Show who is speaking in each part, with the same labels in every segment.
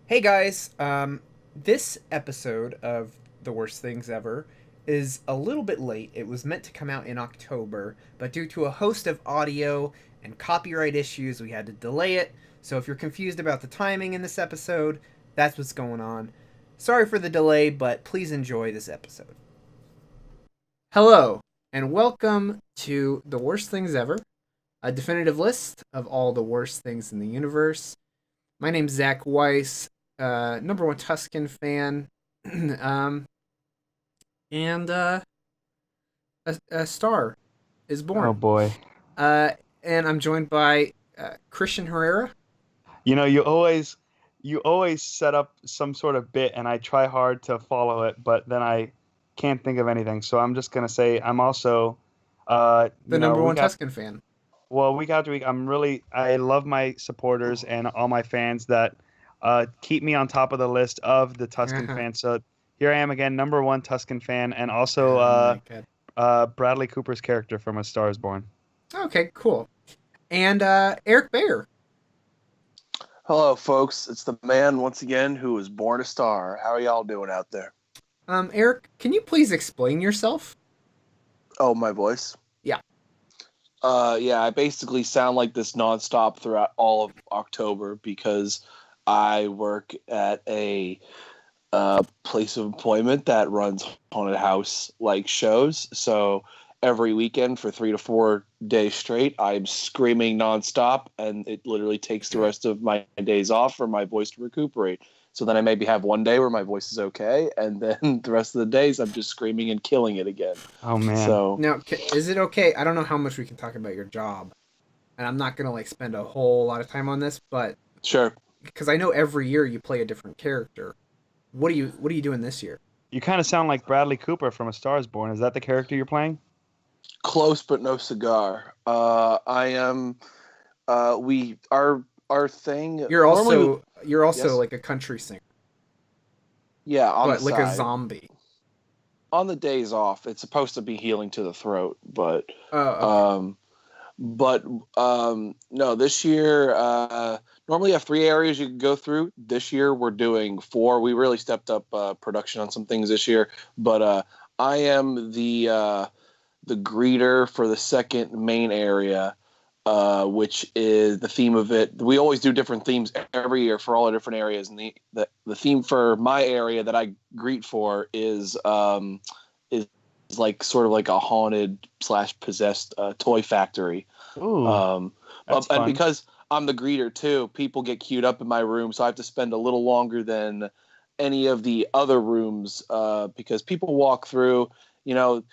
Speaker 1: Hey guys, this episode of The Worst Things Ever is a little bit late. It was meant to come out in October, but due to a host of audio and copyright issues, we had to delay it. So if you're confused about the timing in this episode, that's what's going on. Sorry for the delay, but please enjoy this episode. Hello, and welcome to The Worst Things Ever, a definitive list of all the worst things in the universe. My name's Zack Weiss, number one Tuscan fan, um, and a star is
Speaker 2: Oh
Speaker 1: born.
Speaker 2: boy.
Speaker 1: Uh, and I'm joined by Christian Herrera.
Speaker 2: You know, you always set up some sort of bit and I try hard to follow it, but then I can't think of anything. So I'm just gonna say I'm also
Speaker 1: The
Speaker 2: you know,
Speaker 1: number one Tuscan fan.
Speaker 2: week after week I love my supporters and all my fans that keep me on top of the list of the Tuscan
Speaker 1: Uh-huh.
Speaker 2: fans. So here I am again, number one Tuscan fan, and also
Speaker 1: Oh my god.
Speaker 2: Bradley Cooper's character from A Star Is Born.
Speaker 1: Okay, cool. And Eric Bayer.
Speaker 3: Hello, folks. It's the man once again who was born a star. How are y'all doing out there?
Speaker 1: Eric, can you please explain yourself?
Speaker 3: Oh, my voice.
Speaker 1: Yeah.
Speaker 3: Yeah, I basically sound like this nonstop throughout all of October because I work at a place of employment that runs haunted house like shows. So every weekend for 3 to 4 days straight, I'm screaming nonstop, and it literally takes the rest of my days off for my voice to recuperate. So then I maybe have one day where my voice is okay, and then the rest of the days I'm just screaming and killing it again.
Speaker 2: Oh man.
Speaker 3: So
Speaker 1: Now, is it okay? I don't know how much we can talk about your job, and I'm not gonna like spend a whole lot of time on this, but
Speaker 3: sure.
Speaker 1: because I know every year you play a different character. What are you doing this year?
Speaker 2: You kind of sound like Bradley Cooper from A Star Is Born. Is that the character you're playing?
Speaker 3: Close but no cigar. I am. We our thing
Speaker 1: You're
Speaker 3: normally.
Speaker 1: also you're also
Speaker 3: Yes.
Speaker 1: like a country singer,
Speaker 3: Yeah, on the
Speaker 1: but like a
Speaker 3: side.
Speaker 1: zombie.
Speaker 3: On the days off, it's supposed to be healing to the throat,
Speaker 1: Oh, okay.
Speaker 3: um, but no. This year, normally you have 3 areas you can go through. This year we're doing four. We really stepped up production on some things this year, but I am the greeter for the second main area, which is the theme of it. We always do different themes every year for all the different areas, and the theme for my area that I greet for is like sort of like a haunted slash possessed toy factory.
Speaker 2: Ooh,
Speaker 3: Um,
Speaker 2: that's
Speaker 3: and
Speaker 2: fun.
Speaker 3: because I'm the greeter too, people get queued up in my room, so I have to spend a little longer than any of the other rooms because people walk through. You know,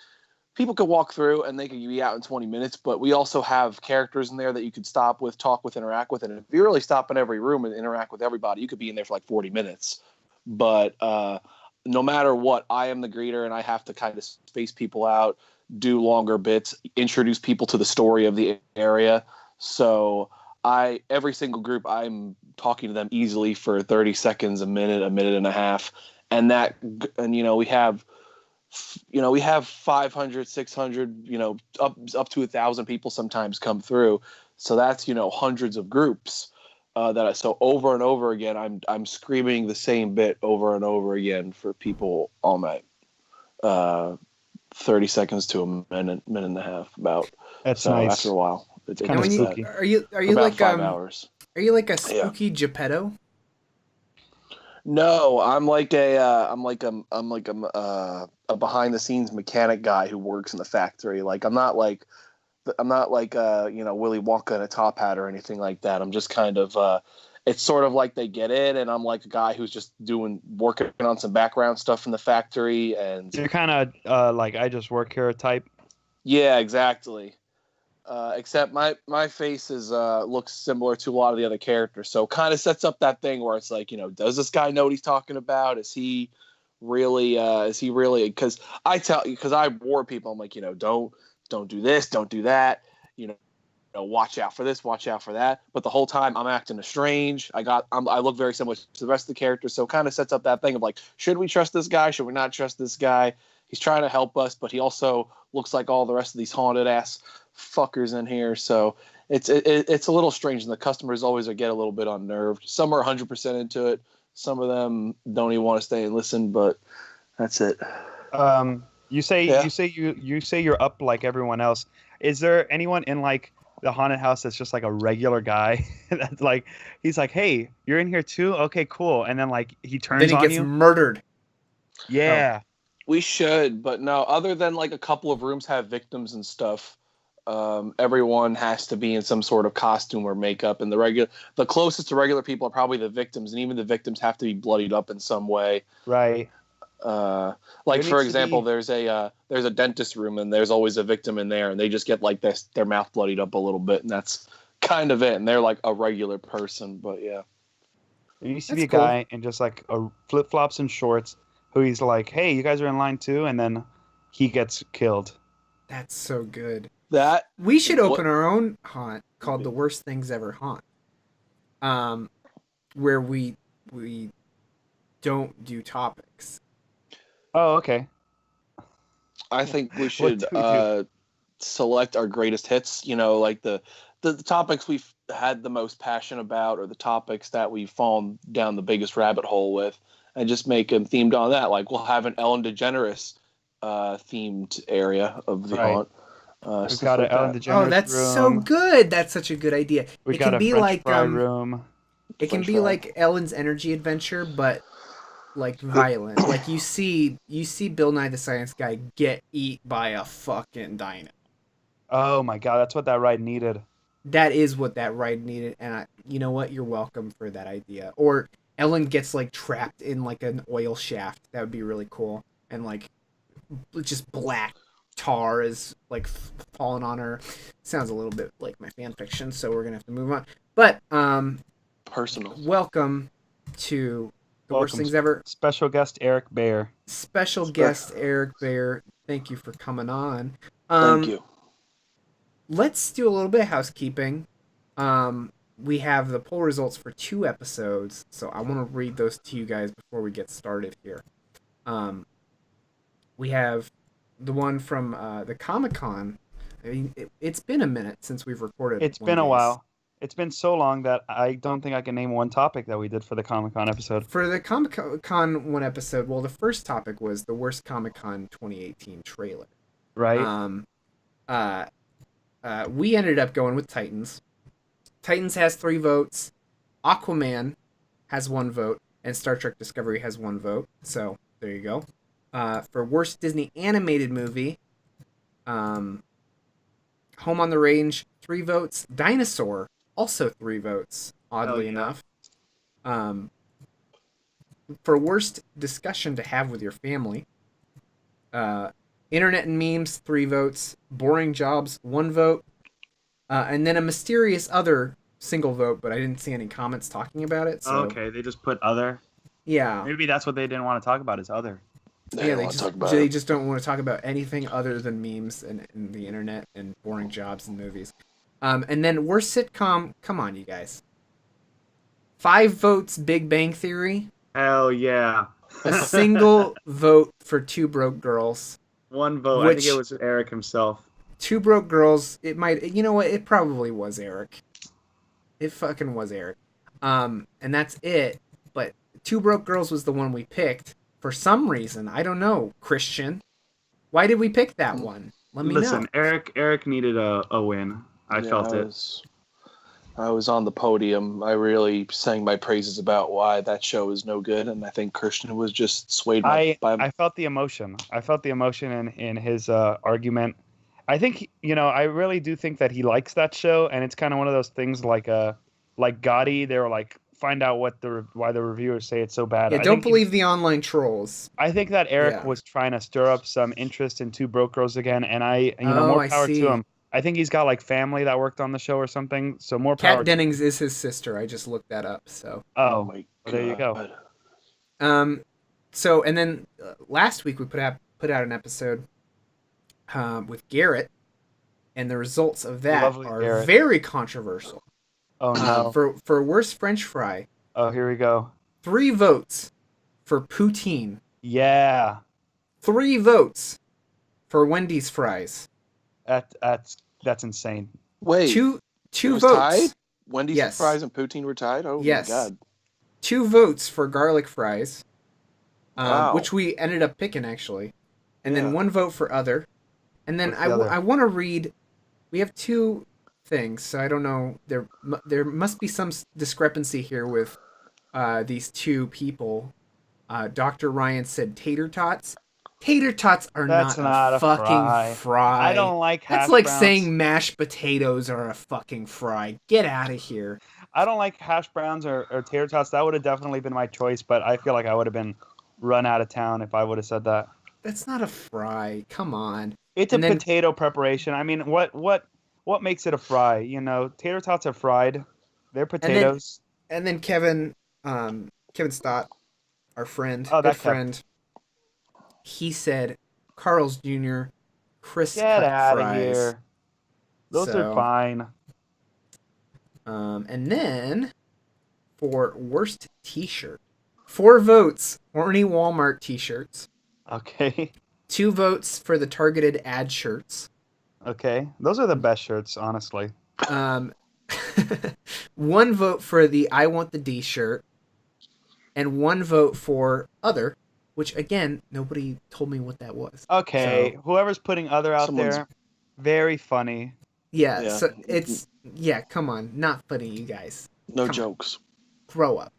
Speaker 3: people could walk through and they could be out in 20 minutes, but we also have characters in there that you could stop with, talk with, interact with. And if you really stop in every room and interact with everybody, you could be in there for like 40 minutes. But no matter what, I am the greeter and I have to kind of space people out, do longer bits, introduce people to the story of the area. So every single group, I'm talking to them easily for 30 seconds, a minute and a half. And we have 500, 600, up to 1,000 people sometimes come through. So that's, hundreds of groups so over and over again, I'm screaming the same bit over and over again for people all night. uh 30 seconds to a minute and a half about.
Speaker 2: That's
Speaker 3: So after
Speaker 2: nice.
Speaker 3: a while
Speaker 2: It's
Speaker 3: it
Speaker 2: kind
Speaker 1: Now,
Speaker 2: of
Speaker 1: when
Speaker 3: does
Speaker 1: you
Speaker 3: that
Speaker 2: spooky.
Speaker 1: are
Speaker 3: for
Speaker 1: you
Speaker 3: about
Speaker 1: like
Speaker 3: 5 hours.
Speaker 1: are you like a
Speaker 3: Yeah.
Speaker 1: spooky Geppetto?
Speaker 3: No, I'm like a behind the scenes mechanic guy who works in the factory. Like I'm not like Willy Wonka in a top hat or anything like that. I'm just kind of it's sort of like they get in and I'm like a guy who's just working on some background stuff in the factory. And
Speaker 2: You're kind of like I just work here type.
Speaker 3: yeah, exactly. Except my face is looks similar to a lot of the other characters, so kind of sets up that thing where it's like, does this guy know what he's talking about? Is he really, because I warn people, I'm like, don't do this, don't do that, you know watch out for this, watch out for that. But the whole time I'm acting strange. I look very similar to the rest of the characters, so it kind of sets up that thing of like, should we trust this guy? Should we not trust this guy? He's trying to help us, but he also looks like all the rest of these haunted ass fuckers in here. So it's a little strange, and the customers always get a little bit unnerved. Some are 100% into it. Some of them don't even want to stay and listen, but that's it.
Speaker 2: You say
Speaker 3: Yeah.
Speaker 2: you say you're up like everyone else. Is there anyone in like the haunted house that's just like a regular guy that's like he's like, "Hey, you're in here too? Okay, cool." And then like he
Speaker 1: Then
Speaker 2: turns
Speaker 1: he
Speaker 2: on
Speaker 1: gets
Speaker 2: you?
Speaker 1: murdered.
Speaker 2: Yeah.
Speaker 3: We should, but no. Other than like a couple of rooms have victims and stuff, everyone has to be in some sort of costume or makeup. And the closest to regular people are probably the victims, and even the victims have to be bloodied up in some way.
Speaker 2: Right.
Speaker 3: Like
Speaker 2: There
Speaker 3: for
Speaker 2: needs to
Speaker 3: example,
Speaker 2: be-
Speaker 3: there's a dentist room, and there's always a victim in there, and they just get like their mouth bloodied up a little bit, and that's kind of it. And they're like a regular person, but yeah.
Speaker 2: There used to
Speaker 1: That's
Speaker 2: be a
Speaker 1: cool.
Speaker 2: guy in just like a flip flops and shorts who he's like, "Hey, you guys are in line too," and then he gets killed.
Speaker 1: That's so good.
Speaker 3: That
Speaker 1: We should
Speaker 3: what
Speaker 1: open our own haunt called The Worst Things Ever Haunt. Where we don't do topics.
Speaker 2: Oh, okay.
Speaker 3: I think we
Speaker 2: What
Speaker 3: should
Speaker 2: do we do?
Speaker 3: select our greatest hits. You know, like the topics we've had the most passion about, or the topics that we've fallen down the biggest rabbit hole with, and just make them themed on that. Like we'll have an Ellen DeGeneres themed area of the
Speaker 2: Right.
Speaker 3: haunt.
Speaker 2: We've
Speaker 3: Stuff
Speaker 2: got an
Speaker 3: like
Speaker 2: Ellen
Speaker 3: that.
Speaker 1: Oh,
Speaker 2: DeGeneres
Speaker 1: that's so
Speaker 2: room.
Speaker 1: good. That's such a good idea.
Speaker 2: We
Speaker 1: It
Speaker 2: got
Speaker 1: can
Speaker 2: a
Speaker 1: be
Speaker 2: French
Speaker 1: like
Speaker 2: fry room.
Speaker 1: it can
Speaker 3: French
Speaker 1: be
Speaker 3: fry.
Speaker 1: like Ellen's Energy Adventure, but like violent. Like you see Bill Nye the Science Guy get eat by a fucking dino.
Speaker 2: Oh my God, that's what that ride needed.
Speaker 1: That is what that ride needed, and you know what? You're welcome for that idea. Or Ellen gets like trapped in like an oil shaft. That would be really cool. And like just black tar is like falling on her. Sounds a little bit like my fan fiction, so we're gonna have to move on. But
Speaker 3: Personal.
Speaker 1: welcome to the worst
Speaker 2: Welcome,
Speaker 1: things ever.
Speaker 2: special guest Eric Bayer.
Speaker 1: Special guest Eric Bayer. Thank you for coming on.
Speaker 3: Thank you.
Speaker 1: Let's do a little bit of housekeeping. We have the poll results for 2 episodes, so I want to read those to you guys before we get started here. We have the one from the Comic-Con. I mean, it's been a minute since we've recorded.
Speaker 2: It's been a while. It's been so long that I don't think I can name one topic that we did for the Comic-Con episode.
Speaker 1: For the Comic-Con one episode, well, the first topic was the worst Comic-Con 2018 trailer.
Speaker 2: Right?
Speaker 1: We ended up going with Titans. Titans has 3 votes. Aquaman has 1 vote. And Star Trek Discovery has 1 vote. So, there you go. For worst Disney animated movie, Home on the Range, 3 votes. Dinosaur, also 3 votes, oddly enough. For worst discussion to have with your family, Internet and Memes, 3 votes. Boring Jobs, 1 vote. And then a mysterious other single vote, but I didn't see any comments talking about it. So,
Speaker 2: Okay, they just put other.
Speaker 1: Yeah.
Speaker 2: Maybe that's what they didn't want to talk about is other.
Speaker 1: They just don't want to talk about anything other than memes and the internet and boring jobs and movies. And then worst sitcom, come on, you guys. 5 votes, Big Bang Theory.
Speaker 2: Hell yeah.
Speaker 1: A single vote for Two Broke Girls.
Speaker 2: 1 vote. I think it was Eric himself.
Speaker 1: Two Broke Girls. It might. You know what? It probably was Eric. It fucking was Eric. And that's it. But Two Broke Girls was the one we picked for some reason. I don't know, Christian. Why did we pick that one? Let me know.
Speaker 2: Listen, Eric needed a win. I felt it.
Speaker 3: I was on the podium. I really sang my praises about why that show is no good, and I think Christian was just swayed by.
Speaker 2: I felt the emotion. I felt the emotion in his argument. I think I really do think that he likes that show, and it's kind of one of those things like Gotti. They were like, find out why the reviewers say it's so bad.
Speaker 1: Yeah, don't believe the online trolls.
Speaker 2: I think that Eric was trying to stir up some interest in Two Broke Girls again, and more power to him. I think he's got like family that worked on the show or something, so more power.
Speaker 1: Kat Dennings is his sister. I just looked that up. So.
Speaker 3: Oh my God.
Speaker 2: There you go.
Speaker 1: So and then last week we put out an episode with Garrett, and the results of that are
Speaker 2: Garrett.
Speaker 1: very controversial.
Speaker 2: Oh no!
Speaker 1: For worst French fry.
Speaker 2: Oh, here we go.
Speaker 1: 3 votes for poutine.
Speaker 2: Yeah.
Speaker 1: 3 votes for Wendy's fries.
Speaker 2: That's insane.
Speaker 3: Wait,
Speaker 1: two
Speaker 3: it was
Speaker 1: votes.
Speaker 3: tied? Wendy's
Speaker 1: Yes.
Speaker 3: fries and poutine were tied? Oh
Speaker 1: Yes.
Speaker 3: my God.
Speaker 1: 2 votes for garlic fries,
Speaker 3: Wow.
Speaker 1: which we ended up picking actually, and then
Speaker 3: Yeah.
Speaker 1: 1 vote for other. And then
Speaker 2: What's the other?
Speaker 1: I want to read. We have 2 things, so I don't know. There must be some discrepancy here with these 2 people. Dr. Ryan said tater tots. Tater tots are
Speaker 2: That's
Speaker 1: not
Speaker 2: not
Speaker 1: a
Speaker 2: a
Speaker 1: fucking
Speaker 2: fry.
Speaker 1: fry.
Speaker 2: I don't like
Speaker 1: That's
Speaker 2: hash
Speaker 1: like
Speaker 2: browns.
Speaker 1: saying mashed potatoes are a fucking fry. Get out of here.
Speaker 2: I don't like hash browns or tater tots. That would have definitely been my choice, but I feel like I would have been run out of town if I would have said that.
Speaker 1: That's not a fry. Come on.
Speaker 2: It's a
Speaker 1: And then
Speaker 2: potato preparation. I mean, what makes it a fry? You know, tater tots are fried. They're potatoes.
Speaker 1: and then Kevin Stott, our friend,
Speaker 2: Oh,
Speaker 1: good
Speaker 2: that Kev.
Speaker 1: friend, he said Carl's Jr. crisp
Speaker 2: Get
Speaker 1: cut
Speaker 2: out of
Speaker 1: fries.
Speaker 2: here. Those
Speaker 1: So,
Speaker 2: are fine.
Speaker 1: And then for worst T-shirt, 4 votes, horny Walmart T-shirts.
Speaker 2: Okay.
Speaker 1: 2 votes for the targeted ad shirts.
Speaker 2: Okay. Those are the best shirts, honestly.
Speaker 1: 1 vote for the I Want the D shirt, and 1 vote for other, which again nobody told me what that was.
Speaker 2: Okay.
Speaker 1: So,
Speaker 2: Whoever's putting other out
Speaker 3: Someone's-
Speaker 2: there, very funny.
Speaker 1: yeah.
Speaker 3: Yeah.
Speaker 1: So it's come on, not funny, you guys.
Speaker 3: No
Speaker 1: Come
Speaker 3: jokes.
Speaker 1: Grow up.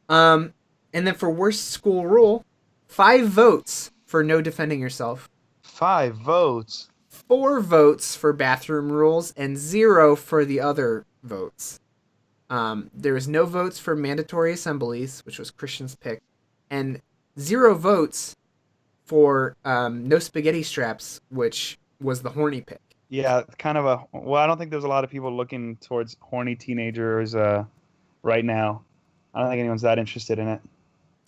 Speaker 1: And then for worst school rule, 5 votes for no defending yourself,
Speaker 2: 5 votes.
Speaker 1: 4 votes for bathroom rules, and 0 for the other votes. There was no votes for mandatory assemblies, which was Christian's pick, and 0 votes for no spaghetti straps, which was the horny pick.
Speaker 2: Yeah, kind of a. Well, I don't think there's a lot of people looking towards horny teenagers right now. I don't think anyone's that interested in it.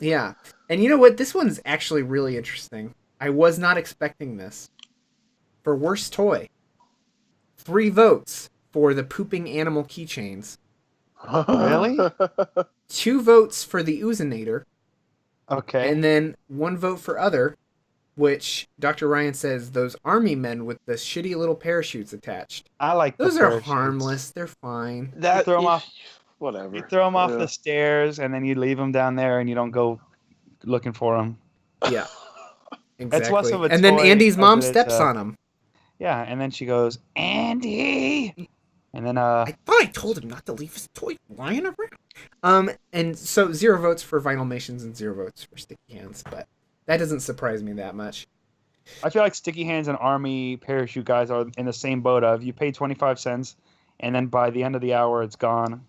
Speaker 1: Yeah. And you know what? This one's actually really interesting. I was not expecting this. For worst toy, 3 votes for the pooping animal keychains,
Speaker 2: Really?
Speaker 1: 2 votes for the Oozinator,
Speaker 2: Okay.
Speaker 1: and then 1 vote for other, which Dr. Ryan says those army men with the shitty little parachutes attached.
Speaker 2: I like
Speaker 1: Those
Speaker 2: the
Speaker 1: are
Speaker 2: parachutes.
Speaker 1: harmless. They're fine.
Speaker 3: That
Speaker 2: You throw 'em off.
Speaker 3: Whatever.
Speaker 2: You throw them off
Speaker 3: Yeah.
Speaker 2: the stairs, and then you leave them down there, and you don't go looking for them.
Speaker 1: Yeah.
Speaker 2: It's
Speaker 1: Exactly.
Speaker 2: less of a
Speaker 1: And then
Speaker 2: toy
Speaker 1: Andy's
Speaker 2: as
Speaker 1: mom
Speaker 2: it is,
Speaker 1: steps on him.
Speaker 2: Yeah, and then she goes, Andy, and then
Speaker 1: I thought I told him not to leave his toy lying around. And so 0 votes for Vinyl Mations and 0 votes for Sticky Hands, but that doesn't surprise me that much.
Speaker 2: I feel like Sticky Hands and Army parachute guys are in the same boat of you pay 25 cents, and then by the end of the hour it's gone.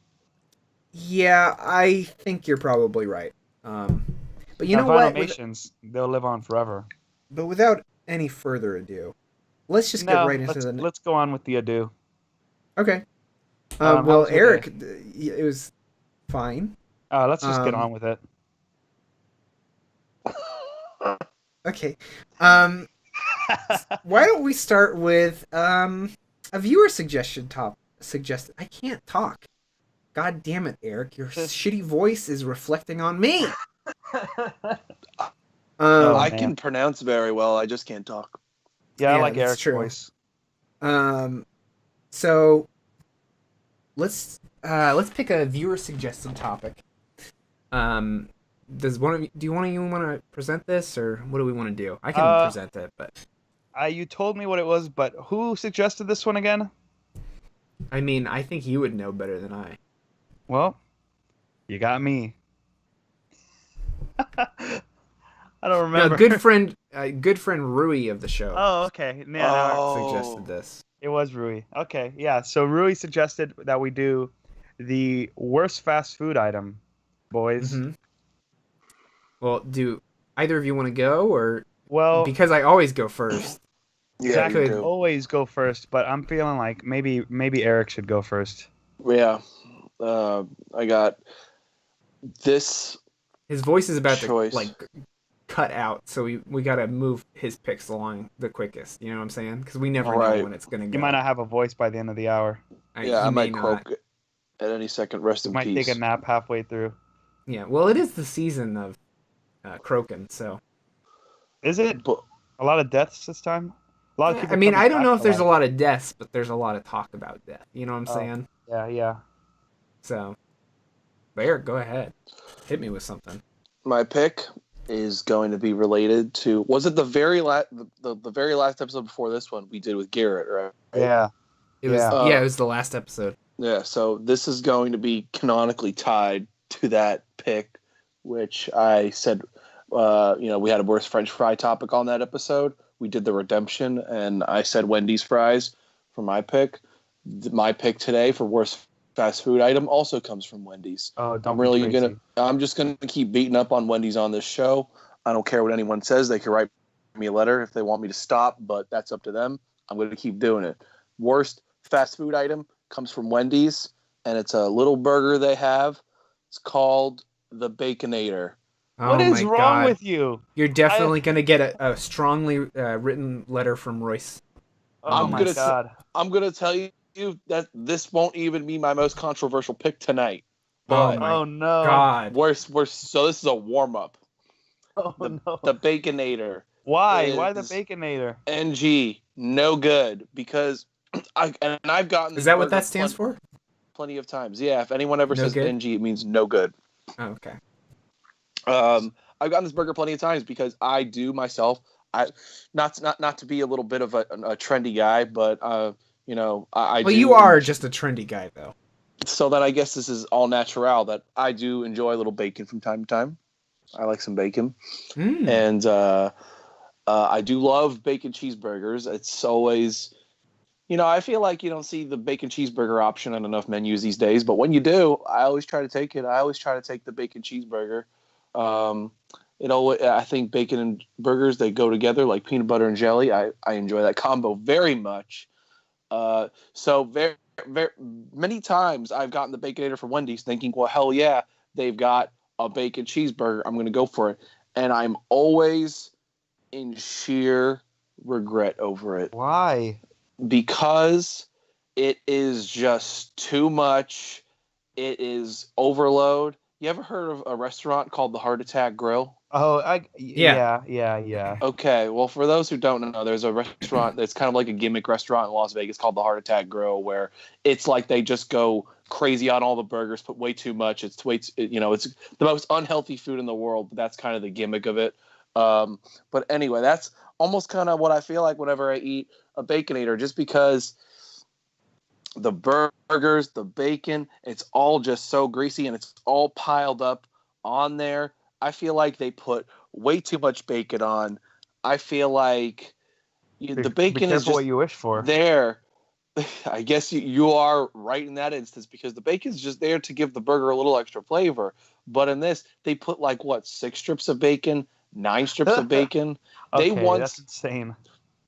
Speaker 1: Yeah, I think you're probably right. But you
Speaker 2: Now,
Speaker 1: know what?
Speaker 2: Vinyl Mations, they'll live on forever.
Speaker 1: But without any further ado, let's just get
Speaker 2: No,
Speaker 1: right into
Speaker 2: let's,
Speaker 1: the.
Speaker 2: let's go on with the ado.
Speaker 1: Okay.
Speaker 2: How
Speaker 1: Well,
Speaker 2: was your
Speaker 1: Eric,
Speaker 2: day?
Speaker 1: it was fine.
Speaker 2: Let's just get
Speaker 1: Um,
Speaker 2: on with it.
Speaker 1: Okay. Why don't we start with a viewer suggested. I can't talk. God damn it, Eric! Your shitty voice is reflecting on me.
Speaker 2: Oh,
Speaker 3: I
Speaker 2: man.
Speaker 3: can pronounce very well. I just can't talk.
Speaker 2: Yeah, I
Speaker 1: yeah,
Speaker 2: like
Speaker 1: that's
Speaker 2: Eric's
Speaker 1: true.
Speaker 2: voice.
Speaker 1: So let's pick a viewer suggested topic. Does one of you, do you want to present this, or what do we want to do? I can present it, but
Speaker 2: You told me what it was, but who suggested this one again?
Speaker 1: I mean, I think you would know better than I.
Speaker 2: Well, you got me. I don't remember.
Speaker 1: No, good friend Rui of the show
Speaker 2: Oh, okay. Yeah,
Speaker 1: suggested this.
Speaker 2: it was Rui. Okay, yeah. So Rui suggested that we do the worst fast food item, boys.
Speaker 1: Mm-hmm. Well, do either of you want to go, or
Speaker 2: Well,
Speaker 1: because I always go first?
Speaker 3: Yeah,
Speaker 2: Zach
Speaker 3: you
Speaker 2: could
Speaker 3: do.
Speaker 2: always go first, but I'm feeling like maybe Eric should go first.
Speaker 3: Yeah. I got this.
Speaker 1: His voice is about
Speaker 3: Choice.
Speaker 1: to like cut out, so we got to move his picks along the quickest. You know what I'm saying? Because we never know
Speaker 3: Right.
Speaker 1: when it's gonna go.
Speaker 2: You might not have a voice by the end of the hour.
Speaker 3: Yeah,
Speaker 1: he
Speaker 3: I
Speaker 1: may
Speaker 3: might
Speaker 1: not.
Speaker 3: croak at any second. Rest
Speaker 2: You
Speaker 3: in
Speaker 2: might
Speaker 3: peace.
Speaker 2: take a nap halfway through.
Speaker 1: Yeah, well, it is the season of croaking, so.
Speaker 2: Is it
Speaker 3: But
Speaker 2: a lot of deaths this time? A lot of people.
Speaker 1: I mean,
Speaker 2: coming
Speaker 1: I don't
Speaker 2: back
Speaker 1: know if
Speaker 2: to
Speaker 1: there's a
Speaker 2: life.
Speaker 1: lot of deaths, but there's a lot of talk about death. You know what I'm
Speaker 2: Oh.
Speaker 1: saying?
Speaker 2: Yeah, yeah.
Speaker 1: So, Bear, go ahead. Hit me with something.
Speaker 3: My pick is going to be related to, was it the very last the very last episode before this one we did with Garrett, right?
Speaker 2: Yeah.
Speaker 1: It was it was the last episode.
Speaker 3: Yeah, so this is going to be canonically tied to that pick, which I said, we had a worst French fry topic on that episode. We did the redemption, and I said Wendy's fries for my pick. My pick today for worst fast food item also comes from Wendy's.
Speaker 2: Oh,
Speaker 3: I'm just gonna keep beating up on Wendy's on this show. I don't care what anyone says. They can write me a letter if they want me to stop, but that's up to them. I'm gonna keep doing it. Worst fast food item comes from Wendy's, and it's a little burger they have. It's called the Baconator.
Speaker 2: What is wrong with you?
Speaker 1: You're definitely going to get a strongly written letter from Royce.
Speaker 2: Oh my God.
Speaker 3: I'm going to tell you that this won't even be my most controversial pick tonight.
Speaker 1: But,
Speaker 2: oh no.
Speaker 1: God.
Speaker 3: So this is a warm-up.
Speaker 2: Oh no.
Speaker 3: The Baconator.
Speaker 2: Why? Why the Baconator?
Speaker 3: NG. No good. Because I've gotten this.
Speaker 1: Is that what that stands for?
Speaker 3: Plenty of times. Yeah, if anyone ever says
Speaker 1: good?
Speaker 3: NG, it means no good.
Speaker 1: Oh, okay.
Speaker 3: I've gotten this burger plenty of times because I do myself. Not to be a little bit of a trendy guy, but I
Speaker 1: Well,
Speaker 3: do.
Speaker 1: You are just a trendy guy, though.
Speaker 3: So that I guess this is all natural. That I do enjoy a little bacon from time to time. I like some bacon, and I do love bacon cheeseburgers. It's always, I feel like you don't see the bacon cheeseburger option on enough menus these days. But when you do, I always try to take it. I always try to take the bacon cheeseburger. I think bacon and burgers, they go together like peanut butter and jelly. I enjoy that combo very much. So very, very many times I've gotten the Baconator from Wendy's thinking, well, hell yeah, they've got a bacon cheeseburger. I'm going to go for it. And I'm always in sheer regret over it.
Speaker 2: Why?
Speaker 3: Because it is just too much. It is overload. You ever heard of a restaurant called the Heart Attack Grill?
Speaker 2: Oh, yeah.
Speaker 3: Okay, well, for those who don't know, there's a restaurant that's kind of like a gimmick restaurant in Las Vegas called the Heart Attack Grill, where it's like they just go crazy on all the burgers, put way too much. It's the most unhealthy food in the world, but that's kind of the gimmick of it. But anyway, that's almost kind of what I feel like whenever I eat a Baconator, just because the burgers, the bacon, it's all just so greasy and it's all piled up on there. I feel like they put way too much bacon on. I feel like the bacon is just
Speaker 2: what you wish for.
Speaker 3: There. I guess you are right in that instance, because the bacon's just there to give the burger a little extra flavor. But in this, they put 6 strips of bacon, 9 strips of bacon.
Speaker 2: That's insane.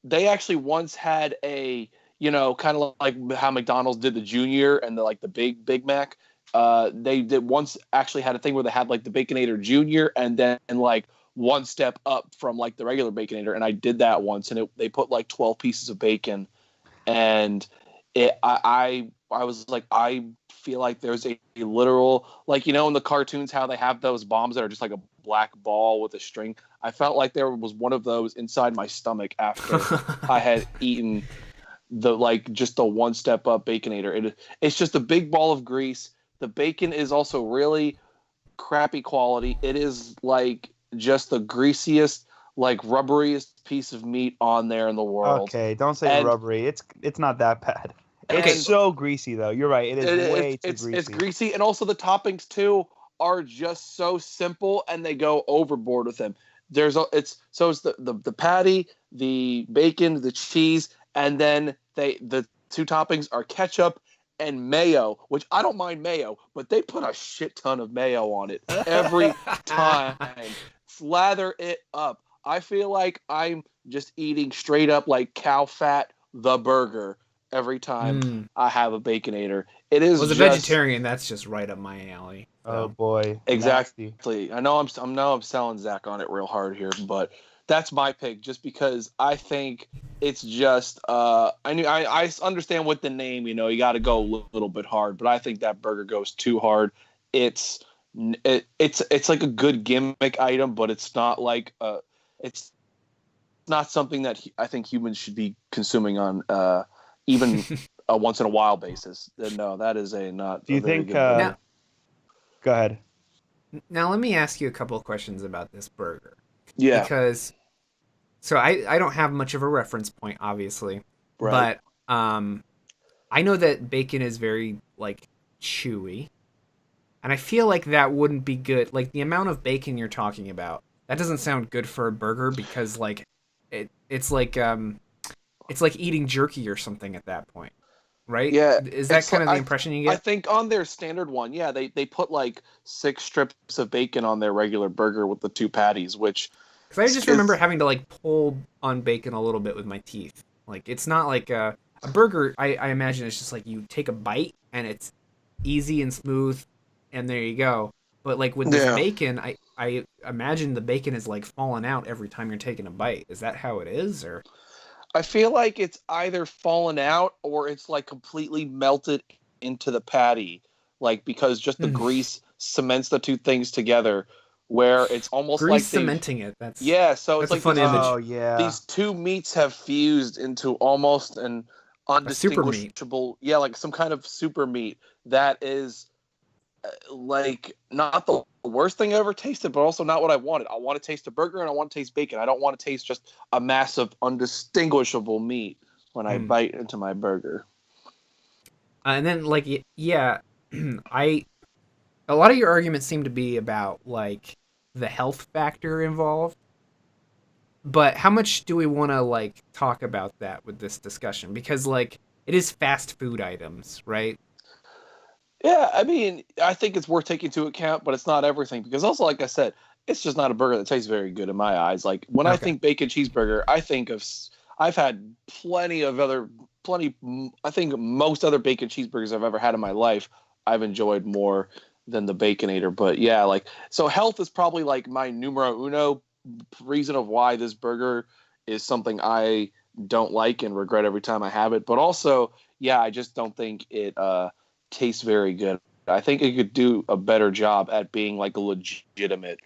Speaker 3: They actually once had a, kind of like how McDonald's did the Junior and the Big Mac. They did once actually had a thing where they had the Baconator Junior and then one step up from the regular Baconator, and I did that once, and they put 12 pieces of bacon, and I was like, I feel like there's a literal, in the cartoons how they have those bombs that are just like a black ball with a string. I felt like there was one of those inside my stomach after I had eaten just the one step up Baconator. It's just a big ball of grease. The bacon is also really crappy quality. It is just the greasiest, rubberiest piece of meat on there in the world.
Speaker 2: Okay, don't say rubbery. It's not that bad. It's so greasy though. You're right. It is way too greasy.
Speaker 3: It's greasy, and also the toppings too are just so simple, and they go overboard with them. It's the patty, the bacon, the cheese, and then the 2 toppings are ketchup and mayo, which I don't mind mayo, but they put a shit ton of mayo on it every time. Slather it up. I feel like I'm just eating straight up cow fat the burger every time I have a Baconator. It is.
Speaker 1: Well, as a vegetarian, that's just right up my alley.
Speaker 2: Oh boy,
Speaker 3: exactly. Nasty. I know I'm selling Zach on it real hard here, but that's my pick, just because I think it's just I understand with the name, you got to go a little bit hard, but I think that burger goes too hard. It's like a good gimmick item, but it's not it's not something that I think humans should be consuming on even a once in a while basis. No, that is not.
Speaker 2: Do you think? Go ahead.
Speaker 1: Now let me ask you a couple of questions about this burger.
Speaker 3: Yeah,
Speaker 1: Because so I don't have much of a reference point, obviously,
Speaker 3: right.
Speaker 1: but I know that bacon is very like chewy, and I feel like that wouldn't be good. Like the amount of bacon you're talking about, that doesn't sound good for a burger because like it's like eating jerky or something at that point, right?
Speaker 3: Yeah,
Speaker 1: Is that
Speaker 3: it's
Speaker 1: kind
Speaker 3: like
Speaker 1: of the impression you
Speaker 3: I
Speaker 1: get?
Speaker 3: think on their standard one, yeah, they put like 6 strips of bacon on their regular burger with the 2 patties, which
Speaker 1: Because I just remember
Speaker 3: is
Speaker 1: having to like pull on bacon a little bit with my teeth. Like it's not like a burger. I imagine it's just like you take a bite and it's easy and smooth, and there you go. But like with this
Speaker 3: yeah.
Speaker 1: bacon, I imagine the bacon is like falling out every time you're taking a bite. Is that how it is, or?
Speaker 3: I feel like it's either fallen out or it's like completely melted into the patty, like because just the
Speaker 1: Hmm.
Speaker 3: grease cements the two things together, where it's almost
Speaker 1: Grease
Speaker 3: like they've
Speaker 1: cementing it. That's
Speaker 3: yeah. So it's
Speaker 1: that's a
Speaker 3: like
Speaker 1: fun
Speaker 3: these
Speaker 2: Oh
Speaker 1: image.
Speaker 2: yeah.
Speaker 3: these two meats have fused into almost an
Speaker 1: A super meat.
Speaker 3: undistinguishable, yeah, like some kind of super meat that is like not the worst thing I ever tasted, but also not what I wanted. I want to taste a burger and I want to taste bacon. I don't want to taste just a massive, undistinguishable meat when I
Speaker 1: Hmm.
Speaker 3: bite into my burger.
Speaker 1: And then like yeah, I a lot of your arguments seem to be about like the health factor involved. But how much do we want to like talk about that with this discussion? Because like it is fast food items, right?
Speaker 3: Yeah, I mean, I think it's worth taking into account, but it's not everything because also, like I said, it's just not a burger that tastes very good in my eyes. Like when I
Speaker 1: Okay.
Speaker 3: think bacon cheeseburger, I think of I've had plenty. I think most other bacon cheeseburgers I've ever had in my life, I've enjoyed more than the Baconator. But yeah, like so, health is probably like my numero uno reason of why this burger is something I don't like and regret every time I have it. But also, yeah, I just don't think it tastes very good. I think it could do a better job at being like a legitimate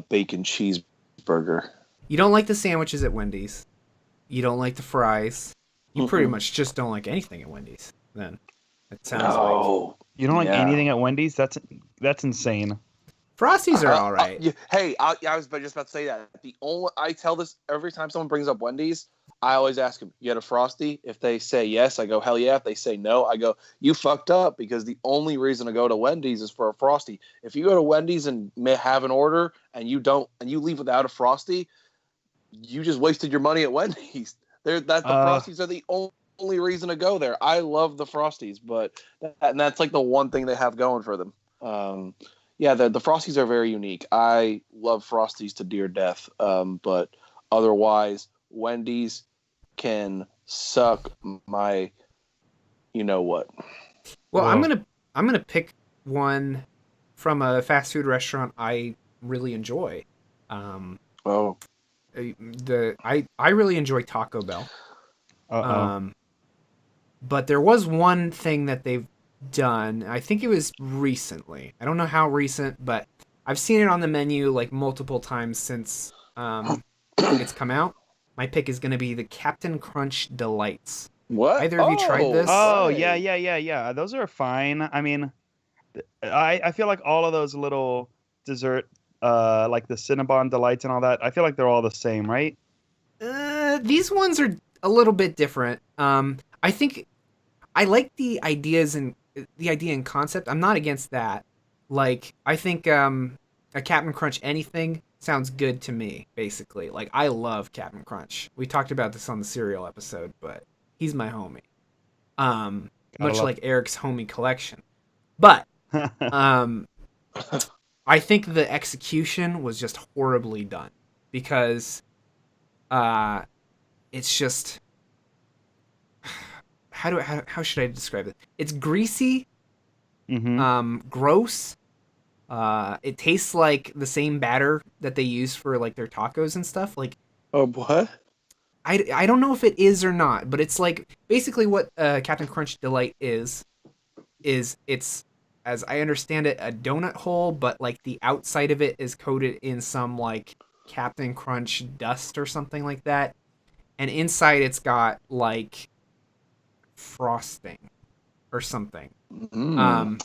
Speaker 3: bacon cheeseburger.
Speaker 1: You don't like the sandwiches at Wendy's. You don't like the fries. You pretty
Speaker 3: Mm-mm.
Speaker 1: much just don't like anything at Wendy's. Then it sounds like
Speaker 3: No.
Speaker 2: You don't like
Speaker 3: Yeah.
Speaker 2: anything at Wendy's? That's insane.
Speaker 1: Frosties are all right.
Speaker 3: Hey, I was just about to say that. The only I tell this every time someone brings up Wendy's, I always ask them, "You get a frosty?" If they say yes, I go, "Hell yeah!" If they say no, I go, "You fucked up," because the only reason to go to Wendy's is for a frosty. If you go to Wendy's and may have an order and you don't and you leave without a frosty, you just wasted your money at Wendy's. There, that the
Speaker 2: Uh,
Speaker 3: frosties are the only reason to go there. I love the frosties, but and that's like the one thing they have going for them. Yeah, the frosties are very unique. I love frosties to dear death. But otherwise, Wendy's can suck my, you know what?
Speaker 1: Well,
Speaker 2: whoa.
Speaker 1: I'm gonna pick one from a fast food restaurant I really enjoy. Um,
Speaker 3: Oh,
Speaker 1: I really enjoy Taco Bell.
Speaker 2: Uh-oh.
Speaker 1: Um, but there was one thing that they've done. I think it was recently. I don't know how recent, but I've seen it on the menu like multiple times since it's come out. My pick is going to be the Captain Crunch Delights.
Speaker 3: what?
Speaker 1: Either of you tried
Speaker 3: Oh,
Speaker 1: this?
Speaker 2: Oh, yeah,
Speaker 3: right.
Speaker 2: yeah, yeah, yeah. Those are fine. I mean, I feel like all of those little dessert like the Cinnabon delights and all that, I feel like they're all the same, right?
Speaker 1: These ones are a little bit different. I think I like the idea and concept. I'm not against that. Like I think a Captain Crunch anything sounds good to me. Basically, like I love Captain Crunch. We talked about this on the cereal episode, but he's my homie. Um,
Speaker 2: Gotta
Speaker 1: much
Speaker 2: love
Speaker 1: like Eric's homie collection. But
Speaker 2: it.
Speaker 1: um, I think the execution was just horribly done because uh, it's just how should I describe it? It's greasy,
Speaker 2: Mm-hmm.
Speaker 1: gross. It tastes like the same batter that they use for like their tacos and stuff. Like
Speaker 3: Oh, what?
Speaker 1: I don't know if it is or not, but it's like basically what Captain Crunch Delight is it's as I understand it a donut hole, but like the outside of it is coated in some like Captain Crunch dust or something like that, and inside it's got like frosting or something.
Speaker 3: Mm.
Speaker 1: Um,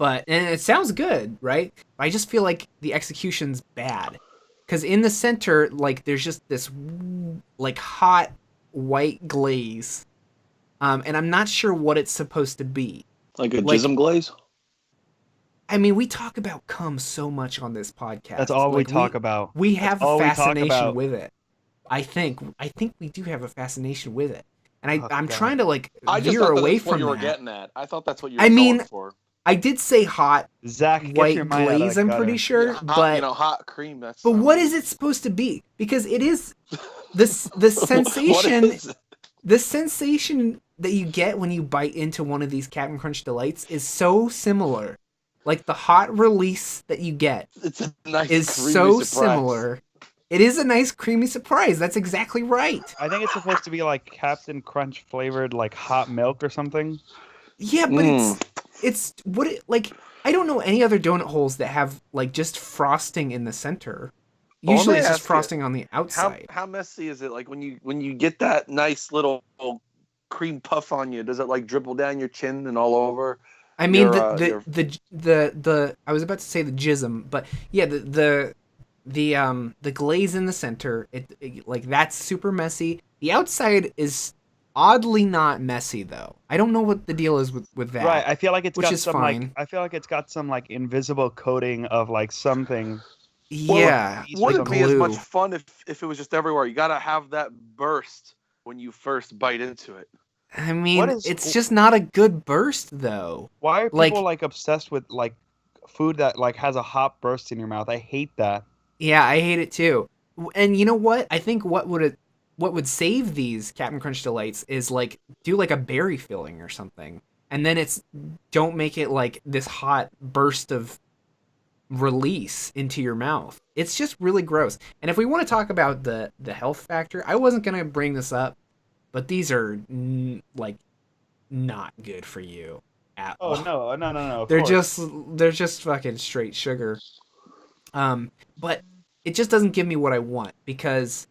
Speaker 1: and it sounds good, right? But I just feel like the execution's bad. Because in the center, like, there's just this, like, hot white glaze. And I'm not sure what it's supposed to be.
Speaker 3: Like a
Speaker 1: Like,
Speaker 3: jism glaze?
Speaker 1: I mean, we talk about cum so much on this podcast.
Speaker 2: That's all we
Speaker 1: Like,
Speaker 2: talk about.
Speaker 1: We
Speaker 2: That's
Speaker 1: have a
Speaker 2: all we talk
Speaker 1: fascination
Speaker 2: about.
Speaker 1: with it. I think we do have a fascination with it. And
Speaker 2: Oh,
Speaker 1: I'm
Speaker 2: God.
Speaker 1: trying to, like,
Speaker 3: I just
Speaker 1: veer
Speaker 3: thought
Speaker 1: away
Speaker 3: that's what
Speaker 1: from
Speaker 3: you were
Speaker 1: that.
Speaker 3: getting at. I thought that's what you were
Speaker 1: I
Speaker 3: going
Speaker 1: mean,
Speaker 3: for.
Speaker 1: I did say hot
Speaker 2: Zach, get
Speaker 1: white
Speaker 2: your mind out of
Speaker 1: glaze,
Speaker 2: the
Speaker 1: I'm
Speaker 2: gutter.
Speaker 1: pretty sure,
Speaker 3: Yeah, hot,
Speaker 1: but
Speaker 3: hot cream. That's.
Speaker 1: but what is it supposed to be? Because it is the sensation,
Speaker 3: What is it?
Speaker 1: the sensation that you get when you bite into one of these Captain Crunch Delights is so similar. Like the hot release that you get
Speaker 3: It's a nice
Speaker 1: is
Speaker 3: creamy
Speaker 1: so
Speaker 3: surprise.
Speaker 1: similar. It is a nice creamy surprise. That's exactly right.
Speaker 2: I think it's supposed to be like Captain Crunch flavored like hot milk or something.
Speaker 1: Yeah, but it's what it like. I don't know any other donut holes that have like just frosting in the center.
Speaker 3: Well,
Speaker 1: Usually
Speaker 3: let me
Speaker 1: it's just
Speaker 3: ask you,
Speaker 1: frosting on the outside.
Speaker 3: How messy is it? Like when you get that nice little cream puff on you, does it like dribble down your chin and all over?
Speaker 1: I mean
Speaker 3: your...
Speaker 1: the I was about to say the jism, but yeah, the glaze in the center, it like that's super messy. The outside is oddly not messy though. I don't know what the deal is with that.
Speaker 2: Right. I feel like it's
Speaker 1: which
Speaker 2: got
Speaker 1: is
Speaker 2: some
Speaker 1: fine.
Speaker 2: like I feel like it's got some like invisible coating of like something.
Speaker 1: Yeah,
Speaker 3: Wouldn't
Speaker 1: the
Speaker 3: be as much
Speaker 1: glue.
Speaker 3: fun if it was just everywhere. You gotta have that burst when you first bite into it.
Speaker 1: I mean,
Speaker 2: is-
Speaker 1: it's just not a good burst though.
Speaker 2: Why are
Speaker 1: Like-
Speaker 2: people like obsessed with like food that like has a hot burst in your mouth? I hate that.
Speaker 1: Yeah, I hate it too. And you know what? I think what would save these Captain Crunch Delights is like do like a berry filling or something. And then don't make it like this hot burst of release into your mouth. It's just really gross. And if we want to talk about the health factor, I wasn't going to bring this up, but these are like not good for you at all.
Speaker 2: Oh no.
Speaker 1: They're just fucking straight sugar. But it just doesn't give me what I want because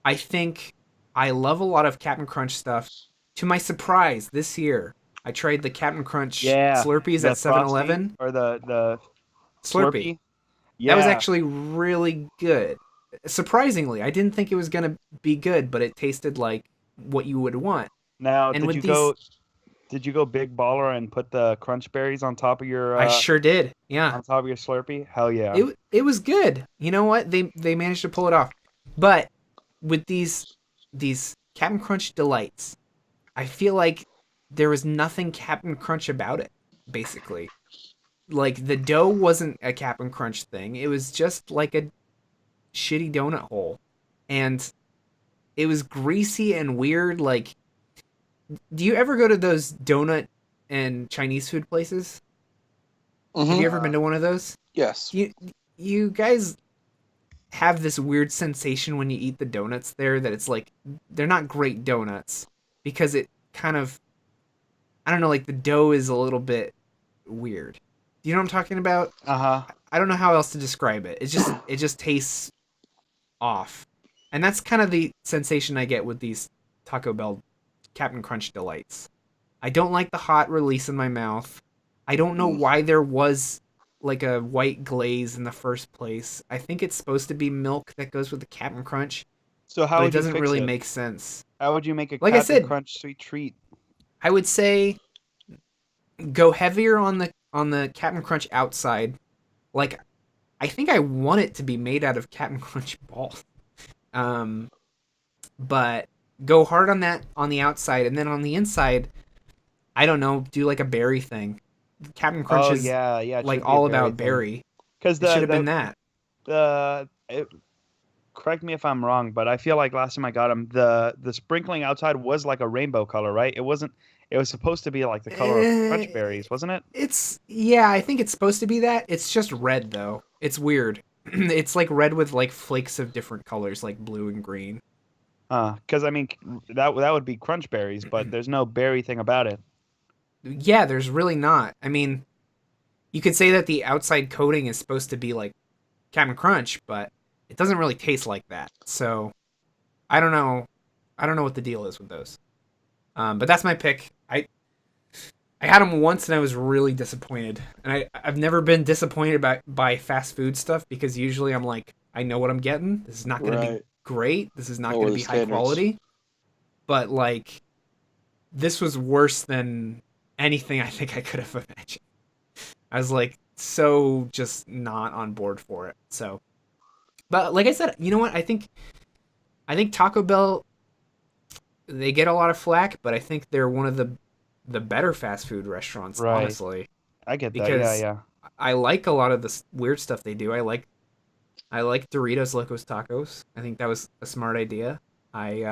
Speaker 1: I think I love a lot of Captain Crunch stuff. To my surprise, this year I tried the Captain Crunch Slurpees at 7-Eleven.
Speaker 2: Or the
Speaker 1: Slurpee.
Speaker 2: Yeah.
Speaker 1: That was actually really good. Surprisingly, I didn't think it was gonna be good, but it tasted like what you would want.
Speaker 2: Now,
Speaker 1: And
Speaker 2: did
Speaker 1: with
Speaker 2: you
Speaker 1: these-
Speaker 2: go? Did you go big baller and put the crunch berries on top of your?
Speaker 1: I sure did. Yeah.
Speaker 2: On top of your Slurpee? Hell yeah.
Speaker 1: It was good. You know what? They managed to pull it off. But with these Captain Crunch Delights, I feel like there was nothing Captain Crunch about it, basically. Like the dough wasn't a Captain Crunch thing. It was just like a shitty donut hole. And it was greasy and weird. Like, do you ever go to those donut and Chinese food places? Have you ever been to one of those?
Speaker 3: Yes.
Speaker 1: You guys have this weird sensation when you eat the donuts there that it's like they're not great donuts because it kind of, I don't know, like the dough is a little bit weird. Do you know what I'm talking about?
Speaker 2: Uh-huh.
Speaker 1: I don't know how else to describe it. It just tastes off. And that's kind of the sensation I get with these Taco Bell Captain Crunch Delights. I don't like the hot release in my mouth. I don't know why there was like a white glaze in the first place. I think it's supposed to be milk that goes with the Captain Crunch,
Speaker 2: So how
Speaker 1: but it
Speaker 2: would you
Speaker 1: doesn't
Speaker 2: fix
Speaker 1: really
Speaker 2: it?
Speaker 1: make sense.
Speaker 2: How would you make a
Speaker 1: Like I
Speaker 2: Captain
Speaker 1: said-
Speaker 2: Crunch sweet treat?
Speaker 1: I would say go heavier on the Captain Crunch outside. Like, I think I want it to be made out of Captain Crunch balls. But go hard on that on the outside, and then on the inside, I don't know, do like a berry thing. Captain Crunch is
Speaker 2: it
Speaker 1: like
Speaker 2: should be
Speaker 1: all
Speaker 2: a
Speaker 1: about
Speaker 2: thing.
Speaker 1: berry.
Speaker 2: Because
Speaker 1: It should have been that.
Speaker 2: Correct me if I'm wrong, but I feel like last time I got them, the sprinkling outside was like a rainbow color, right? It wasn't. It was supposed to be like the color of crunch berries, wasn't it?
Speaker 1: I think it's supposed to be that. It's just red though. It's weird. It's like red with like flakes of different colors, like blue and green.
Speaker 2: Because I mean that would be crunch berries, but there's no berry thing about it.
Speaker 1: Yeah, there's really not. I mean, you could say that the outside coating is supposed to be like Captain Crunch, but it doesn't really taste like that. So, I don't know. I don't know what the deal is with those. But that's my pick. I had them once and I was really disappointed. And I've never been disappointed by fast food stuff because usually I'm like, I know what I'm getting. This is not going to be great. This is not going to be high quality. But like, this was worse than anything I think I could have imagined. I was like, so just not on board for it. So, but like I said, you know what? I think Taco Bell, they get a lot of flack, but I think they're one of the better fast food restaurants, honestly.
Speaker 2: I get that. Yeah.
Speaker 1: I like a lot of the weird stuff they do. I like Doritos Locos Tacos. I think that was a smart idea. They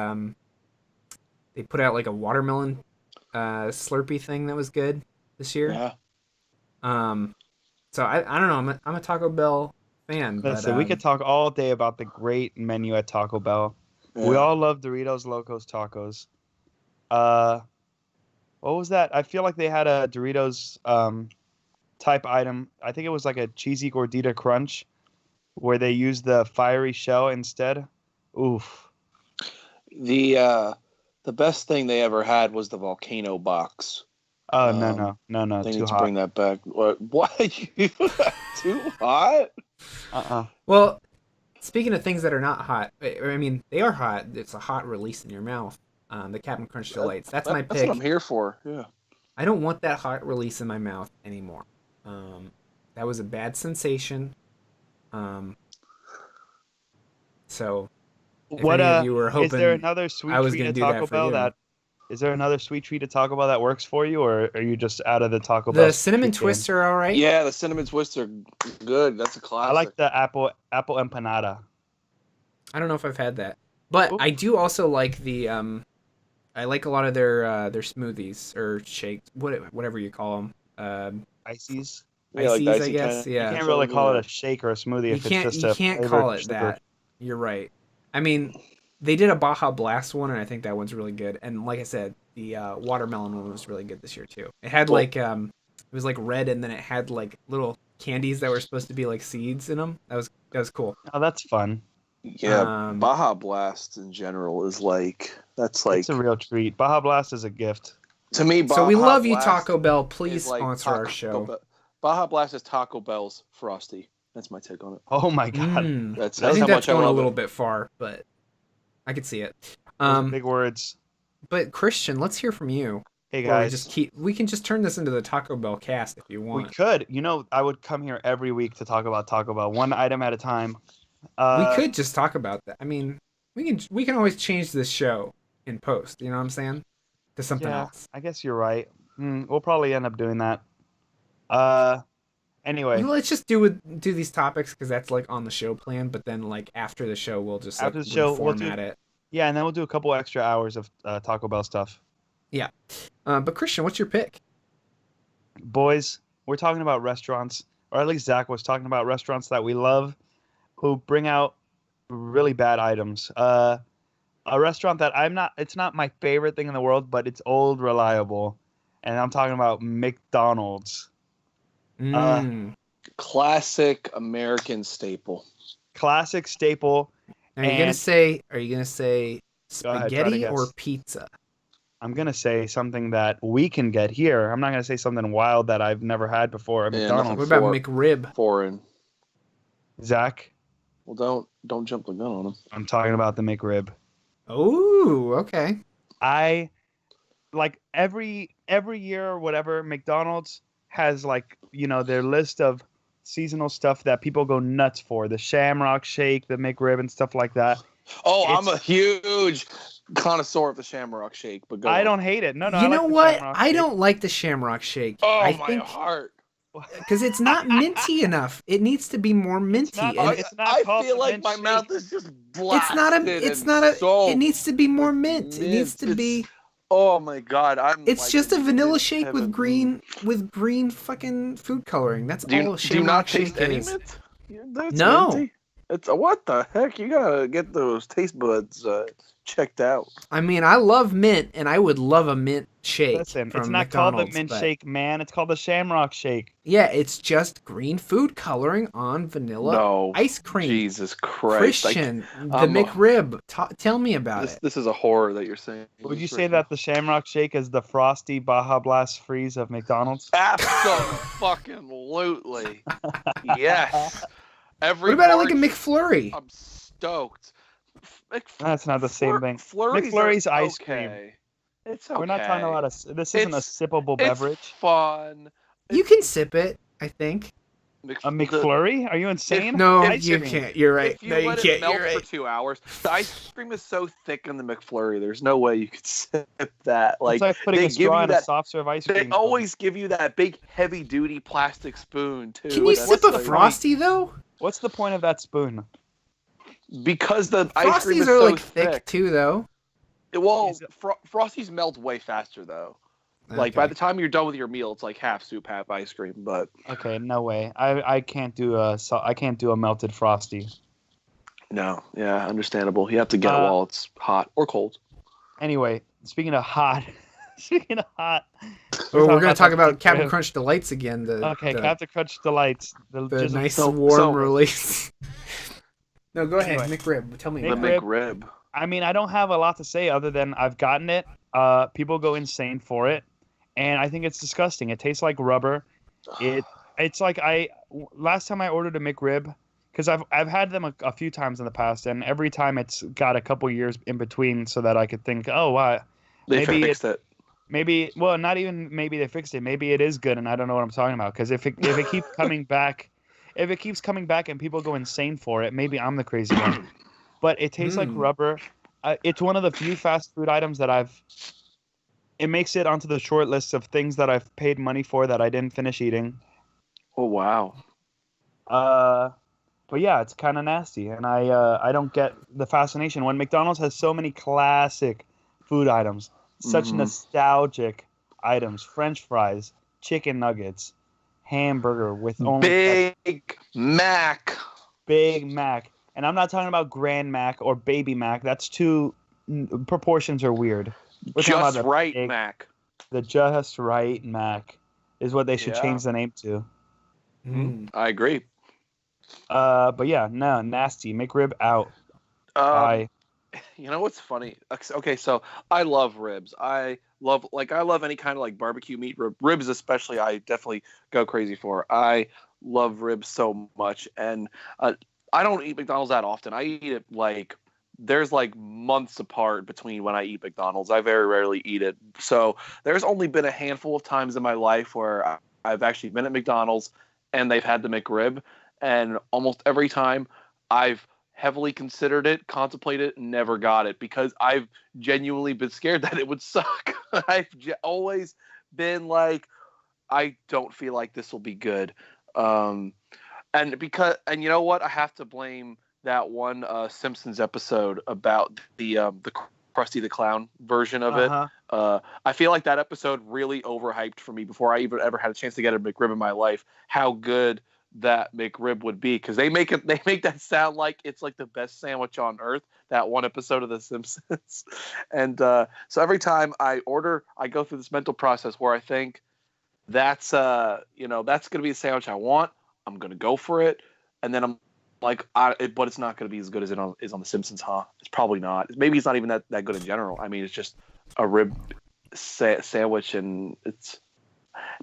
Speaker 1: put out like a watermelon Slurpee thing that was good this year.
Speaker 3: Yeah.
Speaker 1: So I don't know. I'm a Taco Bell fan.
Speaker 2: Listen, we could talk all day about the great menu at Taco Bell. Yeah. We all love Doritos Locos Tacos. What was that? I feel like they had a Doritos type item. I think it was like a cheesy gordita crunch where they used the fiery shell instead. Oof.
Speaker 3: The best thing they ever had was the volcano box.
Speaker 2: Oh, no.
Speaker 3: They
Speaker 2: too
Speaker 3: need to
Speaker 2: hot.
Speaker 3: bring that back. What? Too hot?
Speaker 1: Well, speaking of things that are not hot, I mean, they are hot. It's a hot release in your mouth. The Captain Crunch Delights. That's my pick.
Speaker 3: That's what I'm here for. Yeah.
Speaker 1: I don't want that hot release in my mouth anymore. That was a bad sensation. So, if any of you were hoping,
Speaker 2: is there another sweet treat at Taco Bell is there another sweet treat at Taco Bell that works for you, or are you just out of the Taco Bell?
Speaker 1: The cinnamon twists are all right.
Speaker 3: Yeah, the cinnamon twists are good. That's a classic.
Speaker 2: I like the apple empanada.
Speaker 1: I don't know if I've had that, but I do also like the I like a lot of their smoothies or shakes, whatever you call them.
Speaker 2: Ices.
Speaker 3: Yeah,
Speaker 1: ices,
Speaker 3: like
Speaker 1: I guess.
Speaker 3: kinda.
Speaker 1: Yeah.
Speaker 2: You can't really call it a shake or a smoothie if it's just
Speaker 1: you can't call it that. You're right. I mean, they did a Baja Blast one, and I think that one's really good. And like I said, the watermelon one was really good this year too. It had like it was like red, and then it had like little candies that were supposed to be like seeds in them. That was cool.
Speaker 2: Oh, that's fun.
Speaker 3: Yeah, Baja Blast in general is it's
Speaker 2: a real treat. Baja Blast is a gift
Speaker 3: to me.
Speaker 1: So we love you, Taco Bell. Please sponsor our show.
Speaker 3: Baja Blast is Taco Bell's Frosty. That's my take on it.
Speaker 2: Oh my god,
Speaker 1: I think that's going a little bit far, but I could see it.
Speaker 2: Big words.
Speaker 1: But Christian, let's hear from you.
Speaker 2: Hey guys,
Speaker 1: we can just turn this into the Taco Bell cast if you want.
Speaker 2: We could. I would come here every week to talk about Taco Bell, one item at a time.
Speaker 1: We could just talk about that. I mean, we can always change this show in post. You know what I'm saying? To something else.
Speaker 2: I guess you're right. We'll probably end up doing that. Anyway,
Speaker 1: let's just do these topics because that's like on the show plan. But then like after the show, we'll just format it.
Speaker 2: Yeah, and then we'll do a couple extra hours of Taco Bell stuff.
Speaker 1: Yeah, but Christian, what's your pick?
Speaker 2: Boys, we're talking about restaurants, or at least Zach was talking about restaurants that we love, who bring out really bad items. A restaurant that it's not my favorite thing in the world, but it's old, reliable, and I'm talking about McDonald's.
Speaker 3: Classic American staple.
Speaker 2: Classic staple.
Speaker 1: Are you gonna say spaghetti or pizza?
Speaker 2: I'm gonna say something that we can get here. I'm not gonna say something wild that I've never had before at McDonald's.
Speaker 1: What about McRib?
Speaker 3: Foreign.
Speaker 2: Zach?
Speaker 3: Well, don't jump the gun on them.
Speaker 2: I'm talking about the McRib.
Speaker 1: Oh, okay.
Speaker 2: I like every year or whatever, McDonald's has their list of seasonal stuff that people go nuts for. The Shamrock Shake, the McRib, and stuff like that.
Speaker 3: Oh, I'm a huge connoisseur of the Shamrock Shake, but
Speaker 2: I don't hate it. No.
Speaker 1: You know what? I don't like the Shamrock Shake.
Speaker 3: Oh, my heart.
Speaker 1: Because it's not minty enough. It needs to be more minty.
Speaker 3: I feel like my mouth is just blasted.
Speaker 1: It needs to be more mint. It needs to be.
Speaker 3: Oh my god!
Speaker 1: It's just a vanilla shake with green fucking food coloring. That's all.
Speaker 3: Do you not taste any mint?
Speaker 1: No.
Speaker 3: It's what the heck? You gotta get those taste buds checked out.
Speaker 1: I mean, I love mint, and I would love a mint shake
Speaker 2: Listen, it's
Speaker 1: from
Speaker 2: not called the
Speaker 1: McDonald's.
Speaker 2: mint
Speaker 1: But
Speaker 2: shake, man. It's called the Shamrock Shake.
Speaker 1: yeah, it's just green food coloring on vanilla
Speaker 3: No,
Speaker 1: ice cream.
Speaker 3: Jesus Christ!
Speaker 1: Christian, the
Speaker 3: I'm
Speaker 1: McRib. Tell me about it.
Speaker 3: this is a horror that you're saying.
Speaker 2: Would you say that the Shamrock Shake is the frosty Baja Blast freeze of McDonald's?
Speaker 3: Absolutely. Yes.
Speaker 1: What about like a McFlurry?
Speaker 3: I'm stoked.
Speaker 2: That's not the same thing.
Speaker 3: Flurries
Speaker 2: McFlurry's
Speaker 3: are
Speaker 2: ice
Speaker 3: okay.
Speaker 2: cream.
Speaker 3: It's okay.
Speaker 2: We're not talking about this isn't a sippable
Speaker 3: It's
Speaker 2: beverage.
Speaker 3: fun.
Speaker 1: You can sip it, I think.
Speaker 2: A McFlurry? Are you insane?
Speaker 1: No,
Speaker 2: Ice
Speaker 1: you
Speaker 2: cream.
Speaker 1: can't. You're right.
Speaker 3: If you
Speaker 1: No, you
Speaker 3: let
Speaker 1: can't.
Speaker 3: it melt
Speaker 1: You're right.
Speaker 3: for 2 hours, the ice cream is so thick in the McFlurry. There's no way you could sip that.
Speaker 2: It's like putting
Speaker 3: they
Speaker 2: a
Speaker 3: give
Speaker 2: straw
Speaker 3: you
Speaker 2: in a
Speaker 3: that.
Speaker 2: soft serve ice
Speaker 3: They
Speaker 2: cream.
Speaker 3: always give you that big, heavy-duty plastic spoon too.
Speaker 1: Can you
Speaker 3: That's
Speaker 1: sip a
Speaker 3: like-
Speaker 1: Frosty though?
Speaker 2: What's the point of that spoon?
Speaker 3: Because the ice cream
Speaker 1: Frosties
Speaker 3: is
Speaker 1: are
Speaker 3: so
Speaker 1: like thick too, though.
Speaker 3: Well,
Speaker 2: Is it-
Speaker 3: Frosties melt way faster though. Like by
Speaker 1: Okay.
Speaker 3: the time you're done with your meal, it's like half soup, half ice cream. But
Speaker 2: Okay, no way. I can't do a melted frosty.
Speaker 3: no, yeah, understandable. You have to get it while it's hot or cold.
Speaker 2: Anyway, speaking of hot,
Speaker 1: Well, we're gonna talk about Captain Crunch Delights again.
Speaker 2: Okay,
Speaker 1: the,
Speaker 2: Captain Crunch Delights.
Speaker 1: the
Speaker 2: Just
Speaker 1: nice
Speaker 3: so-
Speaker 1: warm release. No, go ahead,
Speaker 2: Anyway.
Speaker 1: McRib. Tell me.
Speaker 3: The
Speaker 1: about it.
Speaker 3: McRib.
Speaker 2: I mean, I don't have a lot to say other than I've gotten it. People go insane for it, and I think it's disgusting. It tastes like rubber. It's like last time I ordered a McRib, because I've had them a few times in the past, and every time it's got a couple years in between so that I could think, oh, wow,
Speaker 3: They
Speaker 2: maybe
Speaker 3: fixed it.
Speaker 2: maybe, well, not even maybe they fixed it. Maybe it is good, and I don't know what I'm talking about. Because if it keeps coming back, if it keeps coming back and people go insane for it, maybe I'm the crazy one. But it tastes like rubber. It's one of the few fast food items that it makes it onto the short list of things that I've paid money for that I didn't finish eating.
Speaker 3: Oh wow.
Speaker 2: But yeah, it's kind of nasty, and I don't get the fascination when McDonald's has so many classic food items, such nostalgic items: French fries, chicken nuggets, hamburger with only
Speaker 3: Big Mac.
Speaker 2: Big Mac. And I'm not talking about Grand Mac or Baby Mac. That's too proportions are weird. We're talking about
Speaker 3: Just
Speaker 2: the
Speaker 3: right
Speaker 2: big-
Speaker 3: Mac.
Speaker 2: The Just Right Mac is what they should
Speaker 3: Yeah.
Speaker 2: change the name to.
Speaker 3: I agree.
Speaker 2: But yeah, no, nasty. McRib out. Bye.
Speaker 3: You know what's funny? Okay, so I love ribs. I love any kind of like barbecue meat. Ribs especially, I definitely go crazy for. I love ribs so much, and I don't eat McDonald's that often. I eat it like there's like months apart between when I eat McDonald's. I very rarely eat it. So there's only been a handful of times in my life where I've actually been at McDonald's and they've had the McRib, and almost every time I've heavily considered it, contemplated it, and never got it because I've genuinely been scared that it would suck. I've always been like, I don't feel like this will be good. And you know what? I have to blame that one Simpsons episode about the Krusty the Clown version of it. I feel like that episode really overhyped for me before I even ever had a chance to get a McRib in my life. How good that McRib would be, because they make that sound like it's like the best sandwich on earth. That one episode of The Simpsons, and so every time I order, I go through this mental process where I think that's that's gonna be the sandwich I want. I'm gonna go for it, and then I'm like, but it's not gonna be as good as it is on The Simpsons, huh? It's probably not. Maybe it's not even that good in general. I mean, it's just a rib sandwich, and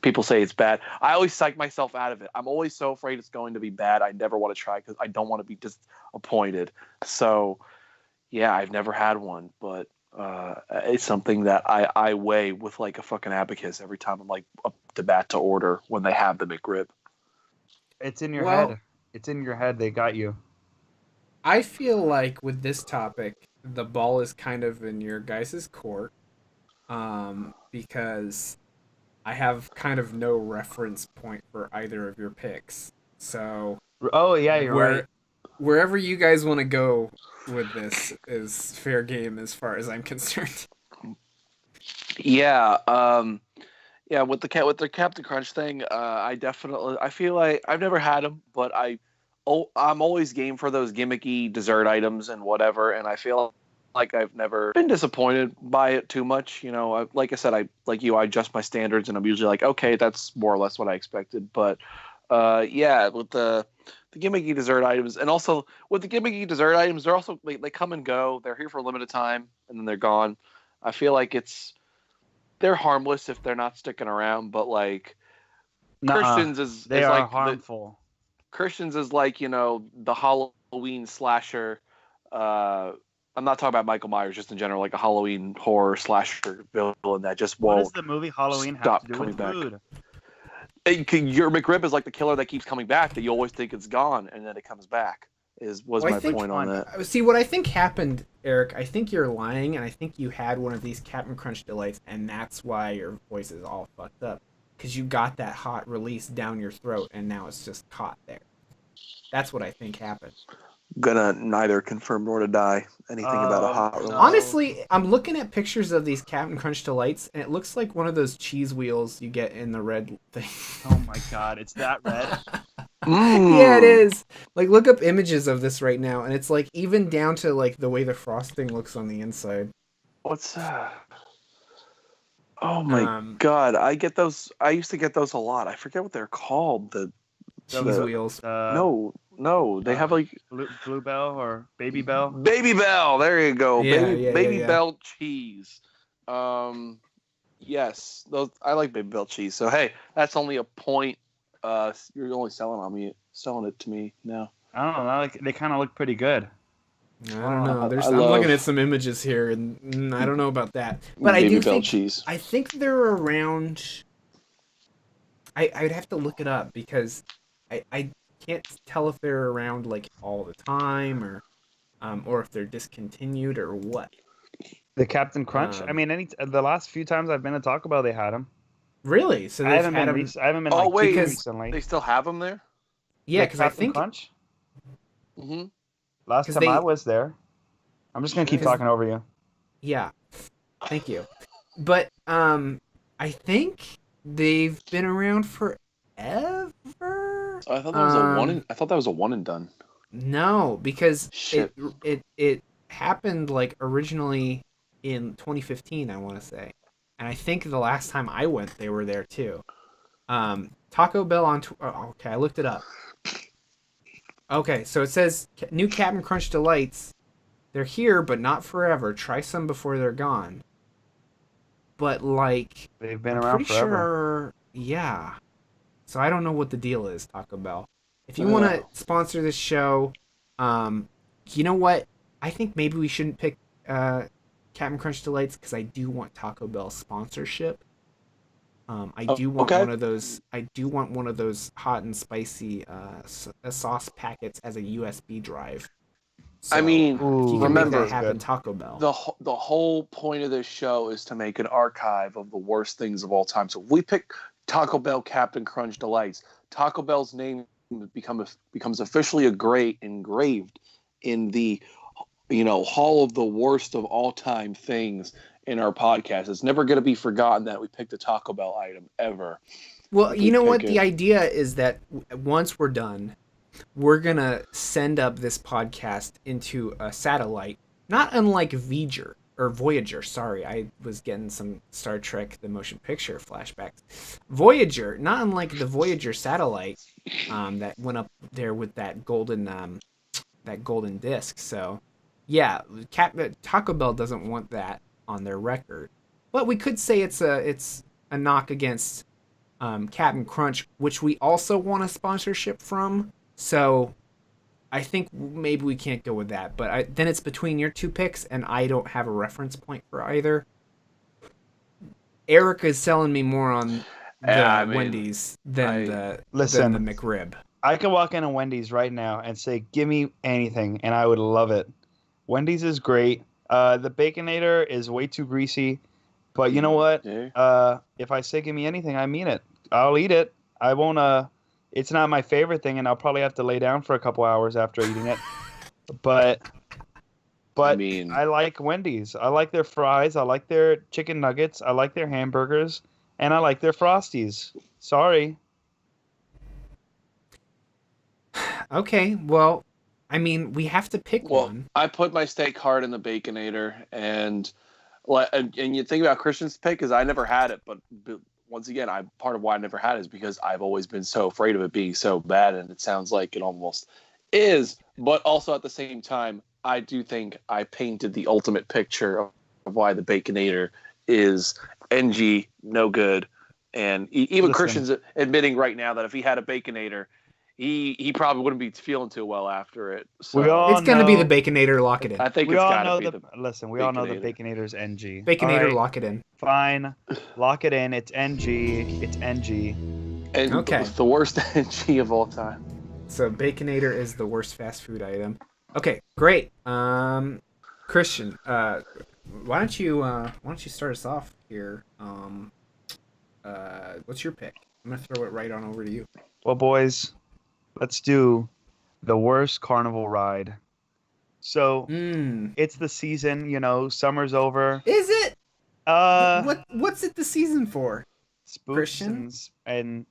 Speaker 3: people say it's bad. I always psych myself out of it. I'm always so afraid it's going to be bad. I never want to try because I don't want to be disappointed. So, yeah, I've never had one, but it's something that I weigh with like a fucking abacus every time I'm like up to bat to order when they have the McRib.
Speaker 2: It's in your head. It's in your head. They got you.
Speaker 1: I feel like with this topic, the ball is kind of in your guys' court, because I have kind of no reference point for either of your picks. So,
Speaker 2: Oh yeah, you're right.
Speaker 1: Wherever you guys want to go with this is fair game as far as I'm concerned.
Speaker 3: Yeah, with the Captain Crunch thing, I feel like I've never had them, but I I'm always game for those gimmicky dessert items and whatever, and I feel like I've never been disappointed by it too much. You know, like I said, I adjust my standards, and I'm usually like, okay, that's more or less what I expected. But yeah, with the gimmicky dessert items, and also with the gimmicky dessert items, they're also they come and go. They're here for a limited time, and then they're gone. I feel like they're harmless if they're not sticking around, but like Christians is like
Speaker 2: harmful.
Speaker 3: Christians is like, the Halloween slasher. I'm not talking about Michael Myers, just in general, like a Halloween horror slasher villain that just won't.
Speaker 2: What does the movie Halloween have to do with food?
Speaker 3: Your McRib is like the killer that keeps coming back, that you always think it's gone and then it comes back. My point on that.
Speaker 1: See, what I think happened, Eric, I think you're lying, and I think you had one of these Captain Crunch Delights, and that's why your voice is all fucked up. Because you got that hot release down your throat, and now it's just caught there. That's what I think happened.
Speaker 3: Gonna neither confirm nor deny anything about a hot release.
Speaker 1: Honestly, I'm looking at pictures of these Captain Crunch Delights, and it looks like one of those cheese wheels you get in the red thing.
Speaker 2: Oh my god, it's that red?
Speaker 1: Yeah, it is. Like, look up images of this right now, and it's like even down to like the way the frosting looks on the inside.
Speaker 3: What's that? Oh my god, I get those. I used to get those a lot. I forget what they're called. The
Speaker 1: cheese wheels.
Speaker 3: No, they have like
Speaker 2: Blue Bell or Baby Bell.
Speaker 3: Baby Bell, there you go.
Speaker 1: Yeah,
Speaker 3: Baby Bell cheese. Yes, those I like Baby Bell cheese. So hey, that's only a point. You're only selling it to me now.
Speaker 2: I don't know. Like, they kind of look pretty good.
Speaker 1: I don't know. I'm looking at some images here, and I don't know about that. But I do think
Speaker 3: cheese.
Speaker 1: I think they're around. I'd have to look it up because I can't tell if they're around like all the time or if they're discontinued or what.
Speaker 2: The Captain Crunch. I mean, the last few times I've been to Taco Bell, they had them.
Speaker 1: Really? So
Speaker 2: I haven't been recently.
Speaker 3: They still have them there?
Speaker 1: Yeah, because I think
Speaker 2: Crunch.
Speaker 3: Mm-hmm.
Speaker 2: Last time I was there. I'm just gonna keep talking over you.
Speaker 1: Yeah, thank you. But I think they've been around forever.
Speaker 3: I thought that was a one and done.
Speaker 1: No, because
Speaker 3: Shit.
Speaker 1: it happened like originally in 2015, I want to say, and I think the last time I went, they were there too. Taco Bell on. Okay, I looked it up. Okay, so it says new Captain Crunch Delights. They're here, but not forever. Try some before they're gone. But like,
Speaker 2: they've been around forever.
Speaker 1: Sure, yeah. So I don't know what the deal is, Taco Bell. If you want to sponsor this show, you know what? I think maybe we shouldn't pick Captain Crunch Delights because I do want Taco Bell sponsorship. I do want one of those. I do want one of those hot and spicy sauce packets as a USB drive. So,
Speaker 3: I mean, remember,
Speaker 1: make that happen, Taco Bell.
Speaker 3: The whole point of this show is to make an archive of the worst things of all time. So if we pick Taco Bell Captain Crunch Delights, Taco Bell's name becomes officially engraved in the hall of the worst of all time things in our podcast. It's never going to be forgotten that we picked a Taco Bell item ever.
Speaker 1: Well, you know what? The idea is that once we're done, we're going to send up this podcast into a satellite, not unlike Voyager. Sorry, I was getting some Star Trek The Motion Picture flashbacks. Voyager, not unlike the Voyager satellite that went up there with that golden disc. So, yeah, Taco Bell doesn't want that on their record. But we could say it's a knock against Captain Crunch, which we also want a sponsorship from. So I think maybe we can't go with that. But then it's between your two picks, and I don't have a reference point for either. Eric is selling me more on the Wendy's than the McRib.
Speaker 2: I could walk into Wendy's right now and say, give me anything, and I would love it. Wendy's is great. The Baconator is way too greasy. But you know what? Yeah. If I say give me anything, I mean it. I'll eat it. I won't... It's not my favorite thing, and I'll probably have to lay down for a couple hours after eating it. But I like Wendy's. I like their fries. I like their chicken nuggets. I like their hamburgers. And I like their Frosties. Sorry.
Speaker 1: Okay, well, I mean, we have to pick
Speaker 3: Well,
Speaker 1: one.
Speaker 3: I put my stake hard in the Baconator, and you think about Christian's pick is I never had it, but once again, part of why I never had it is because I've always been so afraid of it being so bad, and it sounds like it almost is. But also at the same time, I do think I painted the ultimate picture of why the Baconator is NG, no good, and even
Speaker 2: Listen.
Speaker 3: Christian's admitting right now that if he had a Baconator, he probably wouldn't be feeling too well after it. So
Speaker 2: We all
Speaker 1: It's gonna be the
Speaker 2: know.
Speaker 1: Baconator. Lock it in.
Speaker 3: I think
Speaker 2: We
Speaker 3: it's
Speaker 2: all
Speaker 3: got to
Speaker 2: know
Speaker 3: be
Speaker 2: the.
Speaker 3: the
Speaker 2: Listen, we all know the
Speaker 3: Baconator.
Speaker 2: Baconator's NG.
Speaker 1: Baconator.
Speaker 2: All right,
Speaker 1: Lock it in.
Speaker 2: fine. Lock it in. It's NG. It's NG.
Speaker 3: And
Speaker 1: Okay.
Speaker 3: the worst NG of all time.
Speaker 1: So Baconator is the worst fast food item. Okay, great. Christian, why don't you start us off here? What's your pick? I'm gonna throw it right on over to you.
Speaker 2: Well, boys, let's do the worst carnival ride. So it's the season, summer's over.
Speaker 1: Is it?
Speaker 2: Uh,
Speaker 1: What's it the season for?
Speaker 2: spooks
Speaker 1: Christian?
Speaker 2: and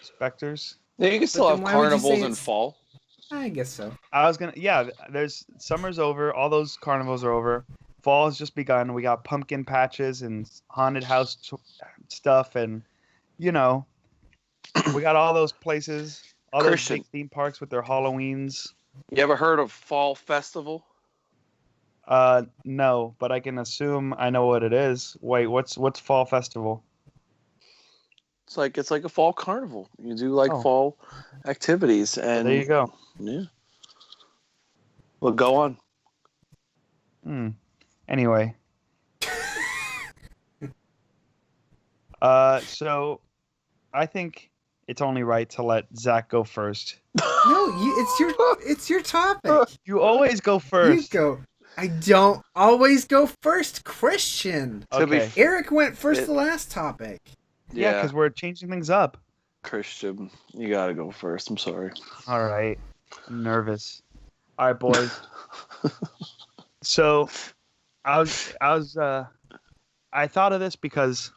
Speaker 2: specters.
Speaker 3: Yeah, you can still
Speaker 1: then
Speaker 3: have
Speaker 1: why would you say
Speaker 3: carnivals in
Speaker 1: it's-
Speaker 3: fall.
Speaker 1: I guess so.
Speaker 2: There's summer's over. All those carnivals are over. Fall has just begun. We got pumpkin patches and haunted house stuff, and we got all those places, all
Speaker 3: Christian.
Speaker 2: those big theme parks with their Halloweens.
Speaker 3: You ever heard of Fall Festival?
Speaker 2: No, but I can assume I know what it is. Wait, what's fall festival?
Speaker 3: It's like a fall carnival. You do
Speaker 2: Oh.
Speaker 3: fall activities, and
Speaker 2: There you go.
Speaker 3: yeah. Well, go on.
Speaker 2: Anyway. So I think it's only right to let Zach go first.
Speaker 1: No, it's your topic.
Speaker 2: You always go
Speaker 1: You
Speaker 2: first.
Speaker 1: go. I don't always go first, Christian.
Speaker 3: To be
Speaker 2: Okay.
Speaker 3: f-
Speaker 1: Eric went first the last topic.
Speaker 2: Yeah, because we're changing things up.
Speaker 3: Christian, you gotta go first. I'm sorry.
Speaker 2: All right. I'm nervous. All right, boys. So I thought of this because,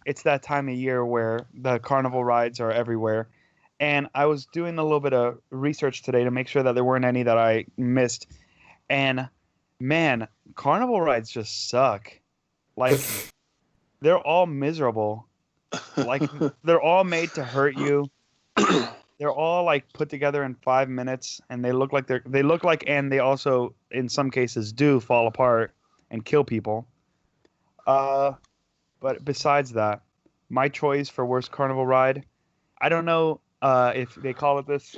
Speaker 2: it's that time of year where the carnival rides are everywhere. And I was doing a little bit of research today to make sure that there weren't any that I missed. And man, carnival rides just suck. Like, they're all miserable. Like, they're all made to hurt you. They're all like put together in 5 minutes, and they look like and they also in some cases do fall apart and kill people. But besides that, my choice for worst carnival ride, I don't know if they call it this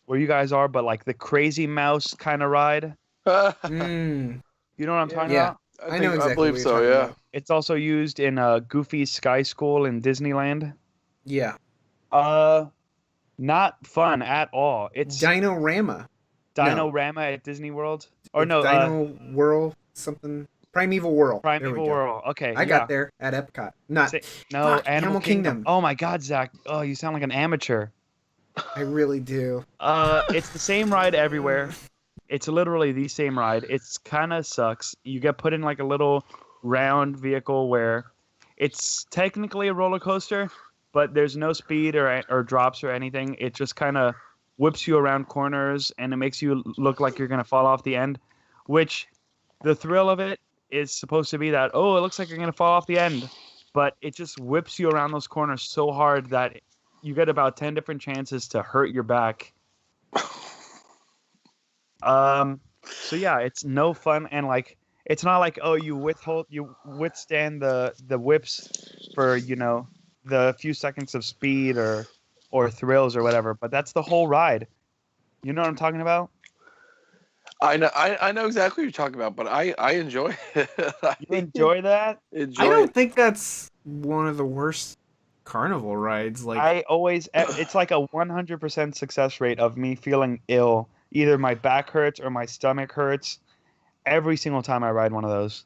Speaker 2: where you guys are, but like the Crazy Mouse kind of ride.
Speaker 1: Mm.
Speaker 2: You know what I'm talking
Speaker 1: Yeah.
Speaker 2: about?
Speaker 1: I know exactly
Speaker 3: I believe
Speaker 1: what you're
Speaker 3: so.
Speaker 1: talking
Speaker 3: Yeah.
Speaker 1: about.
Speaker 2: It's also used in Goofy's Sky School in Disneyland.
Speaker 1: Yeah.
Speaker 2: Not fun at all. It's
Speaker 1: Dino-Rama.
Speaker 2: Dino-Rama at Disney World. Or
Speaker 1: It's
Speaker 2: no,
Speaker 1: Dino World something. Primeval World. There we
Speaker 2: Primeval
Speaker 1: go.
Speaker 2: World. Okay,
Speaker 1: I got there at Epcot. Not.
Speaker 2: No,
Speaker 1: Fuck,
Speaker 2: Animal
Speaker 1: Animal
Speaker 2: Kingdom.
Speaker 1: Kingdom.
Speaker 2: Oh my God, Zach. Oh, you sound like an amateur.
Speaker 1: I really do.
Speaker 2: It's the same ride everywhere. It's literally the same ride. It's kind of sucks. You get put in like a little round vehicle where it's technically a roller coaster, but there's no speed or drops or anything. It just kind of whips you around corners, and it makes you look like you're going to fall off the end, which the thrill of it is supposed to be that, oh, it looks like you're going to fall off the end, but it just whips you around those corners so hard that you get about 10 different chances to hurt your back. So yeah, it's no fun, and like it's not like, oh, you withstand the whips for the few seconds of speed or thrills or whatever, but that's the whole ride. You know what I'm talking about?
Speaker 3: I know exactly what you're talking about, but I enjoy it.
Speaker 2: You enjoy that?
Speaker 1: I don't think that's one of the worst carnival rides. Like,
Speaker 2: It's like a 100% success rate of me feeling ill. Either my back hurts or my stomach hurts every single time I ride one of those.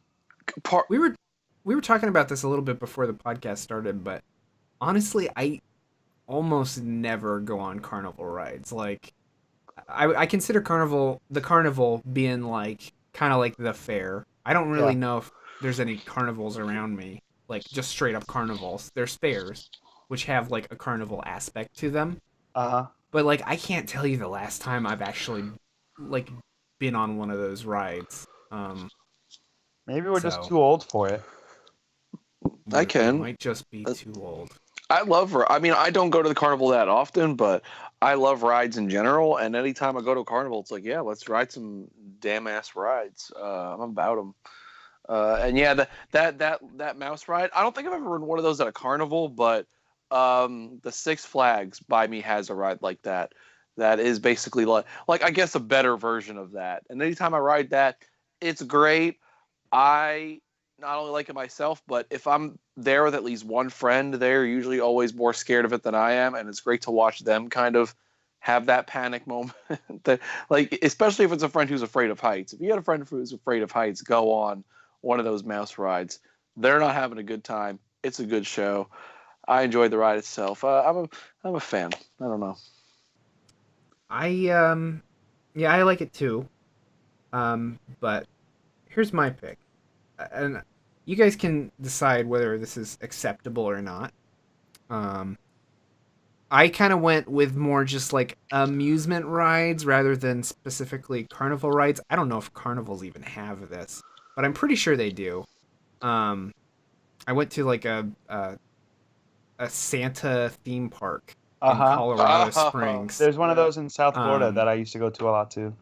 Speaker 1: we were talking about this a little bit before the podcast started, but honestly, I almost never go on carnival rides. Like, I consider the carnival being like kind of like the fair. I don't really know if there's any carnivals around me, like just straight up carnivals. There's fairs, which have like a carnival aspect to them. But like, I can't tell you the last time I've actually like been on one of those rides.
Speaker 2: Maybe we're just
Speaker 1: So
Speaker 2: too old for it.
Speaker 3: I
Speaker 1: we
Speaker 3: can.
Speaker 1: might just be too old.
Speaker 3: I love. I mean, I don't go to the carnival that often, but I love rides in general. And anytime I go to a carnival, it's like, yeah, let's ride some damn ass rides. I'm about them. And yeah, that mouse ride. I don't think I've ever ridden one of those at a carnival, but the Six Flags by me has a ride like that. That is basically like I guess a better version of that. And anytime I ride that, it's great. I not only like it myself, but if I'm there with at least one friend, they're usually always more scared of it than I am, and it's great to watch them kind of have that panic moment. that, like, especially if it's a friend who's afraid of heights. If you got a friend who's afraid of heights, go on one of those mouse rides. They're not having a good time. It's a good show. I enjoyed the ride itself. I'm a fan. I don't know.
Speaker 1: Yeah, I like it too. But here's my pick, and you guys can decide whether this is acceptable or not. Um, I kind of went with more just like amusement rides rather than specifically carnival rides. I don't know if carnivals even have this, but I'm pretty sure they do. Um, I went to like a Santa theme park
Speaker 2: Uh
Speaker 1: in
Speaker 2: huh.
Speaker 1: Colorado Springs,
Speaker 2: There's one of
Speaker 3: Yeah.
Speaker 2: those in South Florida
Speaker 1: um,
Speaker 2: that I used to go to a lot too.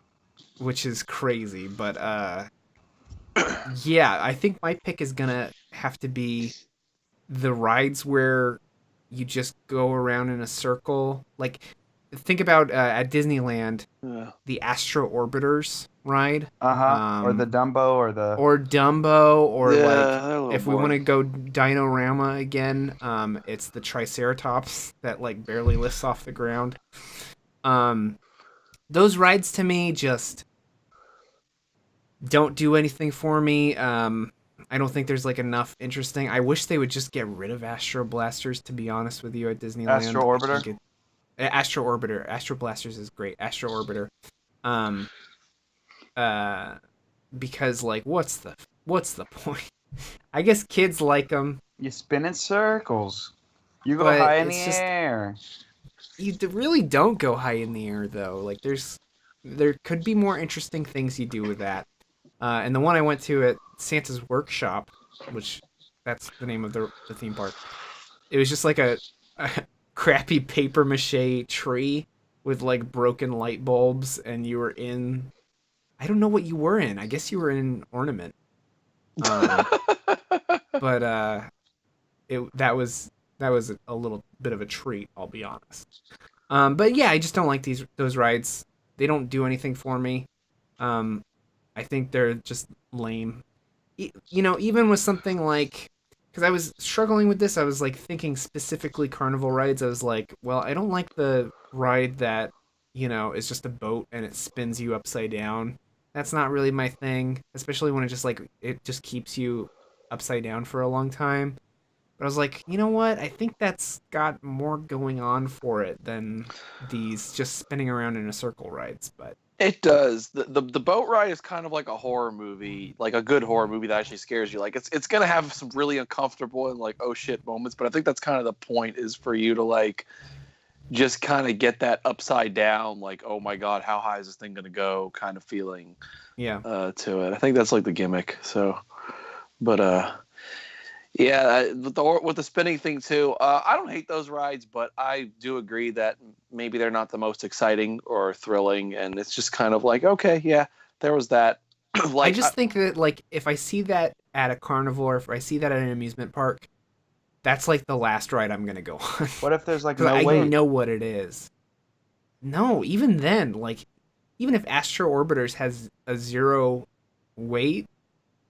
Speaker 1: which is crazy. But yeah, I think my pick is gonna have to be the rides where you just go around in a circle. Like, think about at Disneyland,
Speaker 3: Yeah.
Speaker 1: the Astro Orbiters ride,
Speaker 2: Uh huh. Or the
Speaker 1: um,
Speaker 2: Dumbo or the.
Speaker 1: or Dumbo, or like
Speaker 3: Yeah, they're a little
Speaker 1: if we want
Speaker 3: boring.
Speaker 1: to go Dinorama again, it's the Triceratops that like barely lifts off the ground. Um, those rides to me just don't do anything for me. I don't think there's like enough interesting. I wish they would just get rid of Astro Blasters. To be honest with you, at
Speaker 2: Astro
Speaker 1: Disneyland, I
Speaker 2: Orbiter?
Speaker 1: think it Astro Orbiter, Astro Blasters is great. Astro Orbiter, um, uh, because like, what's the point? I guess kids like them,
Speaker 2: You spin in circles. You go
Speaker 1: but
Speaker 2: high in the
Speaker 1: it's just
Speaker 2: air.
Speaker 1: really don't go high in the air though. Like, there could be more interesting things you do with that. And the one I went to at Santa's Workshop, which that's the name of the theme park. It was just like a crappy paper mache tree with like broken light bulbs, and you were in. I don't know what you were in. I guess you were in an ornament. Um, but that was a little bit of a treat. I'll be honest. But yeah, I just don't like those rides. They don't do anything for me. Um, I think they're just lame. Even with something like, because I was struggling with this, I was like thinking specifically carnival rides. I was like, well, I don't like the ride that is just a boat and it spins you upside down. That's not really my thing, especially when it just keeps you upside down for a long time. But I was like, you know what? I think that's got more going on for it than these just spinning around in a circle rides. But
Speaker 3: It does. The boat ride is kind of like a horror movie, like a good horror movie that actually scares you. Like it's gonna have some really uncomfortable and like oh shit moments, but I think that's kind of the point, is for you to like just kind of get that upside down, like oh my god, how high is this thing gonna go kind of feeling
Speaker 1: yeah,
Speaker 3: to it. I think that's like the gimmick. So, but yeah, with the spinning thing too. I don't hate those rides, but I do agree that maybe they're not the most exciting or thrilling, and it's just kind of like, okay, yeah, there was that.
Speaker 1: I
Speaker 3: like,
Speaker 1: just think that like if I see that at a carnival or if I see that at an amusement park, that's like the last ride I'm gonna go on
Speaker 2: What if there's like
Speaker 1: because
Speaker 2: no
Speaker 1: I
Speaker 2: weight?
Speaker 1: know what it is. No, even then, like even if Astro Orbiters has a zero weight,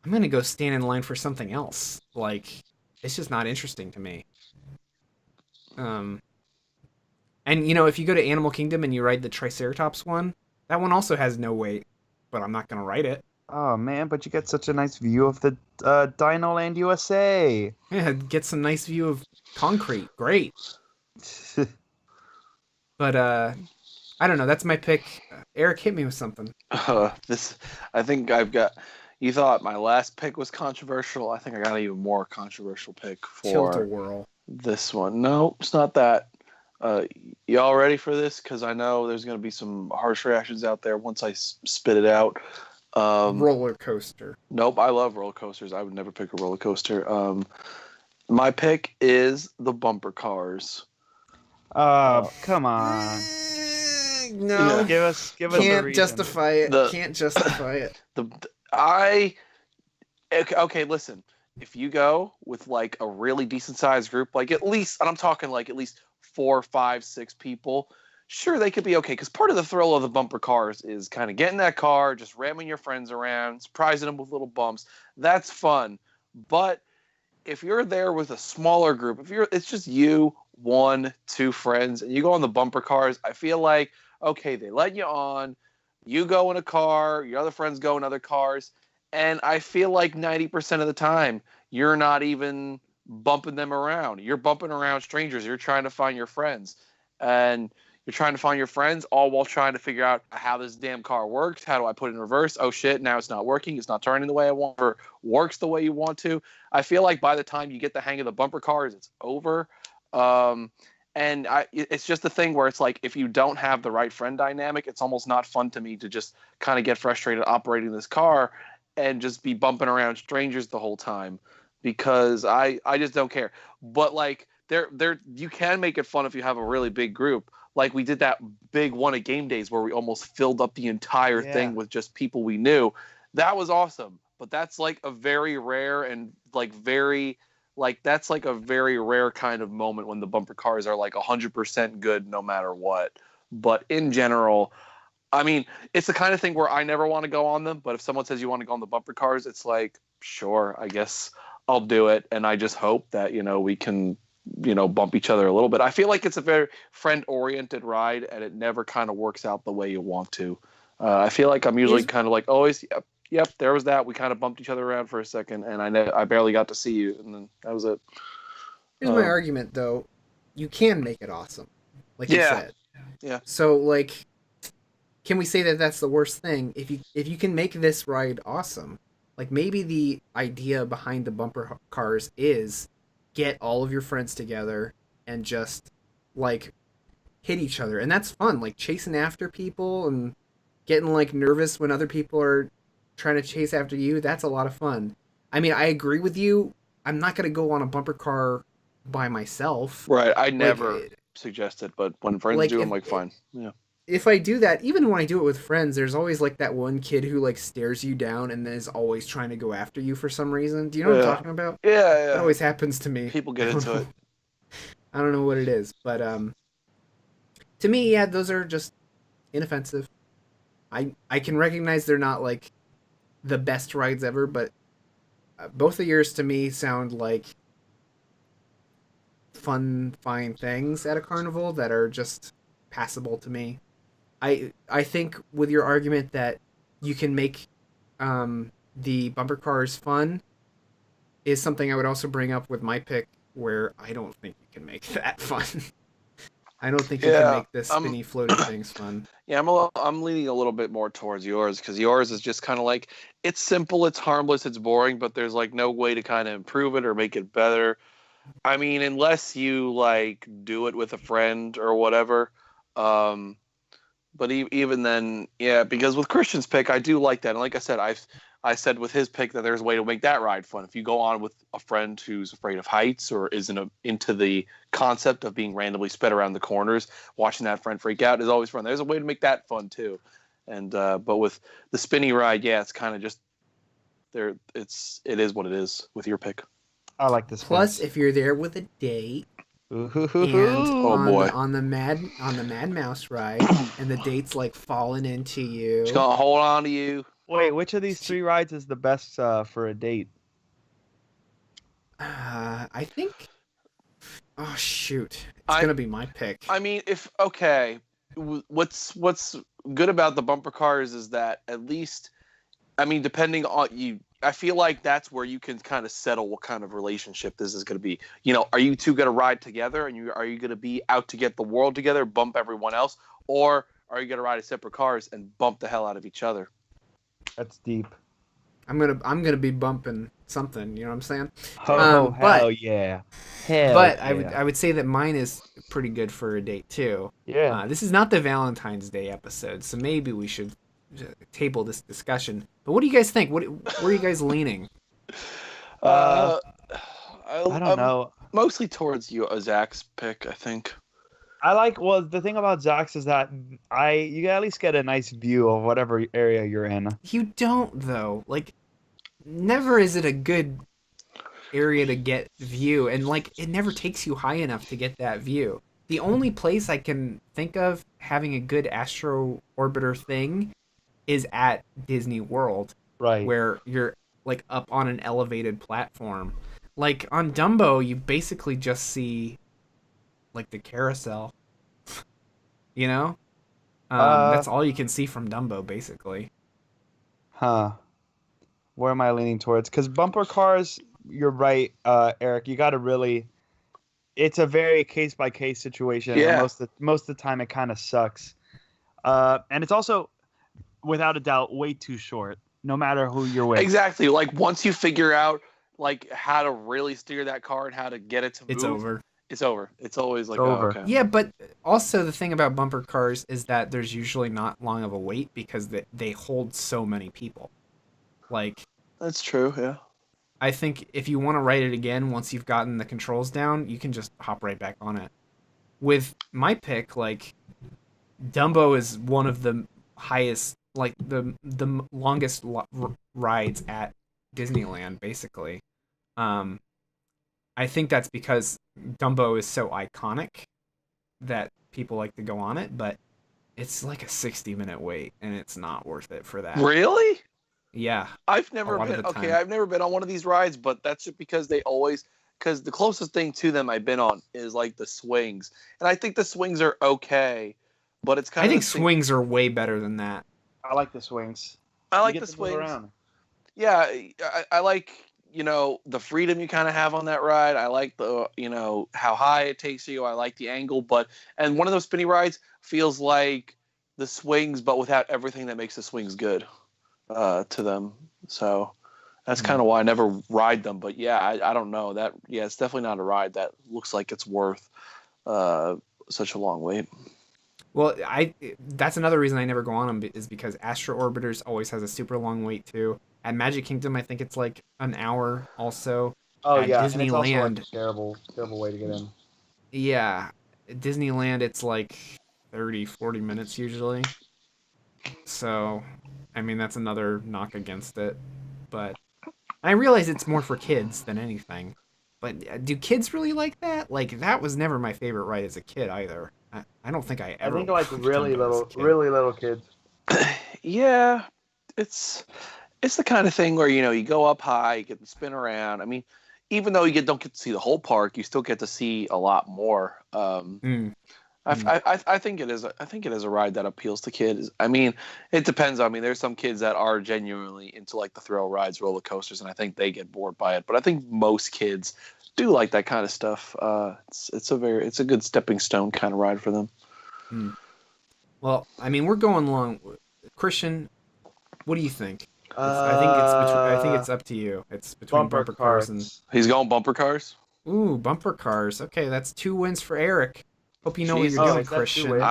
Speaker 1: I'm gonna go stand in line for something else. Like, it's just not interesting to me. Um, and if you go to Animal Kingdom and you ride the Triceratops one, that one also has no weight, but I'm not gonna ride it.
Speaker 2: Oh man, but you get such a nice view of the Dino Land USA.
Speaker 1: Yeah, get some nice view of concrete. Great. But I don't know. That's my pick. Eric, hit me with something.
Speaker 3: this, I think I've got. You thought my last pick was controversial. I think I got an even more controversial pick
Speaker 1: Tilt a
Speaker 3: for
Speaker 1: whirl.
Speaker 3: this one. No, it's not that. Uh, y'all ready for this? Because I know there's going to be some harsh reactions out there once I spit it out.
Speaker 1: Roller coaster.
Speaker 3: Nope, I love roller coasters. I would never pick a roller coaster. My pick is the bumper cars.
Speaker 2: Come on.
Speaker 1: No.
Speaker 3: Yeah.
Speaker 2: Give us the
Speaker 1: Can't
Speaker 2: reason.
Speaker 1: justify it.
Speaker 3: The-
Speaker 1: Can't justify it.
Speaker 3: Okay, listen. If you go with like a really decent sized group, like at least, and I'm talking like at least 4, 5, 6 people, sure they could be okay. Because part of the thrill of the bumper cars is kind of getting that car, just ramming your friends around, surprising them with little bumps. That's fun. But if you're there with a smaller group, it's just you, 1, 2 friends, and you go on the bumper cars, I feel like okay, they let you on, you go in a car, your other friends go in other cars, and I feel like 90% of the time you're not even bumping them around. You're bumping around strangers. You're trying to find your friends, and you're trying to find your friends all while trying to figure out how this damn car works. How do I put it in reverse? Oh shit, now it's not working. It's not turning the way I want or works the way you want to. I feel like by the time you get the hang of the bumper cars, it's over. It's just a thing where it's like if you don't have the right friend dynamic, it's almost not fun to me to just kind of get frustrated operating this car and just be bumping around strangers the whole time because I just don't care. But like there you can make it fun if you have a really big group. Like we did that big one at game days where we almost filled up the entire thing with just people we knew. That was awesome. But that's like a very rare and like very like that's like a very rare kind of moment when the bumper cars are like 100% good no matter what. But in general, I mean, it's the kind of thing where I never want to go on them, but if someone says you want to go on the bumper cars, it's like, sure, I guess I'll do it. And I just hope that, we can, bump each other a little bit. I feel like it's a very friend oriented ride and it never kind of works out the way you want to. I feel like I'm usually kind of like, always, yep, there was that. We kind of bumped each other around for a second and I barely got to see you. And then that was it.
Speaker 1: Here's my argument, though. You can make it awesome, like you
Speaker 3: Yeah.
Speaker 1: said.
Speaker 3: Yeah.
Speaker 1: So, like, can we say that that's the worst thing? If you can make this ride awesome, like maybe the idea behind the bumper cars is get all of your friends together and just like hit each other, and that's fun. Like chasing after people and getting like nervous when other people are trying to chase after you. That's a lot of fun. I mean, I agree with you. I'm not gonna go on a bumper car by myself.
Speaker 3: Right. I
Speaker 1: Like,
Speaker 3: never suggest it, but when friends
Speaker 1: like
Speaker 3: do, I'm
Speaker 1: if
Speaker 3: like, fine. Yeah.
Speaker 1: if I do that, even when I do it with friends, there's always like that one kid who like stares you down and then is always trying to go after you for some reason. Do you know what I'm talking about?
Speaker 3: Yeah.
Speaker 1: That always happens to me.
Speaker 3: People get into it.
Speaker 1: I don't know what it is, but to me, yeah, those are just inoffensive. I can recognize they're not like the best rides ever, but both of yours to me sound like fun, fine things at a carnival that are just passable to me. I think with your argument that you can make the bumper cars fun is something I would also bring up with my pick, where I don't think you can make that fun. I don't think you can make the spinny floaty things fun.
Speaker 3: Yeah, I'm leaning a little bit more towards yours because yours is just kind of like it's simple, it's harmless, it's boring, but there's like no way to kind of improve it or make it better. I mean, unless you like do it with a friend or whatever. But even then, yeah, because with Christian's pick, I do like that. And like I said, I said with his pick that there's a way to make that ride fun. If you go on with a friend who's afraid of heights or isn't into the concept of being randomly sped around the corners, watching that friend freak out is always fun. There's a way to make that fun too. And but with the spinny ride, yeah, it's kind of just there. It is what it is with your pick.
Speaker 2: I like this.
Speaker 1: Plus, if you're there with a date and
Speaker 3: oh boy,
Speaker 1: on the Mad Mouse ride, and the date's like falling into you,
Speaker 3: she's gonna hold on to you.
Speaker 2: Wait, which of these 3 rides is the best for a date?
Speaker 1: I think. Oh shoot! It's gonna be my pick.
Speaker 3: I mean, what's good about the bumper cars is that at least, I mean, depending on you, I feel like that's where you can kind of settle what kind of relationship this is going to be. Are you two going to ride together and are you going to be out to get the world together, bump everyone else, or are you going to ride in separate cars and bump the hell out of each other?
Speaker 2: That's deep.
Speaker 1: I'm gonna be bumping something. You know what I'm saying?
Speaker 2: Oh,
Speaker 1: But
Speaker 2: hell yeah. Hell
Speaker 1: but
Speaker 2: yeah.
Speaker 1: I would say that mine is pretty good for a date too.
Speaker 2: Yeah.
Speaker 1: This is not the Valentine's Day episode, so maybe we should table this discussion. But what do you guys think? Where are you guys leaning?
Speaker 3: Uh,
Speaker 2: I don't
Speaker 3: I'm
Speaker 2: know.
Speaker 3: mostly towards you, Zach's pick, I think.
Speaker 2: Well, the thing about Zax is that you at least get a nice view of whatever area you're in.
Speaker 1: You don't though. Like, never is it a good area to get view, and like it never takes you high enough to get that view. The only place I can think of having a good astro orbiter thing is at Disney World,
Speaker 2: Right.
Speaker 1: where you're like up on an elevated platform. Like on Dumbo, you basically just see like the carousel. You know,
Speaker 2: Uh,
Speaker 1: that's all you can see from Dumbo, basically.
Speaker 2: huh. Where am I leaning towards? Because bumper cars, you're right, Eric. You got to really. It's a very case by case situation, and
Speaker 3: Yeah.
Speaker 2: most of the time it kind of sucks. And it's also, without a doubt, way too short. No matter who you're with.
Speaker 3: Exactly. Like once you figure out like how to really steer that car and how to get it to move,
Speaker 1: It's over.
Speaker 3: It's over. It's always like,
Speaker 2: Over.
Speaker 3: oh, okay.
Speaker 1: Yeah, but also the thing about bumper cars is that there's usually not long of a wait because they hold so many people. Like,
Speaker 3: That's true. Yeah.
Speaker 1: I think if you want to write it again once you've gotten the controls down, you can just hop right back on it. With my pick, like, Dumbo is one of the highest, like the longest rides at Disneyland, basically. Um, I think that's because Dumbo is so iconic that people like to go on it, but it's like a 60-minute wait, and it's not worth it for that.
Speaker 3: Really?
Speaker 1: Yeah.
Speaker 3: I've never
Speaker 1: lot of
Speaker 3: been
Speaker 1: the
Speaker 3: okay.
Speaker 1: time.
Speaker 3: I've never been on one of these rides, but that's just because because the closest thing to them I've been on is like the swings, and I think the swings are okay, but it's kind
Speaker 1: I
Speaker 3: of
Speaker 1: think
Speaker 3: the thing-
Speaker 1: swings are way better than that.
Speaker 2: I like the swings.
Speaker 3: I like
Speaker 2: You get
Speaker 3: the
Speaker 2: to move
Speaker 3: swings.
Speaker 2: around.
Speaker 3: Yeah, I like the freedom you kind of have on that ride. I like the how high it takes you. I like the angle, and one of those spinny rides feels like the swings, but without everything that makes the swings good to them. So that's kind of why I never ride them. But yeah, I don't know that. Yeah, it's definitely not a ride that looks like it's worth such a long wait.
Speaker 1: Well, that's another reason I never go on them is because Astro Orbiters always has a super long wait too. At Magic Kingdom, I think it's like an hour also.
Speaker 2: Oh
Speaker 1: At
Speaker 2: yeah, and it's also like
Speaker 1: Disneyland,
Speaker 2: a terrible way to get in.
Speaker 1: yeah, at Disneyland it's like 30, 40 minutes usually. So, I mean, that's another knock against it. But I realize it's more for kids than anything. But do kids really like that? Like, that was never my favorite ride as a kid either. I don't think I
Speaker 2: I
Speaker 1: ever
Speaker 2: think like
Speaker 1: liked
Speaker 2: really
Speaker 1: Dumbo as a
Speaker 2: little,
Speaker 1: kid.
Speaker 2: really little kids.
Speaker 3: Yeah, it's the kind of thing where you go up high, you get to spin around. I mean, even though don't get to see the whole park, you still get to see a lot more.
Speaker 1: Mm.
Speaker 3: I think it is. I think it is a ride that appeals to kids. I mean, it depends. I mean, there's some kids that are genuinely into like the thrill rides, roller coasters, and I think they get bored by it. But I think most kids do like that kind of stuff. It's a good stepping stone kind of ride for them.
Speaker 1: Mm. Well, I mean, we're going long. Christian, what do you think? I think it's up to you. It's between bumper cars and
Speaker 3: He's going bumper cars.
Speaker 1: bumper cars. Okay, that's 2 wins for Eric. Hope you know what
Speaker 3: Jesus.
Speaker 1: you're
Speaker 2: Oh,
Speaker 1: doing,
Speaker 2: is that 2
Speaker 1: Christian.
Speaker 2: wins?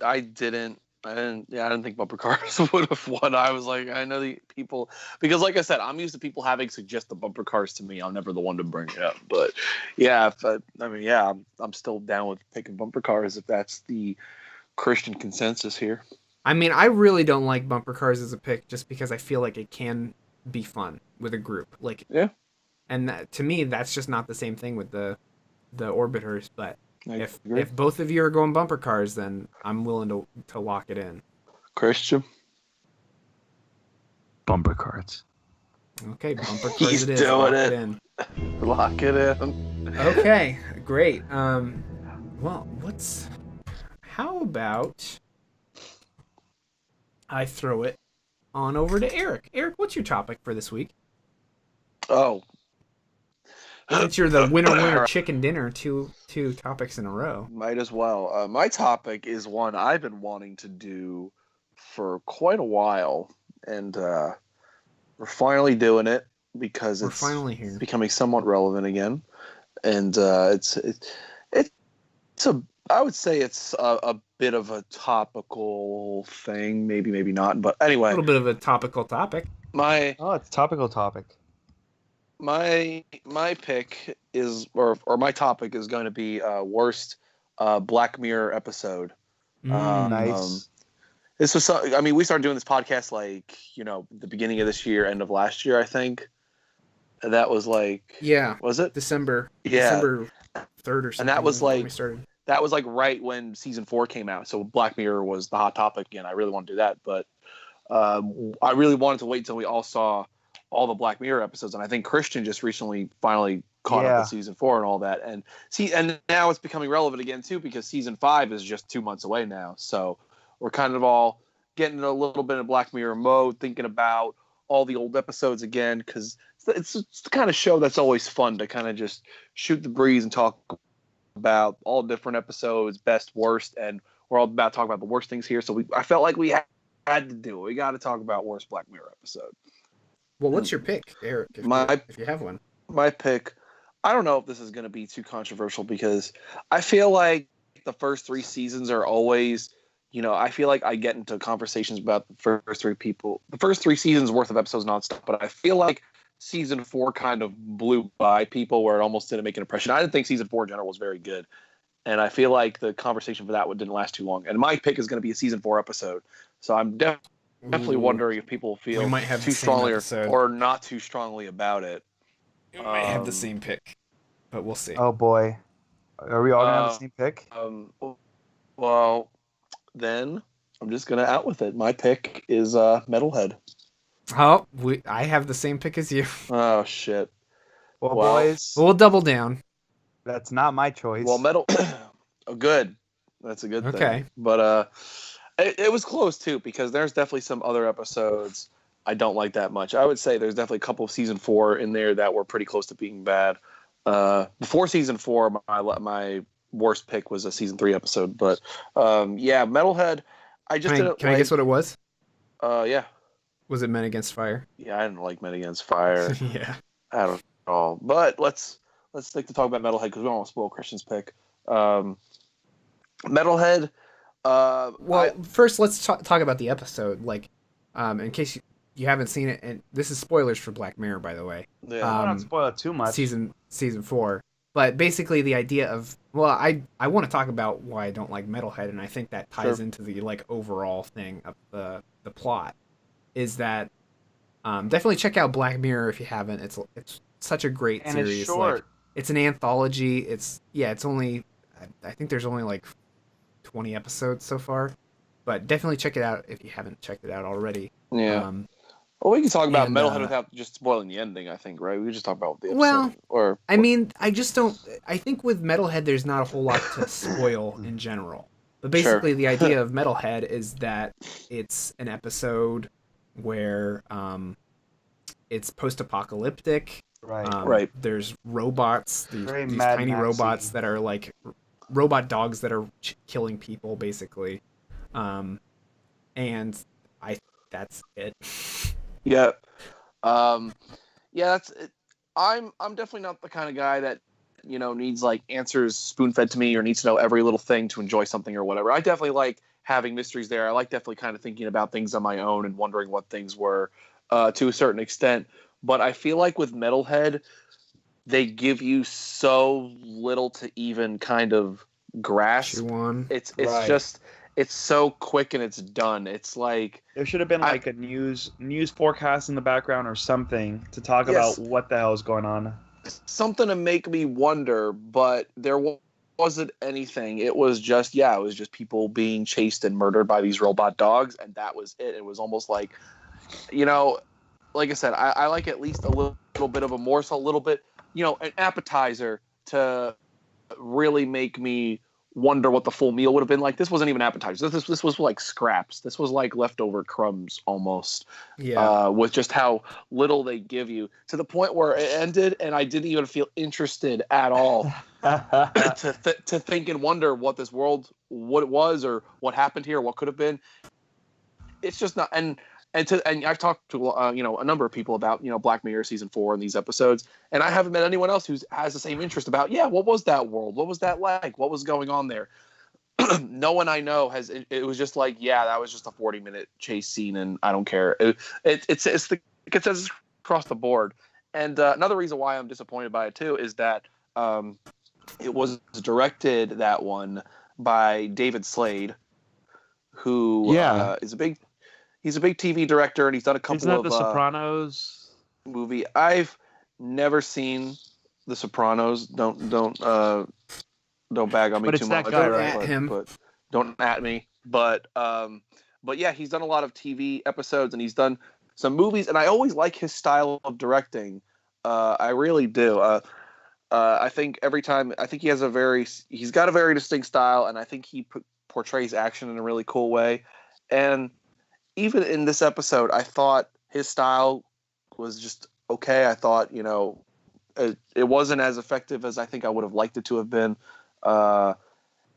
Speaker 3: I didn't. Yeah, I didn't think bumper cars would have won. I was like, I know the people because, like I said, I'm used to people having suggest the bumper cars to me. I'm never the one to bring it up. But yeah, I'm still down with picking bumper cars if that's the Christian consensus here.
Speaker 1: I mean, I really don't like bumper cars as a pick just because I feel like it can be fun with a group. Like,
Speaker 3: Yeah.
Speaker 1: and to me, that's just not the same thing with the orbiters. But
Speaker 3: I
Speaker 1: if
Speaker 3: agree.
Speaker 1: both of you are going bumper cars, then I'm willing to lock it in.
Speaker 3: Christian.
Speaker 2: Bumper cars.
Speaker 1: Okay, bumper cars
Speaker 3: He's
Speaker 1: it is.
Speaker 3: doing
Speaker 1: Lock
Speaker 3: it.
Speaker 1: in.
Speaker 3: Lock it in.
Speaker 1: Okay, great. Well, how about I throw it on over to Eric. Eric, what's your topic for this week?
Speaker 3: Oh.
Speaker 1: Since you're the winner chicken dinner, two topics in a row.
Speaker 3: Might as well. My topic is one I've been wanting to do for quite a while, and we're finally doing it. because
Speaker 1: We're
Speaker 3: it's
Speaker 1: finally here.
Speaker 3: becoming somewhat relevant again, and it's a I would say it's a bit of a topical thing, maybe not, but
Speaker 1: A
Speaker 3: anyway,
Speaker 1: little bit of a topical topic.
Speaker 3: my
Speaker 2: Oh, it's a topical topic.
Speaker 3: my pick is or my topic is going to be worst Black Mirror episode.
Speaker 2: Nice.
Speaker 3: This was I mean, we started doing this podcast like the beginning of this year, end of last year, I think. And that was like
Speaker 1: Yeah.
Speaker 3: was it
Speaker 1: December 3rd or something.
Speaker 3: and that was
Speaker 1: when we
Speaker 3: like
Speaker 1: started.
Speaker 3: right when season 4 came out. So Black Mirror was the hot topic again. I really want to do that, but I really wanted to wait until we all saw all the Black Mirror episodes, and I think Christian just recently finally caught up with season 4 and all that, and now it's becoming relevant again too because season 5 is just 2 months away now. So we're kind of all getting a little bit of Black Mirror mode, thinking about all the old episodes again because it's the kind of show that's always fun to kind of just shoot the breeze and talk about all different episodes, best, worst, and we're all about to talk about the worst things here. So I felt like we had to do it. We got to talk about worst Black Mirror episode.
Speaker 1: Well, what's your pick, Eric? If you have one.
Speaker 3: My pick, I don't know if this is going to be too controversial because I feel like the first 3 seasons are always, I feel like I get into conversations about the first 3 seasons worth of episodes nonstop, but I feel like season 4 kind of blew by people where it almost didn't make an impression. I didn't think season 4 in general was very good. And I feel like the conversation for that one didn't last too long. And my pick is going to be a season 4 episode. So I'm definitely wondering if people feel
Speaker 1: we might have
Speaker 3: too
Speaker 1: the same
Speaker 3: strongly
Speaker 1: episode.
Speaker 3: or not too strongly about it.
Speaker 1: We might have the same pick, but we'll see.
Speaker 2: Oh boy, are we all gonna have the same pick?
Speaker 3: Well, then I'm just gonna out with it. My pick is Metalhead.
Speaker 1: Oh, I have the same pick as you.
Speaker 3: Oh shit.
Speaker 2: Well, boys,
Speaker 1: we'll double down.
Speaker 2: That's not my choice.
Speaker 3: Well, oh, good. That's a good thing.
Speaker 1: Okay.
Speaker 3: But it was close too because there's definitely some other episodes I don't like that much. I would say there's definitely a couple of season 4 in there that were pretty close to being bad. Before season 4, my worst pick was a season 3 episode. But Metalhead. I just didn't.
Speaker 1: Can I guess what it was?
Speaker 3: Yeah.
Speaker 1: Was it Men Against Fire?
Speaker 3: Yeah, I didn't like Men Against Fire.
Speaker 1: Yeah.
Speaker 3: I don't know. But let's stick to talk about Metalhead because we don't want to spoil Christian's pick. Metalhead.
Speaker 1: First let's talk about the episode. Like, in case you haven't seen it, and this is spoilers for Black Mirror, by the way.
Speaker 3: Yeah.
Speaker 2: Don't spoil it too much.
Speaker 1: Season 4. But basically, the idea of I want to talk about why I don't like Metalhead, and I think that ties into the overall thing of the plot. Is that definitely check out Black Mirror if you haven't. It's such a great series.
Speaker 2: It's short.
Speaker 1: Like, it's an anthology. It's only I think there's only like 20 episodes so far, but definitely check it out if you haven't checked it out already.
Speaker 3: Yeah. Well, we can talk about Metalhead without just spoiling the ending, I think, right? We can just talk about the episode.
Speaker 1: I mean, I just don't... I think with Metalhead, there's not a whole lot to spoil in general. But basically, the idea of Metalhead is that it's an episode where it's post-apocalyptic.
Speaker 2: Right.
Speaker 1: There's robots, these
Speaker 2: Mad
Speaker 1: tiny
Speaker 2: Maxy.
Speaker 1: robots that are like robot dogs that are killing people, basically. And that's it.
Speaker 3: Yeah. That's it. I'm definitely not the kind of guy that, needs like answers spoon-fed to me or needs to know every little thing to enjoy something or whatever. I definitely like having mysteries there. I like definitely kind of thinking about things on my own and wondering what things were to a certain extent. But I feel like with Metalhead, they give you so little to even kind of grasp. It's just... It's so quick and it's done. It's like
Speaker 2: there should have been like a news forecast in the background or something to talk about what the hell is going on.
Speaker 3: Something to make me wonder, but there wasn't anything. It was just people being chased and murdered by these robot dogs, and that was it. It was almost like, like I said, I like at least a little bit of a morsel, a little bit, an appetizer to really make me wonder what the full meal would have been like. This wasn't even appetizer. This was like scraps. This was like leftover crumbs almost. Yeah. With just how little they give you, to the point where it ended and I didn't even feel interested at all to think and wonder what this world, what it was or what happened here, what could have been. It's just not. And and I've talked to a number of people about Black Mirror season 4 and these episodes, and I haven't met anyone else who has the same interest about what was that world, what was that like, what was going on there. No one I know has. It was just like, yeah, that was just a 40-minute chase scene, and I don't care. It's the consensus across the board. And another reason why I'm disappointed by it too is that it was directed, that one, by David Slade, who is a big TV director, and he's done a couple
Speaker 2: Isn't that
Speaker 3: of
Speaker 2: The Sopranos
Speaker 3: movie. I've never seen The Sopranos. Don't bag on me
Speaker 2: But
Speaker 3: too
Speaker 2: it's
Speaker 3: much.
Speaker 2: that guy,
Speaker 1: right?
Speaker 3: But don't at me. But yeah, he's done a lot of TV episodes, and he's done some movies, and I always like his style of directing. I really do. I think every time, he's got a very distinct style, and I think he portrays action in a really cool way. And even in this episode, I thought his style was just okay. I thought, it wasn't as effective as I think I would have liked it to have been.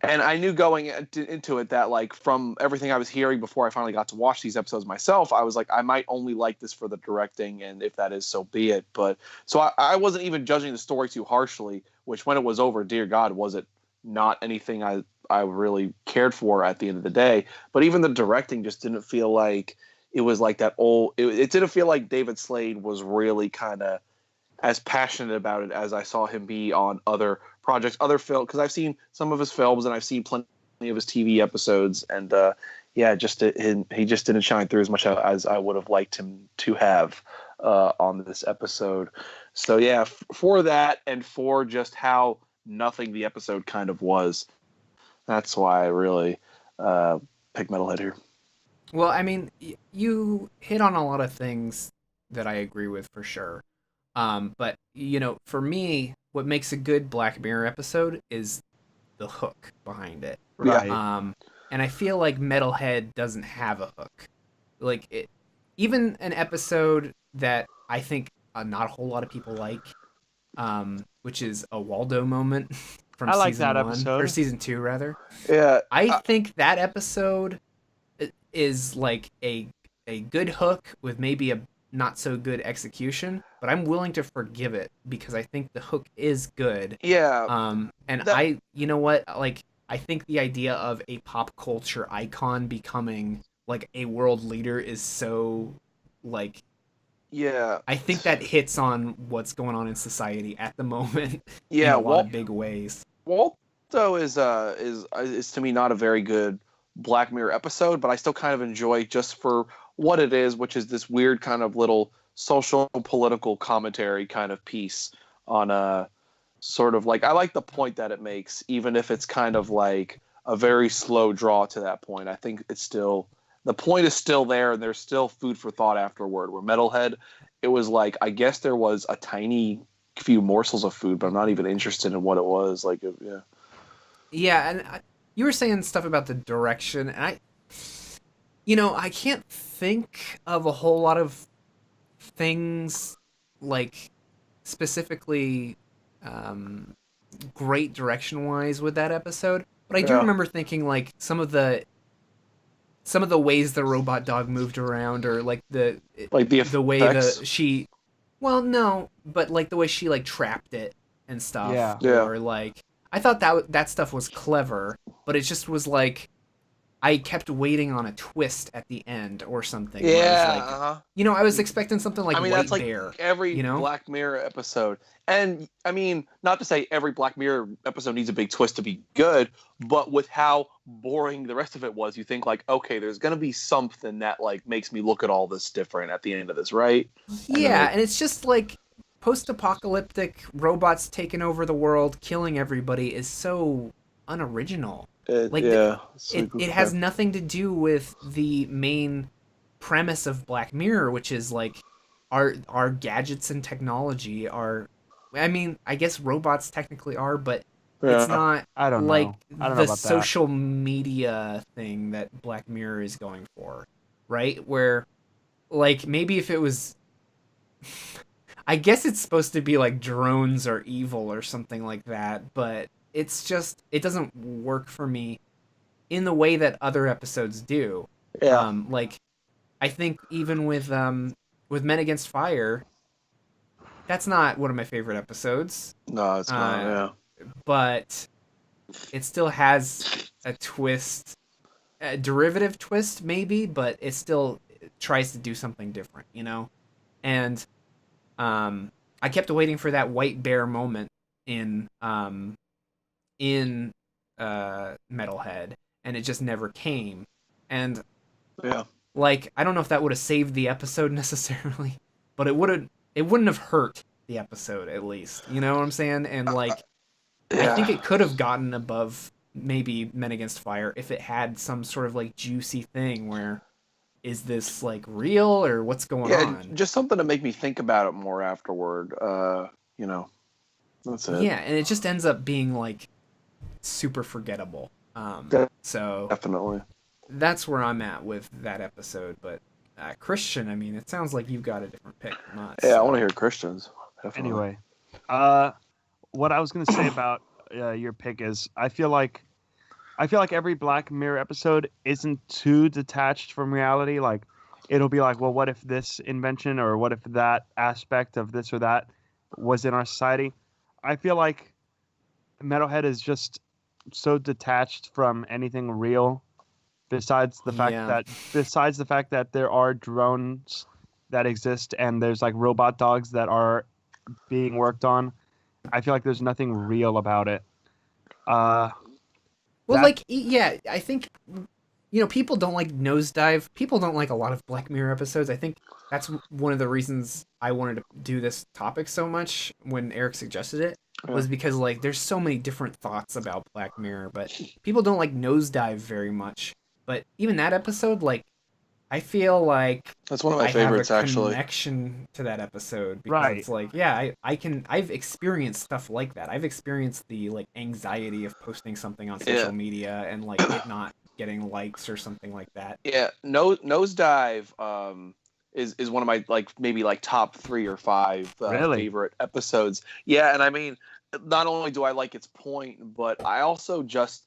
Speaker 3: And I knew going into it that, like, from everything I was hearing before I finally got to watch these episodes myself, I was like, I might only like this for the directing, and if that is, so be it. But so I wasn't even judging the story too harshly, which when it was over, dear God, was it not anything I really cared for at the end of the day. But even the directing just didn't feel like it was like that old. It didn't feel like David Slade was really kind of as passionate about it as I saw him be on other projects, other film, because I've seen some of his films and I've seen plenty of his TV episodes, and he just didn't shine through as much as I would have liked him to have on this episode. So yeah, for that, and for just how nothing the episode kind of was, that's why I really picked Metalhead here.
Speaker 1: Well, I mean, you hit on a lot of things that I agree with for sure. But for me, what makes a good Black Mirror episode is the hook behind it.
Speaker 2: Right.
Speaker 1: And I feel like Metalhead doesn't have a hook. Like even an episode that I think not a whole lot of people like, which is a Waldo moment from
Speaker 2: I like
Speaker 1: season
Speaker 2: that
Speaker 1: 1
Speaker 2: episode.
Speaker 1: or season 2 rather.
Speaker 3: Yeah,
Speaker 1: I think that episode is like a good hook with maybe a not so good execution, but I'm willing to forgive it because I think the hook is good.
Speaker 3: yeah.
Speaker 1: And you know what? Like, I think the idea of a pop culture icon becoming like a world leader is so, like,
Speaker 3: Yeah.
Speaker 1: I think that hits on what's going on in society at the moment
Speaker 3: Yeah,
Speaker 1: in a lot of big ways.
Speaker 3: Waldo is to me not a very good Black Mirror episode, but I still kind of enjoy just for what it is, which is this weird kind of little social political commentary kind of piece on a sort of like, I like the point that it makes, even if it's kind of like a very slow draw to that point. I think it's still, the point is still there, and there's still food for thought afterward. Where Metalhead, it was like, I guess there was a tiny few morsels of food, but I'm not even interested in what it was. Like, yeah.
Speaker 1: Yeah, and you were saying stuff about the direction, and I can't think of a whole lot of things like specifically great direction-wise with that episode, but I do remember thinking like some of the ways the robot dog moved around, or like the way she, well, no, but like the way she like trapped it and stuff, or like I thought that stuff was clever, but it just was like I kept waiting on a twist at the end or something.
Speaker 3: Yeah,
Speaker 1: I was expecting something like White
Speaker 3: that's like
Speaker 1: Bear.
Speaker 3: Every Black Mirror episode, and I mean, not to say every Black Mirror episode needs a big twist to be good, but with how boring the rest of it was, you think like, okay, there's gonna be something that like makes me look at all this different at the end of this, right?
Speaker 1: And it's just like post-apocalyptic robots taking over the world, killing everybody is so unoriginal. It has nothing to do with the main premise of Black Mirror, which is like our gadgets and technology are. I mean, I guess robots technically are, but it's not.
Speaker 2: I don't
Speaker 1: like
Speaker 2: know. I don't
Speaker 1: the
Speaker 2: know about
Speaker 1: social media thing that Black Mirror is going for, right? Where, like, maybe if it was. I guess it's supposed to be like drones are evil or something like that, but it's just, it doesn't work for me in the way that other episodes do.
Speaker 3: Yeah.
Speaker 1: Like, I think even with Men Against Fire, that's not one of my favorite episodes.
Speaker 3: No, it's not. Yeah.
Speaker 1: But it still has a twist, a derivative twist maybe, but it still tries to do something different, you know? And I kept waiting for that white bear moment in in Metalhead, and it just never came. And
Speaker 3: Yeah.
Speaker 1: like, I don't know if that would have saved the episode necessarily, but it wouldn't have hurt the episode at least. You know what I'm saying? And like, I think it could have gotten above maybe Men Against Fire if it had some sort of like juicy thing where, is this like real or what's going on?
Speaker 3: Just something to make me think about it more afterward. You know, that's it.
Speaker 1: Yeah, and it just ends up being like super forgettable. So
Speaker 3: Definitely.
Speaker 1: that's where I'm at with that episode. But Christian, I mean, it sounds like you've got a different pick from us.
Speaker 3: Yeah, I want to hear Christian's. Definitely.
Speaker 2: Anyway, what I was gonna say about your pick is I feel like every Black Mirror episode isn't too detached from reality. Like, it'll be like, well, what if this invention or what if that aspect of this or that was in our society? I feel like Metalhead is just so detached from anything real, besides the fact that there are drones that exist and there's like robot dogs that are being worked on. I feel like there's nothing real about it.
Speaker 1: Well, like, yeah, I think, you know, people don't like Nosedive. People don't like a lot of Black Mirror episodes. I think that's one of the reasons I wanted to do this topic so much when Eric suggested it, was because, like, there's so many different thoughts about Black Mirror, but people don't like Nosedive very much. But even that episode, like, I feel like
Speaker 3: that's one of my favorites, actually.
Speaker 1: Connection to that episode because it's like, yeah, I've experienced stuff like that. I've experienced the like anxiety of posting something on social media and like it not getting likes or something like that.
Speaker 3: Yeah, Nosedive is one of my like maybe like top 3 or 5 favorite episodes. Yeah, and I mean, not only do I like its point, but I also just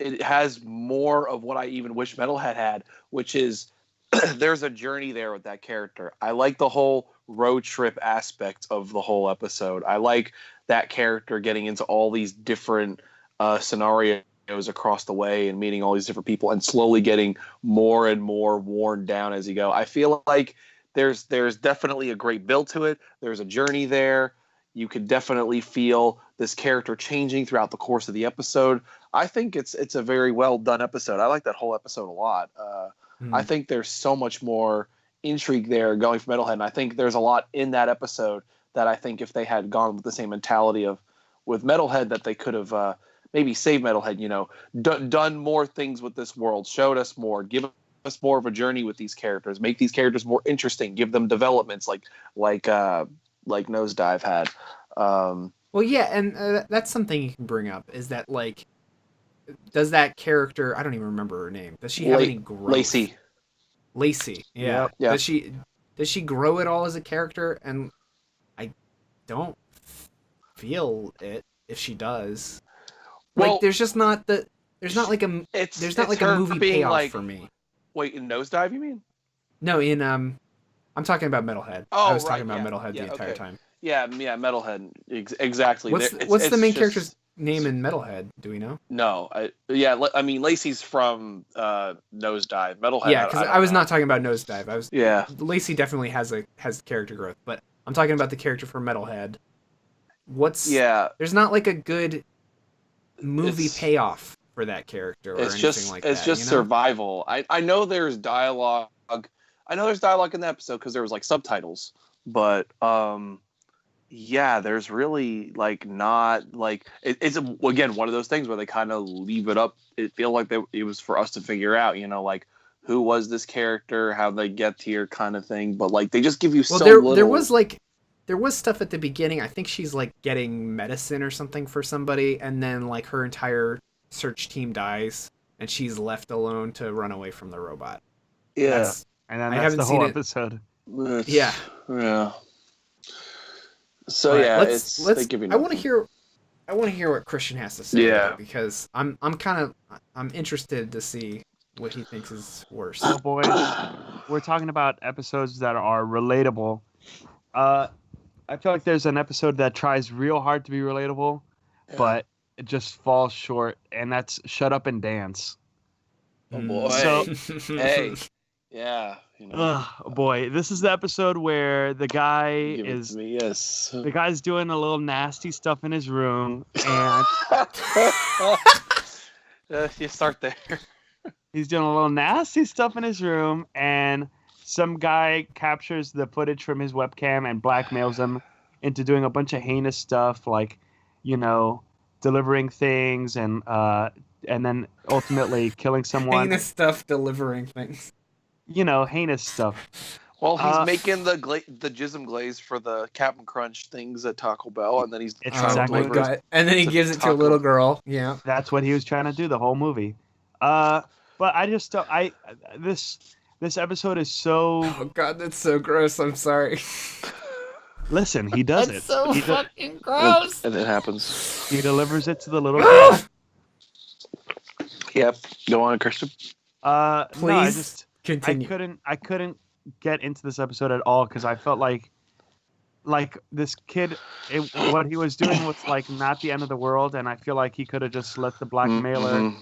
Speaker 3: it has more of what I even wish Metalhead had, which is there's a journey there with that character. I like the whole road trip aspect of the whole episode. I like that character getting into all these different scenarios across the way and meeting all these different people and slowly getting more and more worn down as you go. I feel like there's definitely a great build to it. There's a journey there. You could definitely feel this character changing throughout the course of the episode. I think it's a very well done episode. I like that whole episode a lot. I think there's so much more intrigue there going for Metalhead, and I think there's a lot in that episode that I think if they had gone with the same mentality of with Metalhead, that they could have maybe saved Metalhead. You know, done more things with this world, showed us more, give us more of a journey with these characters, make these characters more interesting, give them developments like Nosedive had.
Speaker 1: Well, yeah, and that's something you can bring up is that like, does that character? I don't even remember her name. Does she have any growth? Lacey. Yeah.
Speaker 3: Yeah.
Speaker 1: Does she grow at all as a character? And I don't feel it if she does. Like, well, there's not like a movie payoff like, for me.
Speaker 3: Wait, in Nosedive, you mean?
Speaker 1: No, in I'm talking about Metalhead.
Speaker 3: Oh,
Speaker 1: I was talking about Metalhead the entire time.
Speaker 3: Yeah, Metalhead. Exactly.
Speaker 1: What's the main character's name in Metalhead? Do we know?
Speaker 3: No. I mean, Lacey's from Nosedive. Metalhead.
Speaker 1: Yeah, because I was not talking about Nosedive. Lacey definitely has character growth, but I'm talking about the character for Metalhead. There's not like a good movie payoff for that character or anything like that.
Speaker 3: It's just survival. I know there's dialogue. I know there's dialogue in the episode because there was like subtitles, but there's really like not like it's again one of those things where they kind of leave it up. It feel like it was for us to figure out, you know, like who was this character, how they get here, kind of thing. But like they just give you little.
Speaker 1: There was stuff at the beginning. I think she's like getting medicine or something for somebody, and then like her entire search team dies, and she's left alone to run away from the robot.
Speaker 2: Yeah, and then that's the whole episode.
Speaker 1: Yeah.
Speaker 3: So
Speaker 1: let's I want to hear what Christian has to say.
Speaker 3: Yeah,
Speaker 1: because I'm interested to see what he thinks is worse.
Speaker 2: Oh boy. we're talking about episodes that are relatable. I feel like there's an episode that tries real hard to be relatable,
Speaker 3: Yeah.
Speaker 2: but it just falls short, and that's Shut Up and Dance.
Speaker 3: Oh boy.
Speaker 2: So-
Speaker 3: Hey. Yeah. You know.
Speaker 2: Boy, this is the episode where the guy
Speaker 3: Give it
Speaker 2: is
Speaker 3: to me. Yes.
Speaker 2: the guy's doing a little nasty stuff in his room, and
Speaker 3: You start there.
Speaker 2: he's doing a little nasty stuff in his room, and some guy captures the footage from his webcam and blackmails him into doing a bunch of heinous stuff, like, delivering things and then ultimately killing someone.
Speaker 1: Heinous stuff, delivering things.
Speaker 2: Heinous stuff.
Speaker 3: Well, he's making the Jism glaze for the Captain Crunch things at Taco Bell, and then he's
Speaker 2: It's
Speaker 3: trying
Speaker 2: exactly
Speaker 3: to
Speaker 2: what
Speaker 3: deliver.
Speaker 1: And then he
Speaker 3: to
Speaker 1: gives it to a
Speaker 3: Taco.
Speaker 1: little girl. Yeah.
Speaker 2: That's what he was trying to do the whole movie. But I just don't. This episode is so.
Speaker 1: Oh God, that's so gross. I'm sorry.
Speaker 2: Listen, he does
Speaker 1: That's
Speaker 2: it.
Speaker 1: so
Speaker 2: He
Speaker 1: fucking gross.
Speaker 3: And it happens.
Speaker 2: He delivers it to the little girl.
Speaker 3: Yep. Go on, Kirsten.
Speaker 2: No, I
Speaker 1: Please
Speaker 2: just
Speaker 1: continue.
Speaker 2: I couldn't get into this episode at all because I felt like this kid, what he was doing was like not the end of the world, and I feel like he could have just let the blackmailer
Speaker 3: Mhm.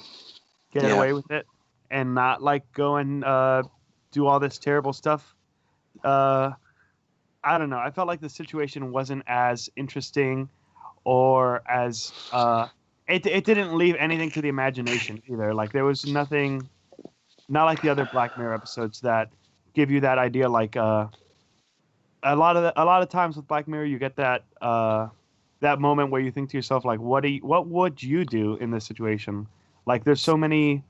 Speaker 2: get
Speaker 3: Yeah.
Speaker 2: away with it and not like go and do all this terrible stuff. I don't know. I felt like the situation wasn't as interesting or as it didn't leave anything to the imagination either. Like there was nothing, not like the other Black Mirror episodes that give you that idea. Like a lot of times with Black Mirror, you get that that moment where you think to yourself like, what would you do in this situation? Like there's so many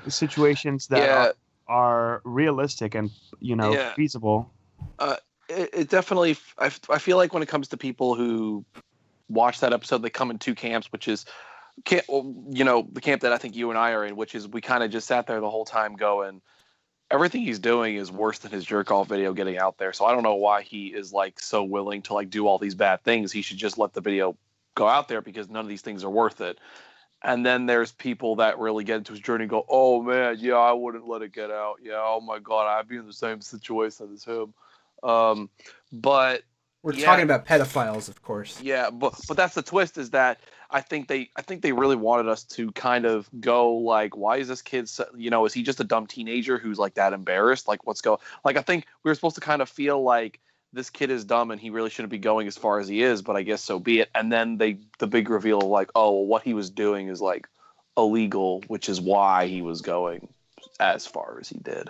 Speaker 2: situations that are realistic and feasible.
Speaker 3: It definitely. I feel like when it comes to people who watch that episode, they come in two camps, which is, the camp that I think you and I are in, which is we kind of just sat there the whole time going, everything he's doing is worse than his jerk off video getting out there. So I don't know why he is like so willing to like do all these bad things. He should just let the video go out there because none of these things are worth it. And then there's people that really get into his journey and go, oh man, yeah, I wouldn't let it get out. Yeah, oh my God, I'd be in the same situation as him. But
Speaker 1: we're talking about pedophiles, of course.
Speaker 3: Yeah, but that's the twist, is that I think they really wanted us to kind of go like, why is this kid is he just a dumb teenager who's like that embarrassed? Like what's going, like I think we were supposed to kind of feel like this kid is dumb and he really shouldn't be going as far as he is, but I guess so be it. And then the big reveal of like, oh, well, what he was doing is like illegal, which is why he was going as far as he did.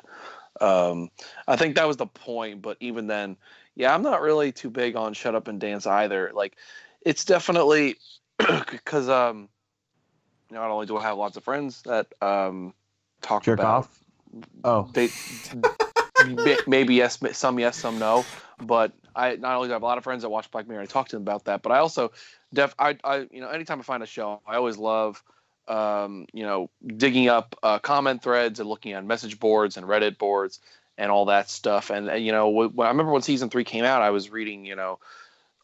Speaker 3: I think that was the point, but even then, yeah, I'm not really too big on Shut Up and Dance either. Like, it's definitely because not only do I have lots of friends that talk
Speaker 2: Jerk
Speaker 3: about
Speaker 2: off. Oh,
Speaker 3: they maybe yes, some no, but I not only do I have a lot of friends that watch Black Mirror, I talk to them about that, but I also anytime I find a show, I always love digging up comment threads and looking on message boards and Reddit boards and all that stuff. And I remember when season 3 came out, I was reading,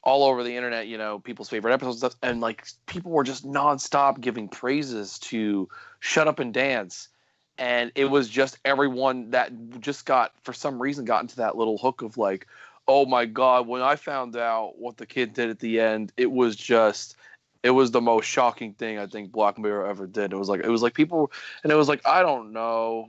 Speaker 3: all over the internet, people's favorite episodes and stuff, and like people were just nonstop giving praises to Shut Up and Dance. And it was just everyone that just for some reason got into that little hook of like, oh my God, when I found out what the kid did at the end, it was the most shocking thing I think Black Mirror ever did. It was like people, and it was like, I don't know.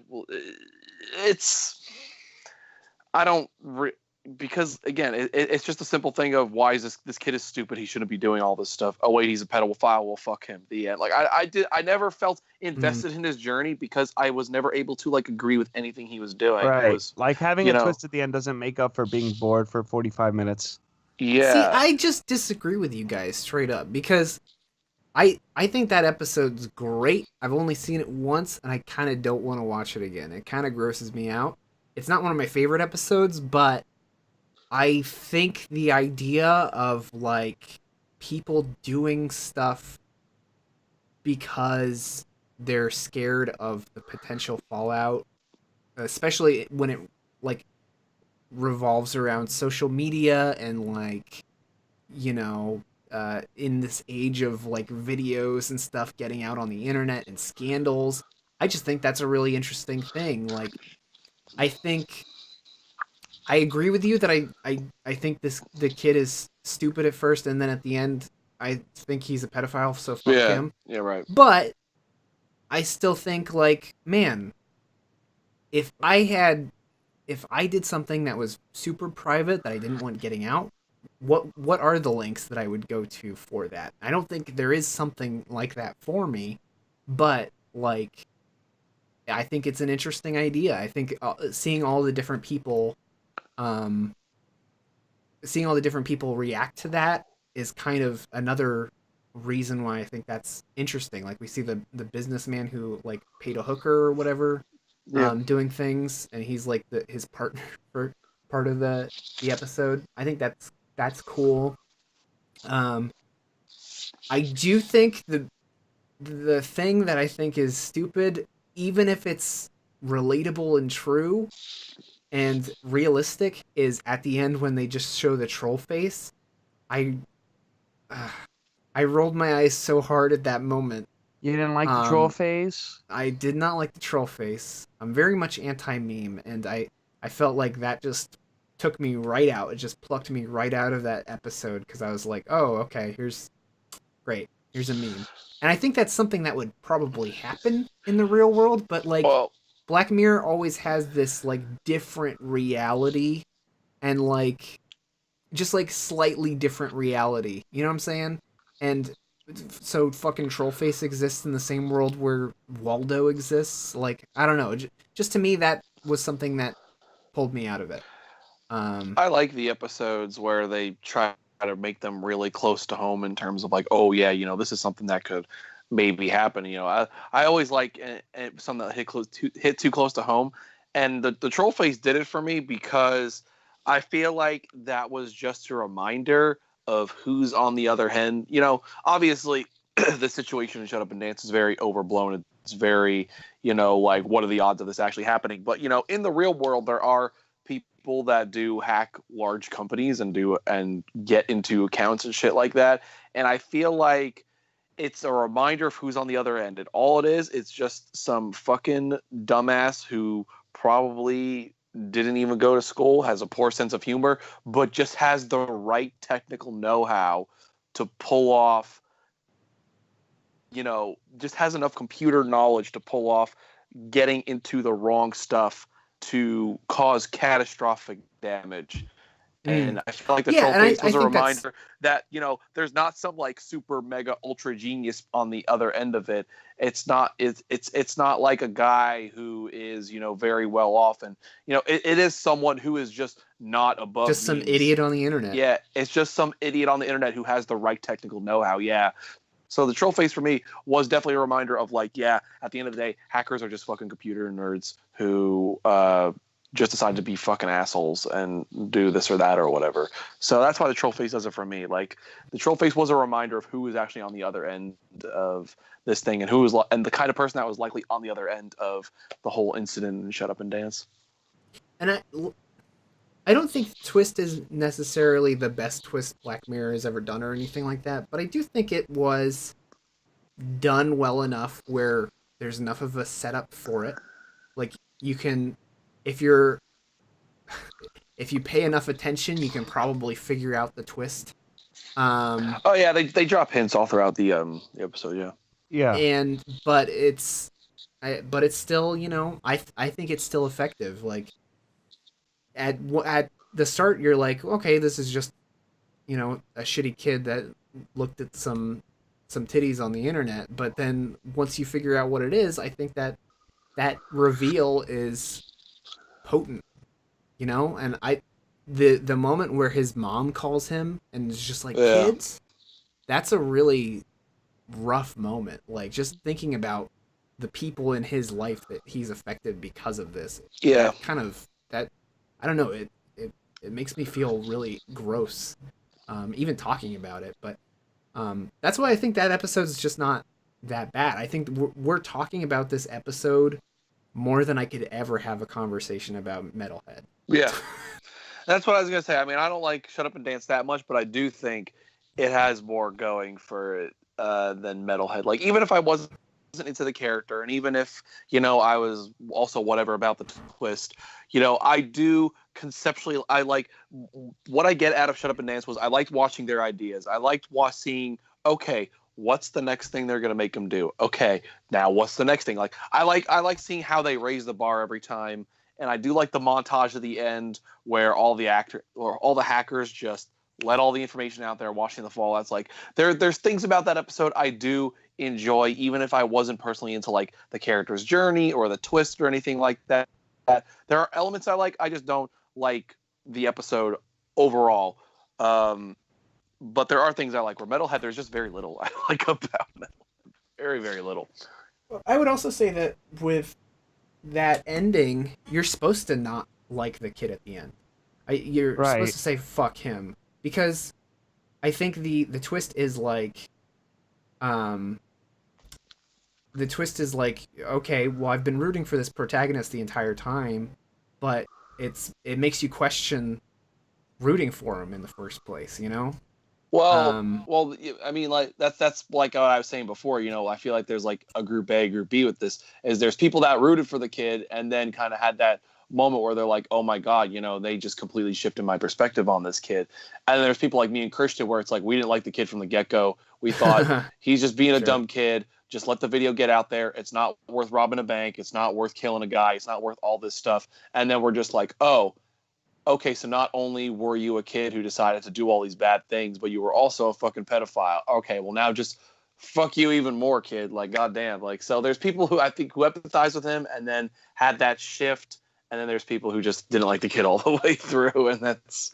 Speaker 3: Because again, it's just a simple thing of why is this kid is stupid. He shouldn't be doing all this stuff. Oh wait, he's a pedophile. Well, fuck him. The end. Like I never felt invested in his journey because I was never able to like agree with anything he was doing.
Speaker 2: right. Like having a twist at the end doesn't make up for being bored for 45 minutes.
Speaker 3: Yeah.
Speaker 1: See, I just disagree with you guys straight up because I think that episode's great. I've only seen it once and I kind of don't want to watch it again. It kind of grosses me out. It's not one of my favorite episodes, but I think the idea of like people doing stuff because they're scared of the potential fallout, especially when it like revolves around social media and like, in this age of like videos and stuff getting out on the internet and scandals, I just think that's a really interesting thing. Like, I think I agree with you that I think the kid is stupid at first, and then at the end, I think he's a pedophile, so fuck
Speaker 3: Yeah,
Speaker 1: him.
Speaker 3: yeah, right.
Speaker 1: But I still think like, man, if I had if I did something that was super private that I didn't want getting out, what are the links that I would go to for that? I don't think there is something like that for me, but like I think it's an interesting idea. I think um, seeing all the different people react to that is kind of another reason why I think that's interesting. Like we see the businessman who like paid a hooker or whatever,
Speaker 3: Yeah.
Speaker 1: doing things, and he's like his partner for part of the episode. I think that's cool. Um, I do think the thing that I think is stupid, even if it's relatable and true and realistic, is at the end when they just show the troll face. I uh, I rolled my eyes so hard at that moment.
Speaker 2: You didn't like the troll
Speaker 1: Um,
Speaker 2: phase?
Speaker 1: I did not like the troll face. I'm very much anti meme, and I felt like that just took me right out. It just plucked me right out of that episode because I was like, oh, okay, here's great. Here's a meme. And I think that's something that would probably happen in the real world, but like
Speaker 3: Well,
Speaker 1: Black Mirror always has this like different reality and like just like slightly different reality. You know what I'm saying? And so fucking Trollface exists in the same world where Waldo exists. Like I don't know. Just to me that was something that pulled me out of it.
Speaker 3: I like the episodes where they try to make them really close to home in terms of like, oh yeah, this is something that could maybe happen. I always like something that hit too close to home, and the troll face did it for me because I feel like that was just a reminder of who's on the other end. Obviously, the situation in Shut Up and Dance is very overblown. It's very, like what are the odds of this actually happening? But in the real world, there are people that do hack large companies and get into accounts and shit like that. And I feel like it's a reminder of who's on the other end. And all it is, it's just some fucking dumbass who probably didn't even go to school, has a poor sense of humor, but just has the right technical know-how to pull off, just has enough computer knowledge to pull off getting into the wrong stuff to cause catastrophic damage. And I feel like the
Speaker 1: Yeah,
Speaker 3: troll
Speaker 1: and
Speaker 3: face
Speaker 1: I
Speaker 3: was a
Speaker 1: think that's
Speaker 3: reminder that, there's not some like super mega ultra genius on the other end of it. It's not like a guy who is, very well off, and it is someone who is just not above
Speaker 1: just some
Speaker 3: means.
Speaker 1: idiot on the internet.
Speaker 3: Yeah, it's just some idiot on the internet who has the right technical know-how. Yeah. So the troll face for me was definitely a reminder of like, yeah, at the end of the day, hackers are just fucking computer nerds who just decide to be fucking assholes and do this or that or whatever. So that's why the troll face does it for me. Like the troll face was a reminder of who was actually on the other end of this thing and and the kind of person that was likely on the other end of the whole incident in Shut Up and Dance.
Speaker 1: And I don't think the twist is necessarily the best twist Black Mirror has ever done or anything like that, but I do think it was done well enough where there's enough of a setup for it. Like you can, if you pay enough attention, you can probably figure out the twist.
Speaker 3: Oh yeah, they drop hints all throughout the episode. Yeah.
Speaker 2: Yeah.
Speaker 1: But it's still, I think it's still effective. Like at the start, you're like, okay, this is just, a shitty kid that looked at some titties on the internet. But then once you figure out what it is, I think that reveal is potent, And the moment where his mom calls him and is just like,
Speaker 3: Yeah.
Speaker 1: kids, that's a really rough moment. Like just thinking about the people in his life that he's affected because of this.
Speaker 3: Yeah.
Speaker 1: That I don't know, it makes me feel really gross, even talking about it. But that's why I think that episode is just not that bad. I think we're talking about this episode more than I could ever have a conversation about Metalhead.
Speaker 3: Yeah. That's what I was going to say. I mean, I don't like Shut Up and Dance that much, but I do think it has more going for it than Metalhead. Like, even if I wasn't into the character, and even if, you know, I was also whatever about the twist, you know, I do conceptually, I like what I get out of Shut Up and Dance was I liked watching their ideas. I liked seeing, okay, what's the next thing they're gonna make them do? Okay, now what's the next thing? Like I like seeing how they raise the bar every time, and I do like the montage at the end where all the hackers just let all the information out there, watching the fall. That's like there's things about that episode I do enjoy, even if I wasn't personally into like the character's journey or the twist or anything like that. There are elements I like. I just don't like the episode overall. But there are things I like. Where Metalhead, there's just very little I like about Metalhead. Very, very little.
Speaker 1: I would also say that with that ending, you're supposed to not like the kid at the end. You're supposed to say fuck him, because I think the twist is like, the twist is like, okay, well, I've been rooting for this protagonist the entire time, but it makes you question rooting for him in the first place, you know?
Speaker 3: Well, I mean, like that's like what I was saying before. You know, I feel like there's like a group A, group B with this. Is there's people that rooted for the kid and then kind of had that moment where they're like, oh my god, you know, they just completely shifted my perspective on this kid. And then there's people like me and Christian where it's like we didn't like the kid from the get-go. We thought he's just being a dumb kid. Just let the video get out there. It's not worth robbing a bank. It's not worth killing a guy. It's not worth all this stuff. And then we're just like, oh, okay, so not only were you a kid who decided to do all these bad things, but you were also a fucking pedophile. Okay, well now just fuck you even more, kid. Like, goddamn. Like, so there's people who I think who empathize with him and then had that shift, and then there's people who just didn't like the kid all the way through, and that's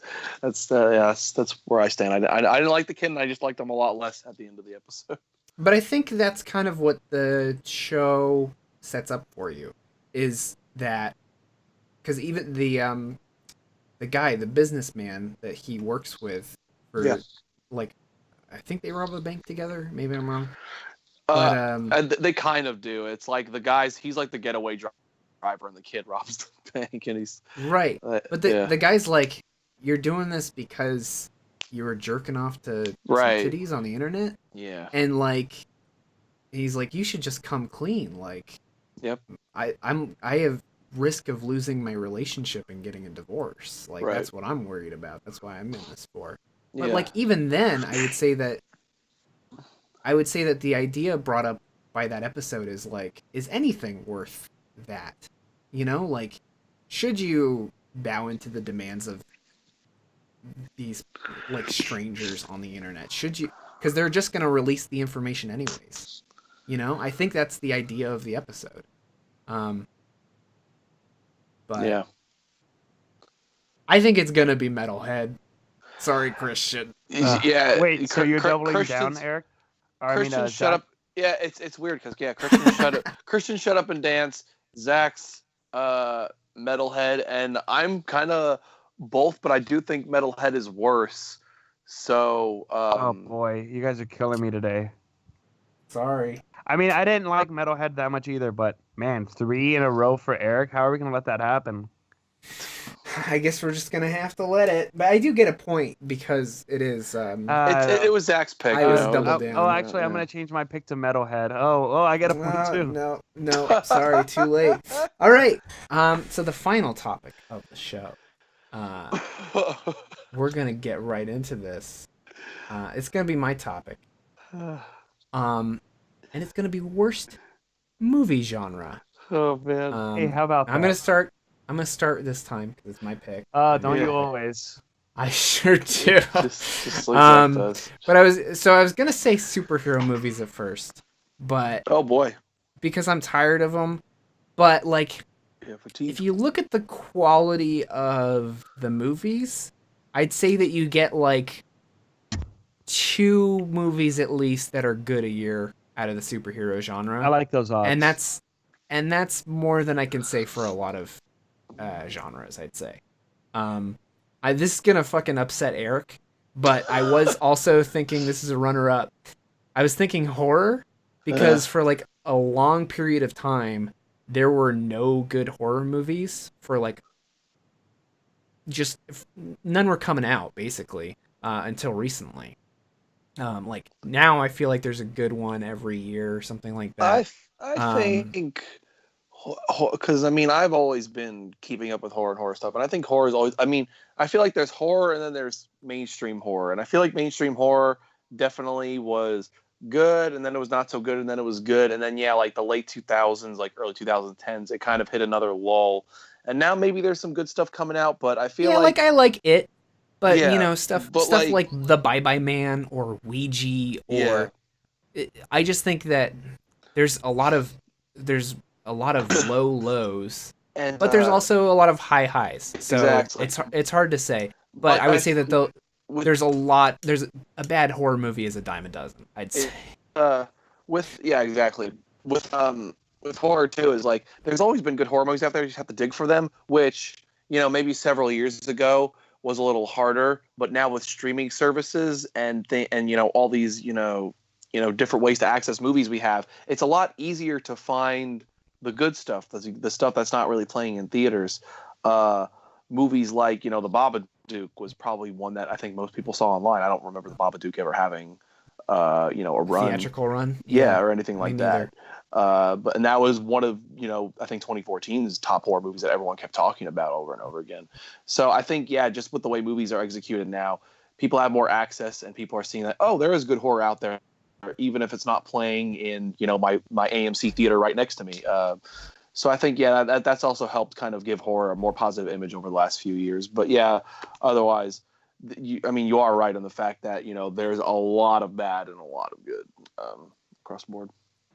Speaker 3: where I stand. I didn't like the kid, and I just liked him a lot less at the end of the episode.
Speaker 1: But I think that's kind of what the show sets up for you, is that because even the guy, the businessman that he works with, for like, I think they rob a bank together. Maybe I'm wrong.
Speaker 3: But they kind of do. It's like the guy's, he's like the getaway driver, and the kid robs the bank, and he's
Speaker 1: right. But the guy's like, you're doing this because you were jerking off to some titties on the internet.
Speaker 3: Yeah.
Speaker 1: And like, he's like, you should just come clean. Like,
Speaker 3: yep.
Speaker 1: I have risk of losing my relationship and getting a divorce. Like, that's what I'm worried about. That's why I'm in this for. But like, even then, I would say that the idea brought up by that episode is like, is anything worth that? You know, like, should you bow into the demands of these like strangers on the internet? Should you? Because they're just gonna release the information anyways. You know, I think that's the idea of the episode. But
Speaker 3: yeah,
Speaker 1: I think it's gonna be Metalhead. Sorry, Christian.
Speaker 3: Yeah.
Speaker 2: Wait, so you're doubling down, Eric?
Speaker 3: Christian, shut up. Yeah, it's weird because Christian shut up. Christian, shut up and dance. Zach's Metalhead, and I'm kind of both, but I do think Metalhead is worse. So.
Speaker 2: Oh boy, you guys are killing me today.
Speaker 1: Sorry.
Speaker 2: I mean, I didn't like Metalhead that much either, but man, 3 in a row for Eric. How are we gonna let that happen?
Speaker 1: I guess we're just gonna have to let it. But I do get a point because it is.
Speaker 3: It was Zach's pick.
Speaker 1: I was double down.
Speaker 2: Oh, actually, I'm gonna change my pick to Metalhead. Oh, I get a point too.
Speaker 1: No, sorry, too late. All right. So the final topic of the show. We're gonna get right into this. It's gonna be my topic. And it's gonna be worst movie genre.
Speaker 3: Oh man.
Speaker 2: Hey, how about that?
Speaker 1: I'm gonna start this time because it's my pick.
Speaker 2: Don't you always?
Speaker 1: I sure do.
Speaker 3: just like Zach does.
Speaker 1: But I was gonna say superhero movies at first, but
Speaker 3: oh boy,
Speaker 1: because I'm tired of them. But like, if you look at the quality of the movies, I'd say that you get like 2 movies at least that are good a year out of the superhero genre.
Speaker 2: I like those odds.
Speaker 1: And that's more than I can say for a lot of genres, I'd say. This is gonna fucking upset Eric, but I was also thinking this is a runner-up. I was thinking horror, because for like a long period of time, there were no good horror movies for like, just none were coming out basically until recently. Like now, I feel like there's a good one every year or something like
Speaker 3: I
Speaker 1: that.
Speaker 3: I
Speaker 1: Um,
Speaker 3: think because I mean I've always been keeping up with horror and horror stuff, and I think horror is always. I mean, I feel like there's horror and then there's mainstream horror, and I feel like mainstream horror definitely was good, and then it was not so good, and then it was good, and then yeah, like the late 2000s, like early 2010s, it kind of hit another lull, and now maybe there's some good stuff coming out, but I feel
Speaker 1: yeah, like
Speaker 3: like
Speaker 1: I like it, but
Speaker 3: yeah, but
Speaker 1: stuff
Speaker 3: like
Speaker 1: like The Bye Bye Man or Ouija
Speaker 3: yeah,
Speaker 1: or I just think that there's a lot of there's a lot of low lows,
Speaker 3: and
Speaker 1: but there's also a lot of high highs. So
Speaker 3: exactly,
Speaker 1: it's hard to say. But
Speaker 3: but
Speaker 1: I would say that
Speaker 3: with
Speaker 1: there's a lot. There's a bad horror movie is a dime a dozen. I'd say.
Speaker 3: it, with yeah, exactly. With horror too is like there's always been good horror movies out there. You just have to dig for them, which maybe several years ago was a little harder, but now with streaming services and all these different ways to access movies we have, it's a lot easier to find the good stuff, the stuff that's not really playing in theaters. Uh, Movies like The Babadook was probably one that I think most people saw online. I don't remember the Babadook ever having a run,
Speaker 1: Theatrical run,
Speaker 3: yeah,
Speaker 1: yeah,
Speaker 3: or anything
Speaker 1: me
Speaker 3: like
Speaker 1: neither.
Speaker 3: that. And that was one of I think 2014's top horror movies that everyone kept talking about over and over again. So I think yeah, just with the way movies are executed now, people have more access and people are seeing that there is good horror out there, even if it's not playing in my AMC theater right next to me. So I think yeah, that's also helped kind of give horror a more positive image over the last few years. But yeah, otherwise, you are right on the fact that there's a lot of bad and a lot of good across the board.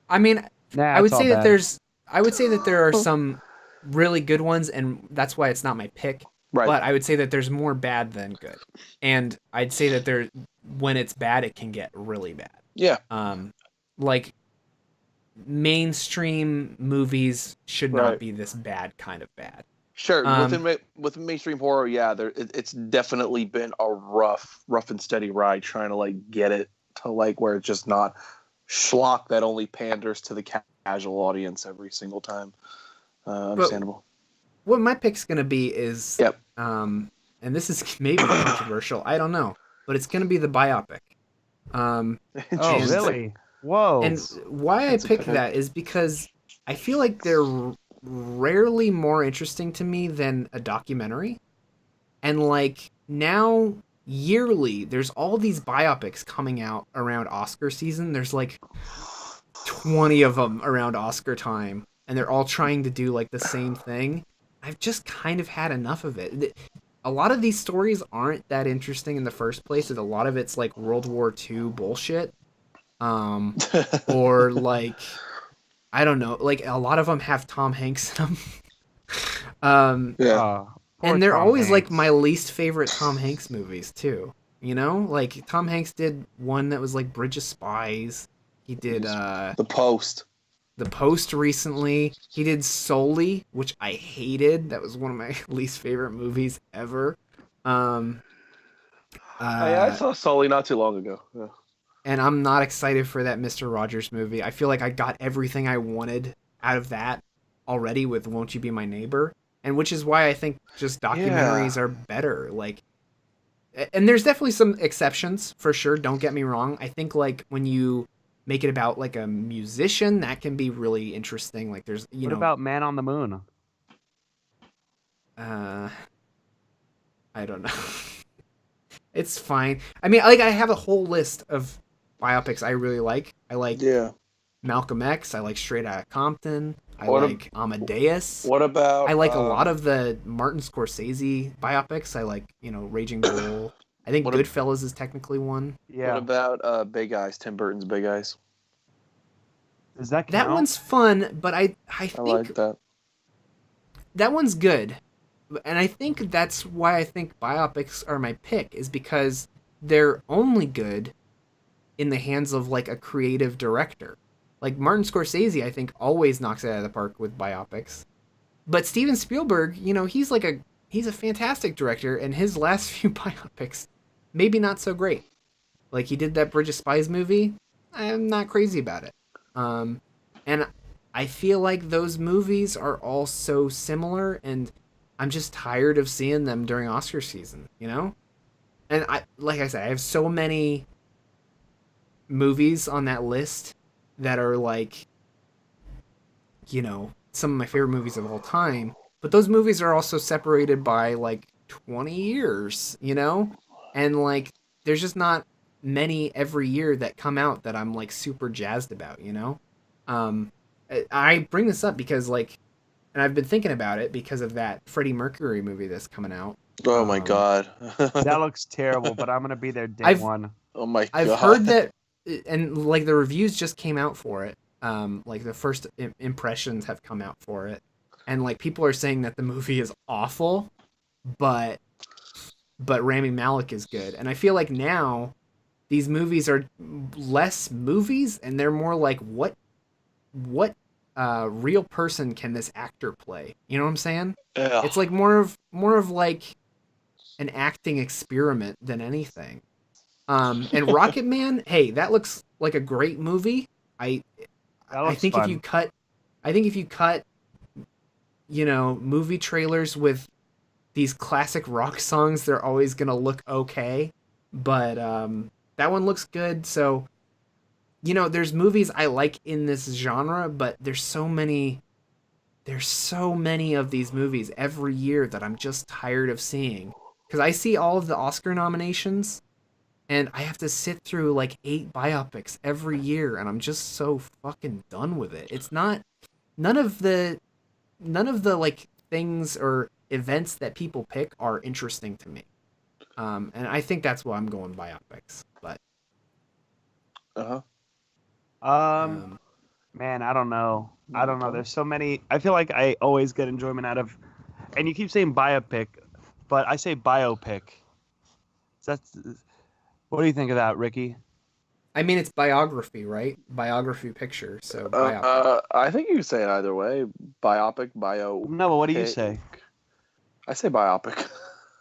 Speaker 1: I mean,
Speaker 2: Nah,
Speaker 1: I
Speaker 2: it's
Speaker 1: would
Speaker 2: all
Speaker 1: say that
Speaker 2: bad.
Speaker 1: there are some really good ones, and that's why it's not my pick.
Speaker 3: Right.
Speaker 1: But I would say that there's more bad than good, and I'd say that when it's bad, it can get really bad.
Speaker 3: Yeah.
Speaker 1: Like mainstream movies should not
Speaker 3: Right.
Speaker 1: be this bad kind of bad.
Speaker 3: Sure.
Speaker 1: Um,
Speaker 3: Within mainstream horror, yeah, it's definitely been a rough and steady ride trying to like get it to like where it's just not schlock that only panders to the casual audience every single time.
Speaker 1: but
Speaker 3: Understandable.
Speaker 1: what my pick's gonna be is,
Speaker 3: Yep.
Speaker 1: and this is maybe controversial, I don't know, but it's gonna be the biopic. Um,
Speaker 2: Oh,
Speaker 1: and
Speaker 3: Interesting.
Speaker 2: really? Whoa.
Speaker 1: and why I
Speaker 3: That's a
Speaker 1: pick
Speaker 3: pick.
Speaker 1: that is because I feel like they're rarely more interesting to me than a documentary. And like now yearly there's all these biopics coming out around Oscar season. There's like 20 of them around Oscar time and they're all trying to do like the same thing. I've just kind of had enough of it. A lot of these stories aren't that interesting in the first place. And a lot of it's like World War II bullshit. Um or like I don't know, like a lot of them have Tom Hanks in them.
Speaker 3: Yeah.
Speaker 2: Poor
Speaker 1: And they're
Speaker 2: Tom
Speaker 1: always like
Speaker 2: Hanks.
Speaker 1: my least favorite Tom Hanks movies too. You know, like Tom Hanks did one that was like Bridge of Spies. He did
Speaker 3: The Post.
Speaker 1: The Post recently. He did Sully, which I hated. That was one of my least favorite movies ever. Um,
Speaker 3: I
Speaker 1: uh,
Speaker 3: saw Sully not too long ago. Yeah.
Speaker 1: and I'm not excited for that Mr. Rogers movie. I feel like I got everything I wanted out of that already with Won't You Be My Neighbor, and which is why I think just
Speaker 3: Yeah.
Speaker 1: documentaries are better. Like, and there's definitely some exceptions for sure. Don't get me wrong. I think like when you make it about like a musician, that can be really interesting. Like there's
Speaker 2: What about Man on the Moon?
Speaker 1: uh, I don't know. It's fine. I mean, like I have a whole list of biopics I really like. I like
Speaker 3: Yeah.
Speaker 1: Malcolm X. I like Straight Outta Compton. I
Speaker 3: What
Speaker 1: like Amadeus.
Speaker 3: What about
Speaker 1: I like a lot of the Martin Scorsese biopics. I like, Raging Bull. I think
Speaker 3: What ab-
Speaker 1: Goodfellas is technically one.
Speaker 3: what
Speaker 2: Yeah.
Speaker 3: about Big Eyes? Tim Burton's Big Eyes.
Speaker 2: Does that
Speaker 1: That
Speaker 2: count?
Speaker 1: one's fun, but I
Speaker 3: I
Speaker 1: think
Speaker 3: like that.
Speaker 1: that one's good. And I think that's why I think biopics are my pick, is because they're only good in the hands of like a creative director. Like Martin Scorsese, I think always knocks it out of the park with biopics. But Steven Spielberg, he's a fantastic director, and his last few biopics, maybe not so great. Like he did that Bridge of Spies movie. I'm not crazy about it. And I feel like those movies are all so similar, and I'm just tired of seeing them during Oscar season. And like I said, I have so many movies on that list that are like, some of my favorite movies of all time. But those movies are also separated by like 20 years, And like there's just not many every year that come out that I'm like super jazzed about, Um I bring this up because like and I've been thinking about it because of that Freddie Mercury movie that's coming out.
Speaker 3: Oh my god.
Speaker 2: That looks terrible, but I'm gonna be there day
Speaker 1: I've-
Speaker 2: one.
Speaker 3: Oh my god.
Speaker 1: I've heard that and like the reviews just came out for it. Like the first impressions have come out for it. And like people are saying that the movie is awful, but Rami Malek is good. And I feel like now these movies are less movies and they're more like what real person can this actor play? You know what I'm saying?
Speaker 3: Ugh.
Speaker 1: It's like more of like an acting experiment than anything. And Rocket Man, hey, that looks like a great movie. I think
Speaker 2: fun.
Speaker 1: if you cut movie trailers with these classic rock songs, they're always gonna look okay. But that one looks good. So there's movies I like in this genre, but there's so many of these movies every year that I'm just tired of seeing. Because I see all of the Oscar nominations, and I have to sit through like 8 biopics every year, and I'm just so fucking done with it. It's not none of the like things or events that people pick are interesting to me. And I think that's why I'm going biopics. But
Speaker 2: man, I don't know. There's so many. I feel like I always get enjoyment out of, and you keep saying biopic, but I say biopic. What do you think of that, Ricky?
Speaker 1: I mean, it's biography, right? Biography picture. So biopic.
Speaker 3: I think you can say it either way. Biopic, bio.
Speaker 2: No, but what do you say?
Speaker 3: I say biopic.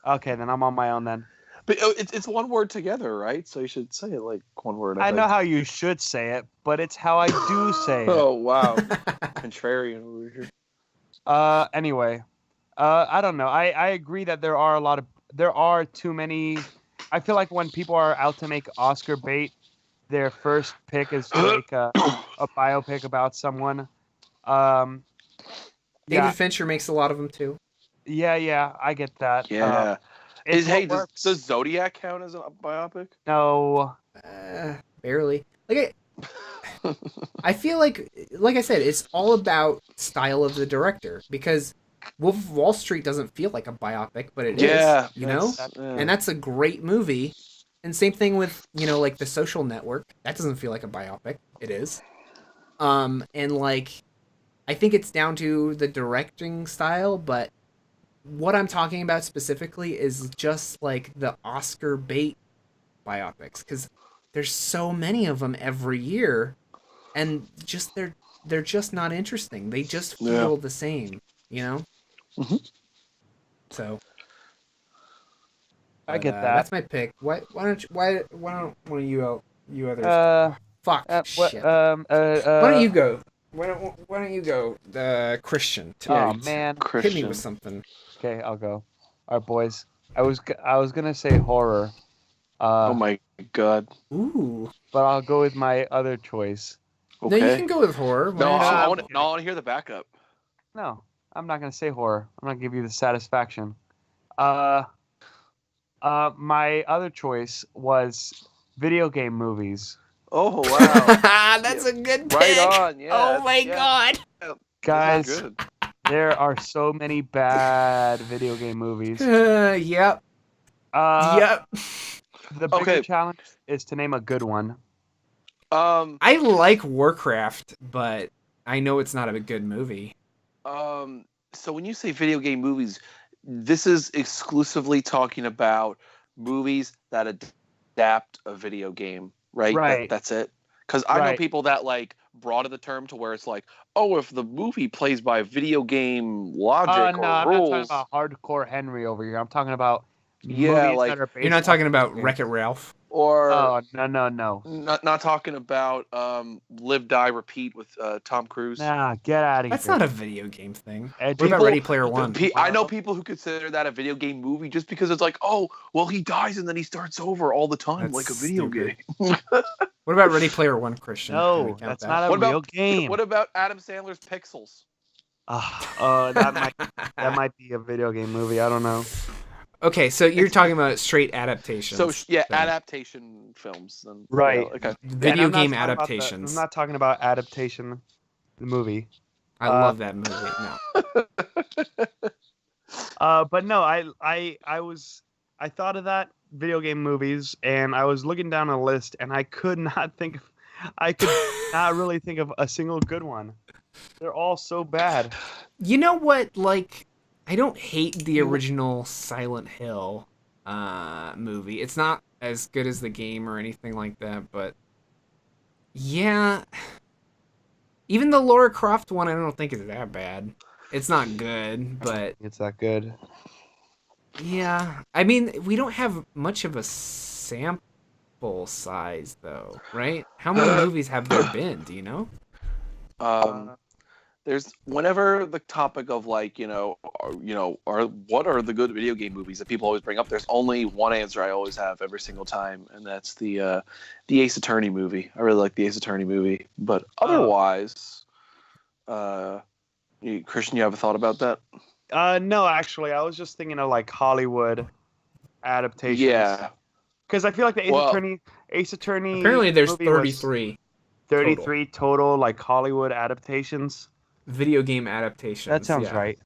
Speaker 2: Okay, then I'm on my own then.
Speaker 3: But it's one word together, right? So you should say it like one word.
Speaker 2: I know how you should say it, but it's how I do say it.
Speaker 3: Oh wow, contrarian over here.
Speaker 2: Anyway, I don't know. I agree that there are too many. I feel like when people are out to make Oscar bait, their first pick is to make a biopic about someone.
Speaker 1: David Fincher makes a lot of them too.
Speaker 2: Yeah, I get that.
Speaker 3: Yeah. Does Zodiac count as a biopic?
Speaker 2: No.
Speaker 1: Barely. Like I feel like I said, it's all about style of the director, because Wolf of Wall Street doesn't feel like a biopic, but it is, and that's a great movie. And same thing with, like The Social Network. That doesn't feel like a biopic. It is. And like, I think it's down to the directing style, but what I'm talking about specifically is just like the Oscar bait biopics, because there's so many of them every year, and just they're just not interesting. They just feel the same,
Speaker 2: Mm-hmm.
Speaker 1: So
Speaker 2: I get that.
Speaker 1: That's my pick. Why don't one of you others? Shit. Why don't you go? Why don't you go, Christian?
Speaker 2: Man,
Speaker 1: Christian. Hit me with something.
Speaker 2: Okay, I'll go. All right, boys. I was gonna say horror.
Speaker 3: Oh my god.
Speaker 1: Ooh.
Speaker 2: But I'll go with my other choice.
Speaker 1: Okay. No, you can go with horror.
Speaker 3: I want to hear the backup.
Speaker 2: No, I'm not gonna say horror. I'm gonna give you the satisfaction. My other choice was video game movies.
Speaker 3: Oh wow.
Speaker 1: That's a good pick.
Speaker 3: Right on. Yeah.
Speaker 1: Oh my god.
Speaker 2: Guys, there are so many bad video game movies.
Speaker 1: Yep. Yep.
Speaker 2: The bigger challenge is to name a good one.
Speaker 1: I like Warcraft, but I know it's not a good movie.
Speaker 3: So when you say video game movies, this is exclusively talking about movies that adapt a video game, right?
Speaker 2: Right.
Speaker 3: That's it. Because I know people that like broaden the term to where it's like, oh, if the movie plays by video game logic or rules.
Speaker 2: I'm not talking about hardcore Henry over here. I'm talking about movies that are based.
Speaker 1: You're not talking about Wreck-It Ralph?
Speaker 3: Or
Speaker 2: no.
Speaker 3: Not talking about Live, Die, Repeat with Tom Cruise.
Speaker 2: Nah, get out of here.
Speaker 1: That's not a video game thing.
Speaker 2: What
Speaker 1: about Ready Player One?
Speaker 3: I know people who consider that a video game movie just because it's like, oh, well, he dies and then he starts over all the time like a video game.
Speaker 1: What about Ready Player One, Christian? Can we
Speaker 2: No,
Speaker 1: count
Speaker 2: that's
Speaker 1: that?
Speaker 2: not a
Speaker 3: What
Speaker 2: real
Speaker 3: about
Speaker 2: game.
Speaker 3: What about Adam Sandler's Pixels?
Speaker 2: That might be a video game movie. I don't know.
Speaker 1: Okay, so you're talking about straight adaptations.
Speaker 3: So yeah,
Speaker 1: then.
Speaker 3: adaptation films. Then
Speaker 2: Right.
Speaker 3: Yeah, okay.
Speaker 1: Video
Speaker 2: I'm not
Speaker 1: game
Speaker 2: talking about
Speaker 1: adaptations.
Speaker 2: I'm not talking about adaptation, the movie.
Speaker 1: I love that movie. No.
Speaker 2: But no, I thought of that video game movies, and I was looking down a list, and I could not really think of a single good one. They're all so bad.
Speaker 1: You know what? Like, I don't hate the original Silent Hill movie. It's not as good as the game or anything like that, but yeah. Even the Lara Croft one, I don't think is that bad. It's not good, but
Speaker 2: It's that good.
Speaker 1: yeah. I mean, we don't have much of a sample size, though, right? How many movies have there been? Do you know?
Speaker 3: There's whenever the topic of like what are the good video game movies that people always bring up. There's only one answer I always have every single time, and that's the Ace Attorney movie. I really like the Ace Attorney movie, but otherwise, Christian, you have a thought about that?
Speaker 2: No, actually, I was just thinking of like Hollywood adaptations.
Speaker 3: Yeah,
Speaker 2: because I feel like the Ace Attorney.
Speaker 1: Apparently, there's
Speaker 2: movie was
Speaker 1: 33
Speaker 2: 33 total like Hollywood adaptations.
Speaker 1: video game adaptations.
Speaker 2: That sounds right.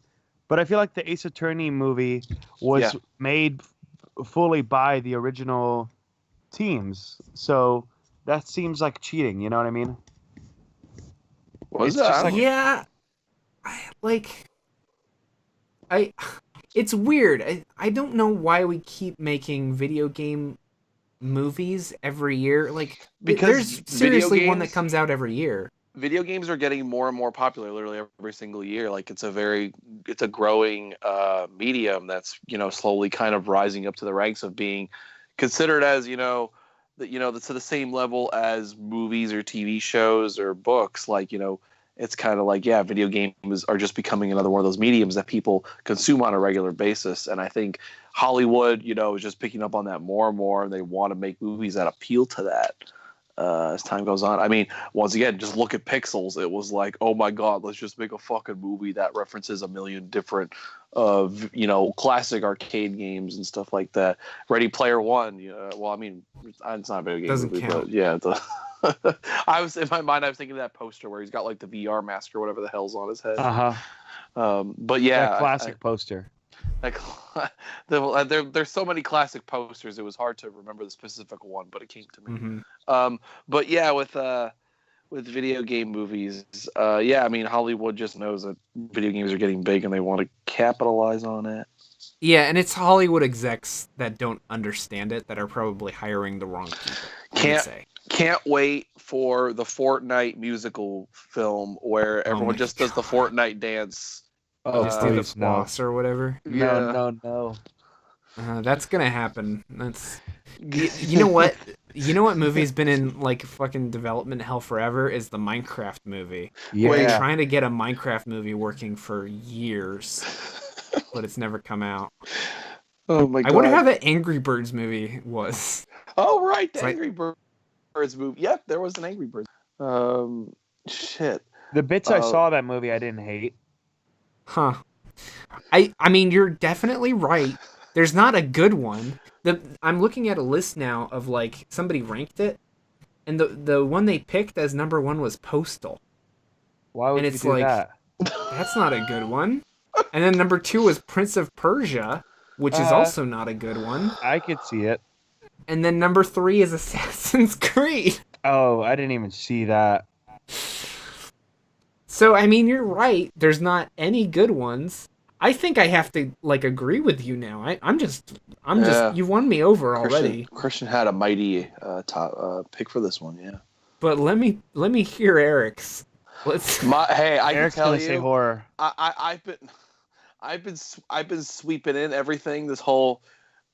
Speaker 2: But I feel like the Ace Attorney movie was made fully by the original teams, so that seems like cheating. You know what I mean?
Speaker 3: Was
Speaker 2: It's just
Speaker 3: that?
Speaker 1: Yeah, it's weird. I don't know why we keep making video game movies every year. Like,
Speaker 3: Because
Speaker 1: there's seriously one that
Speaker 3: games-
Speaker 1: comes out every year.
Speaker 3: Video games are getting more and more popular literally every single year. Like it's a growing medium that's slowly kind of rising up to the ranks of being considered as that's to the same level as movies or TV shows or books. Like it's kind of like video games are just becoming another one of those mediums that people consume on a regular basis. And I think Hollywood is just picking up on that more and more, and they want to make movies that appeal to that. As time goes on. I mean, once again, just look at Pixels. It was like, oh my god, let's just make a fucking movie that references a million different classic arcade games and stuff like that. Ready Player One. Well, I mean, it's not a video game
Speaker 1: Doesn't
Speaker 3: movie,
Speaker 1: count.
Speaker 3: but yeah. I was in my mind. I was thinking of that poster where he's got like the VR mask or whatever the hell's on his head. But yeah,
Speaker 2: that classic poster.
Speaker 3: Like, there's so many classic posters. It was hard to remember the specific one, but it came to me.
Speaker 1: Mm-hmm.
Speaker 3: But yeah, with video game movies, I mean, Hollywood just knows that video games are getting big and they want to capitalize on it.
Speaker 1: Yeah, and it's Hollywood execs that don't understand it that are probably hiring the wrong people.
Speaker 3: Can't wait for the Fortnite musical film where everyone just does the Fortnite dance.
Speaker 1: Just do the floss or whatever.
Speaker 2: No.
Speaker 1: That's gonna happen. That's you know what? You know what movie's been in like fucking development hell forever is the Minecraft movie.
Speaker 2: Yeah.
Speaker 1: We're trying to get a Minecraft movie working for years, but it's never come out.
Speaker 3: Oh my god!
Speaker 1: I wonder how the Angry Birds movie was.
Speaker 3: Oh right, the Angry Birds movie. Yep, there was an Angry Birds. Shit.
Speaker 2: The bits I saw of that movie, I didn't hate.
Speaker 1: Huh. I mean, you're definitely right. There's not a good one. I'm looking at a list now of like somebody ranked it, and the one they picked as number one was Postal.
Speaker 2: Why would you do that?
Speaker 1: That's not a good one. And then number two was Prince of Persia, which is also not a good one.
Speaker 2: I could see it.
Speaker 1: And then number three is Assassin's Creed.
Speaker 2: Oh, I didn't even see that.
Speaker 1: So, I mean, you're right. There's not any good ones. I think I have to, like, agree with you now. I'm just, you've won me over already.
Speaker 3: Christian had a mighty top pick for this one, yeah.
Speaker 1: But let me hear Eric's.
Speaker 3: I
Speaker 2: Eric's
Speaker 3: can tell
Speaker 2: gonna
Speaker 3: you,
Speaker 2: say horror.
Speaker 3: I've been sweeping in everything this whole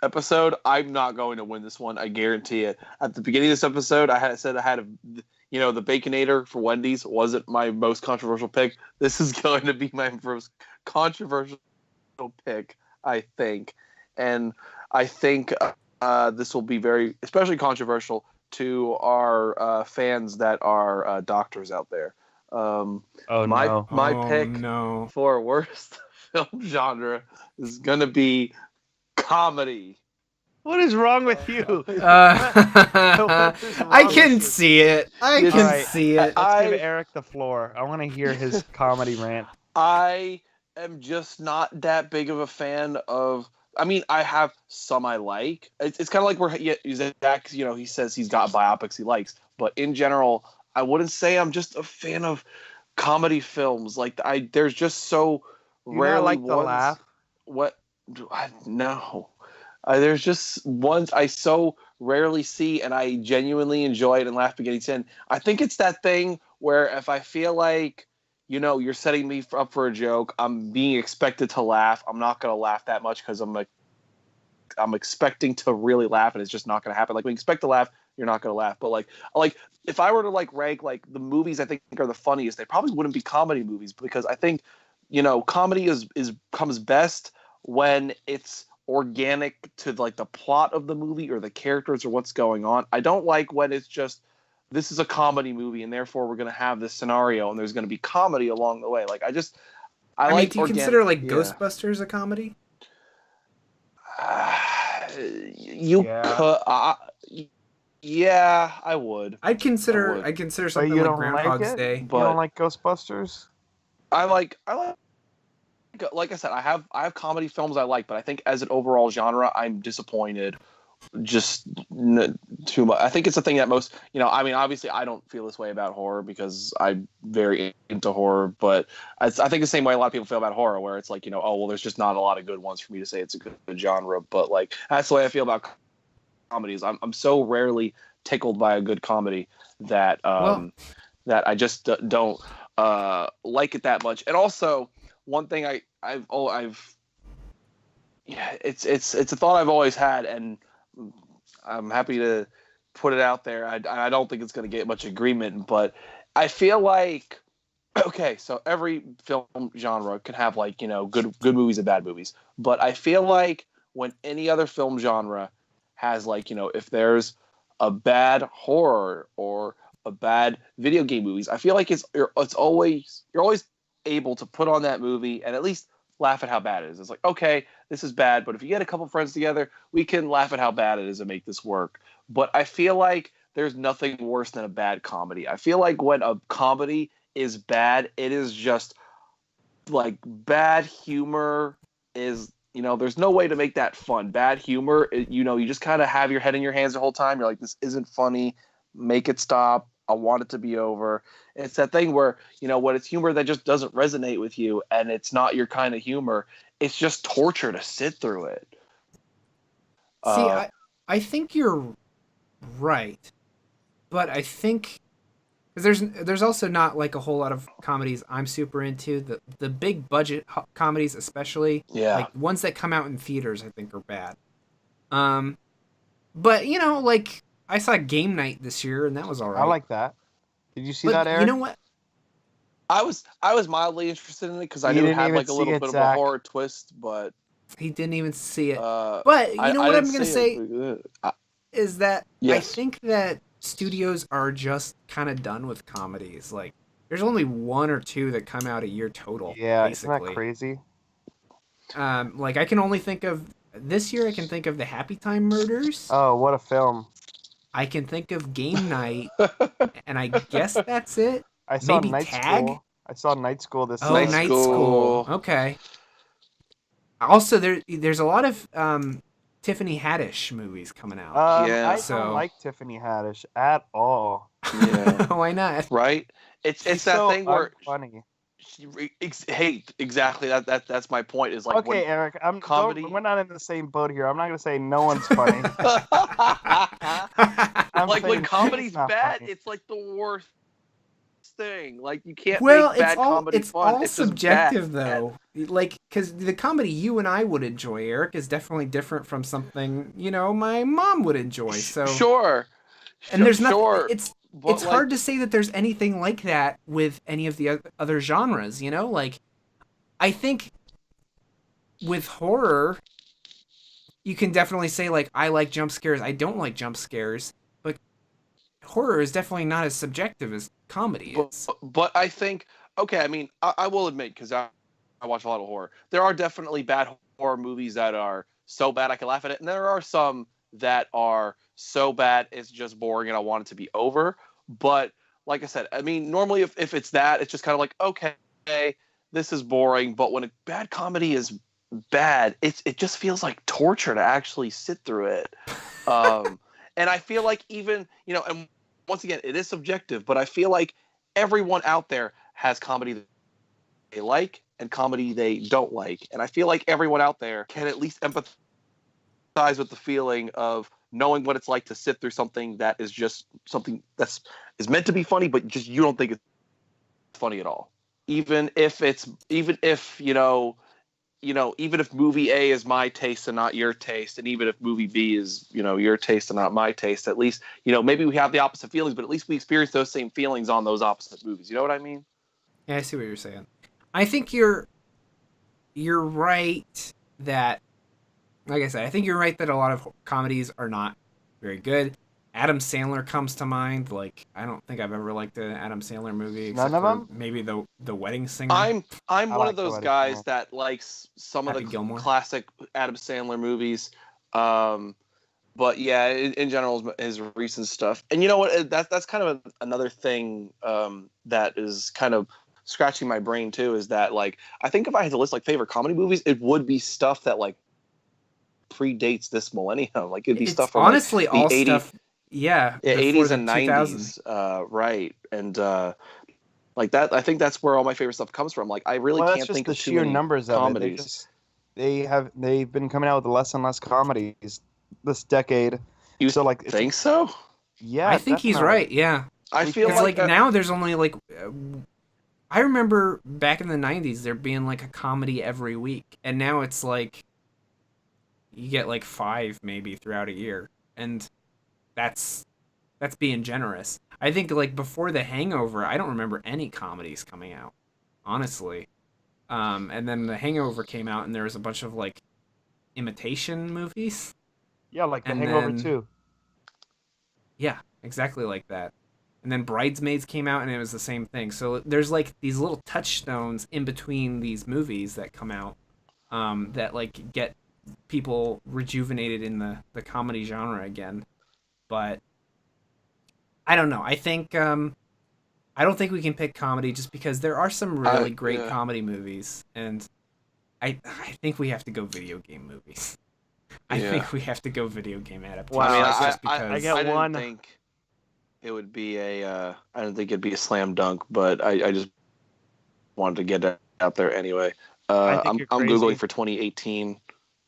Speaker 3: episode. I'm not going to win this one. I guarantee it. At the beginning of this episode, I had the Baconator for Wendy's wasn't my most controversial pick. This is going to be my most controversial pick, I think. And I think this will be especially controversial to our fans that are doctors out there. My pick
Speaker 1: no.
Speaker 3: for worst film genre is gonna be comedy.
Speaker 2: What is wrong with you? What is wrong
Speaker 1: I
Speaker 2: with
Speaker 1: can
Speaker 2: you?
Speaker 1: see it. I
Speaker 3: It's-
Speaker 1: can
Speaker 2: Alright,
Speaker 1: see it.
Speaker 2: Let's give Eric the floor. I want to hear his comedy rant.
Speaker 3: I am just not that big of a fan of. I mean, I have some I like. It's kind of like where Zach, he says he's got biopics he likes, but in general, I wouldn't say I'm just a fan of comedy films. Like there's just so
Speaker 2: Do you not
Speaker 3: rarely
Speaker 2: like to
Speaker 3: ones.
Speaker 2: laugh?
Speaker 3: What? No. There's just ones I so rarely see, and I genuinely enjoy it and laugh beginning to end. I think it's that thing where if I feel like, you're setting me up for a joke, I'm being expected to laugh. I'm not going to laugh that much because I'm expecting to really laugh, and it's just not going to happen. Like when you expect to laugh, you're not going to laugh. But like if I were to rank like the movies I think are the funniest, they probably wouldn't be comedy movies because I think, comedy is comes best when it's organic to like the plot of the movie or the characters or what's going on. I don't like when it's just this is a comedy movie and therefore we're going to have this scenario and there's going to be comedy along the way. Like I
Speaker 1: I mean,
Speaker 3: like
Speaker 1: do you
Speaker 3: organic.
Speaker 1: consider like
Speaker 3: Yeah.
Speaker 1: Ghostbusters a comedy?
Speaker 3: You
Speaker 2: Yeah.
Speaker 3: could. Yeah, I would.
Speaker 1: I'd consider
Speaker 3: would.
Speaker 1: something
Speaker 2: But you
Speaker 1: like
Speaker 2: don't
Speaker 1: Groundhog's
Speaker 2: like it?
Speaker 1: Day.
Speaker 2: You
Speaker 3: But-
Speaker 2: don't like Ghostbusters?
Speaker 3: I like like I said, I have comedy films I like, but I think as an overall genre, I'm disappointed. Just too much. I think it's a thing that most, I mean, obviously I don't feel this way about horror because I'm very into horror, but I think the same way a lot of people feel about horror, where it's like, oh, well, there's just not a lot of good ones for me to say it's a good genre. But like, that's the way I feel about comedies. I'm so rarely tickled by a good comedy that that I just don't like it that much. And also, one thing it's a thought I've always had, and I'm happy to put it out there. I don't think it's going to get much agreement, but I feel like, okay, so every film genre can have like, good movies and bad movies, but I feel like when any other film genre has like, if there's a bad horror or a bad video game movies, I feel like you're always able to put on that movie and at least laugh at how bad it is. It's like, okay, this is bad, but if you get a couple friends together, we can laugh at how bad it is and make this work. But I feel like there's nothing worse than a bad comedy. I feel like when a comedy is bad, it is just like bad humor is, there's no way to make that fun. Bad humor, you just kind of have your head in your hands the whole time. You're like, this isn't funny. Make it stop. I want it to be over. It's that thing where, when it's humor that just doesn't resonate with you and it's not your kind of humor, it's just torture to sit through it.
Speaker 1: See, I think you're right, but I think because there's also not like a whole lot of comedies I'm super into. The big budget comedies, especially, like ones that come out in theaters, I think are bad. But like I saw Game Night this year, and that was all right.
Speaker 2: I like that. Did you see
Speaker 1: But
Speaker 2: that, Eric?
Speaker 1: you know what?
Speaker 3: I was mildly interested in it because I knew it had like a little bit of a horror twist, but
Speaker 1: He didn't even see it. But you know what I'm going to say is that I think that studios are just kind of done with comedies. Like, there's only one or two that come out a year total.
Speaker 2: Yeah,
Speaker 1: basically.
Speaker 2: isn't that crazy?
Speaker 1: Like, I can only think of this year. I can think of the Happy Time Murders.
Speaker 2: Oh, what a film!
Speaker 1: I can think of Game Night, and I guess that's it.
Speaker 2: I saw
Speaker 1: Maybe
Speaker 2: Night
Speaker 1: Tag?
Speaker 2: School. I saw Night School this
Speaker 1: Oh,
Speaker 2: summer.
Speaker 1: Night School. Okay. Also, there's a lot of Tiffany Haddish movies coming out.
Speaker 2: I don't like Tiffany Haddish at all.
Speaker 3: Yeah.
Speaker 1: Why not?
Speaker 3: Right? It's that
Speaker 2: so
Speaker 3: thing where
Speaker 2: funny.
Speaker 3: Hey, exactly. That's my point. Is like
Speaker 2: okay, Eric.
Speaker 3: comedy.
Speaker 2: We're not in the same boat here. I'm not gonna say no one's funny.
Speaker 3: Like when comedy's bad,
Speaker 2: funny.
Speaker 3: it's like the worst thing. Like you can't
Speaker 1: Well,
Speaker 3: make bad comedy
Speaker 1: it's
Speaker 3: fun.
Speaker 1: all
Speaker 3: It's just
Speaker 1: subjective
Speaker 3: bad.
Speaker 1: though. Like, because the comedy you and I would enjoy, Eric, is definitely different from something my mom would enjoy. So
Speaker 3: Sure.
Speaker 1: And there's nothing.
Speaker 3: Sure.
Speaker 1: It's
Speaker 3: But,
Speaker 1: hard to say that there's anything like that with any of the other genres. Like I think with horror, you can definitely say like I like jump scares. I don't like jump scares, but horror is definitely not as subjective as comedy is.
Speaker 3: But I think, okay, I mean, I will admit, because I watch a lot of horror, there are definitely bad horror movies that are so bad I can laugh at it, and there are some that are so bad it's just boring and I want it to be over. But like I said, I mean, normally if it's that, it's just kind of like, okay, this is boring. But when a bad comedy is bad, it just feels like torture to actually sit through it. And I feel like even, and once again, it is subjective, but I feel like everyone out there has comedy they like and comedy they don't like. And I feel like everyone out there can at least empathize with the feeling of knowing what it's like to sit through something that is just something is meant to be funny, but just you don't think it's funny at all. Even if movie A is my taste and not your taste, and even if movie B is, your taste and not my taste, at least, maybe we have the opposite feelings, but at least we experience those same feelings on those opposite movies. You know what I mean?
Speaker 1: Yeah, I see what you're saying. I think you're right that, like I said, I think you're right that a lot of comedies are not very good. Adam Sandler comes to mind. Like, I don't think I've ever liked an Adam Sandler movie except
Speaker 2: None of
Speaker 1: for
Speaker 2: them?
Speaker 1: maybe the Wedding Singer.
Speaker 3: I'm one
Speaker 2: like
Speaker 3: of those
Speaker 2: The Wedding
Speaker 3: guys
Speaker 2: Singer.
Speaker 3: that likes some
Speaker 1: Happy
Speaker 3: of the
Speaker 1: Gilmore.
Speaker 3: classic Adam Sandler movies. But yeah, in general, his recent stuff. And you know what? That's kind of another thing that is kind of scratching my brain too. Is that, like, I think if I had to list like favorite comedy movies, it would be stuff that like predates this millennium. Like, it'd be
Speaker 1: It's
Speaker 3: stuff from
Speaker 1: honestly
Speaker 3: like the
Speaker 1: all
Speaker 3: 80s,
Speaker 1: stuff, yeah, before
Speaker 3: 80s
Speaker 1: the
Speaker 3: and
Speaker 1: 2000s.
Speaker 3: 90s, right? And like that, I think that's where all my favorite stuff comes from. Like, I really
Speaker 2: Well, that's
Speaker 3: can't
Speaker 2: just
Speaker 3: think
Speaker 2: the
Speaker 3: of too
Speaker 2: sheer
Speaker 3: many
Speaker 2: numbers of it.
Speaker 3: comedies.
Speaker 2: They've been coming out with less and less comedies this decade.
Speaker 3: You
Speaker 2: So like,
Speaker 3: think so?
Speaker 2: yeah,
Speaker 1: I think he's
Speaker 2: definitely.
Speaker 1: right, yeah.
Speaker 3: I feel
Speaker 1: Because,
Speaker 3: like,
Speaker 1: now there's only, I remember back in the 90s there being, like, a comedy every week. And now it's, like, you get, like, 5 maybe throughout a year. And that's being generous. I think, like, before The Hangover, I don't remember any comedies coming out, honestly. And then The Hangover came out, and there was a bunch of, like, imitation movies.
Speaker 2: Yeah, like The
Speaker 1: And
Speaker 2: Hangover
Speaker 1: then,
Speaker 2: 2.
Speaker 1: yeah, exactly like that. And then Bridesmaids came out, and it was the same thing. So there's, like, these little touchstones in between these movies that come out, that, like, get people rejuvenated in the comedy genre again. But I don't know. I think I don't think we can pick comedy just because there are some really great
Speaker 3: yeah.
Speaker 1: comedy movies, and I think we have to go video game movies. I
Speaker 3: Yeah.
Speaker 1: think we have to go video game adaptations.
Speaker 2: Wow,
Speaker 3: I mean,
Speaker 1: just because
Speaker 2: I get
Speaker 3: didn't
Speaker 2: one.
Speaker 3: think it would be I didn't think it'd be a slam dunk, but I just wanted to get it out there anyway.
Speaker 2: I think you're
Speaker 3: I'm
Speaker 2: crazy.
Speaker 3: googling for 2018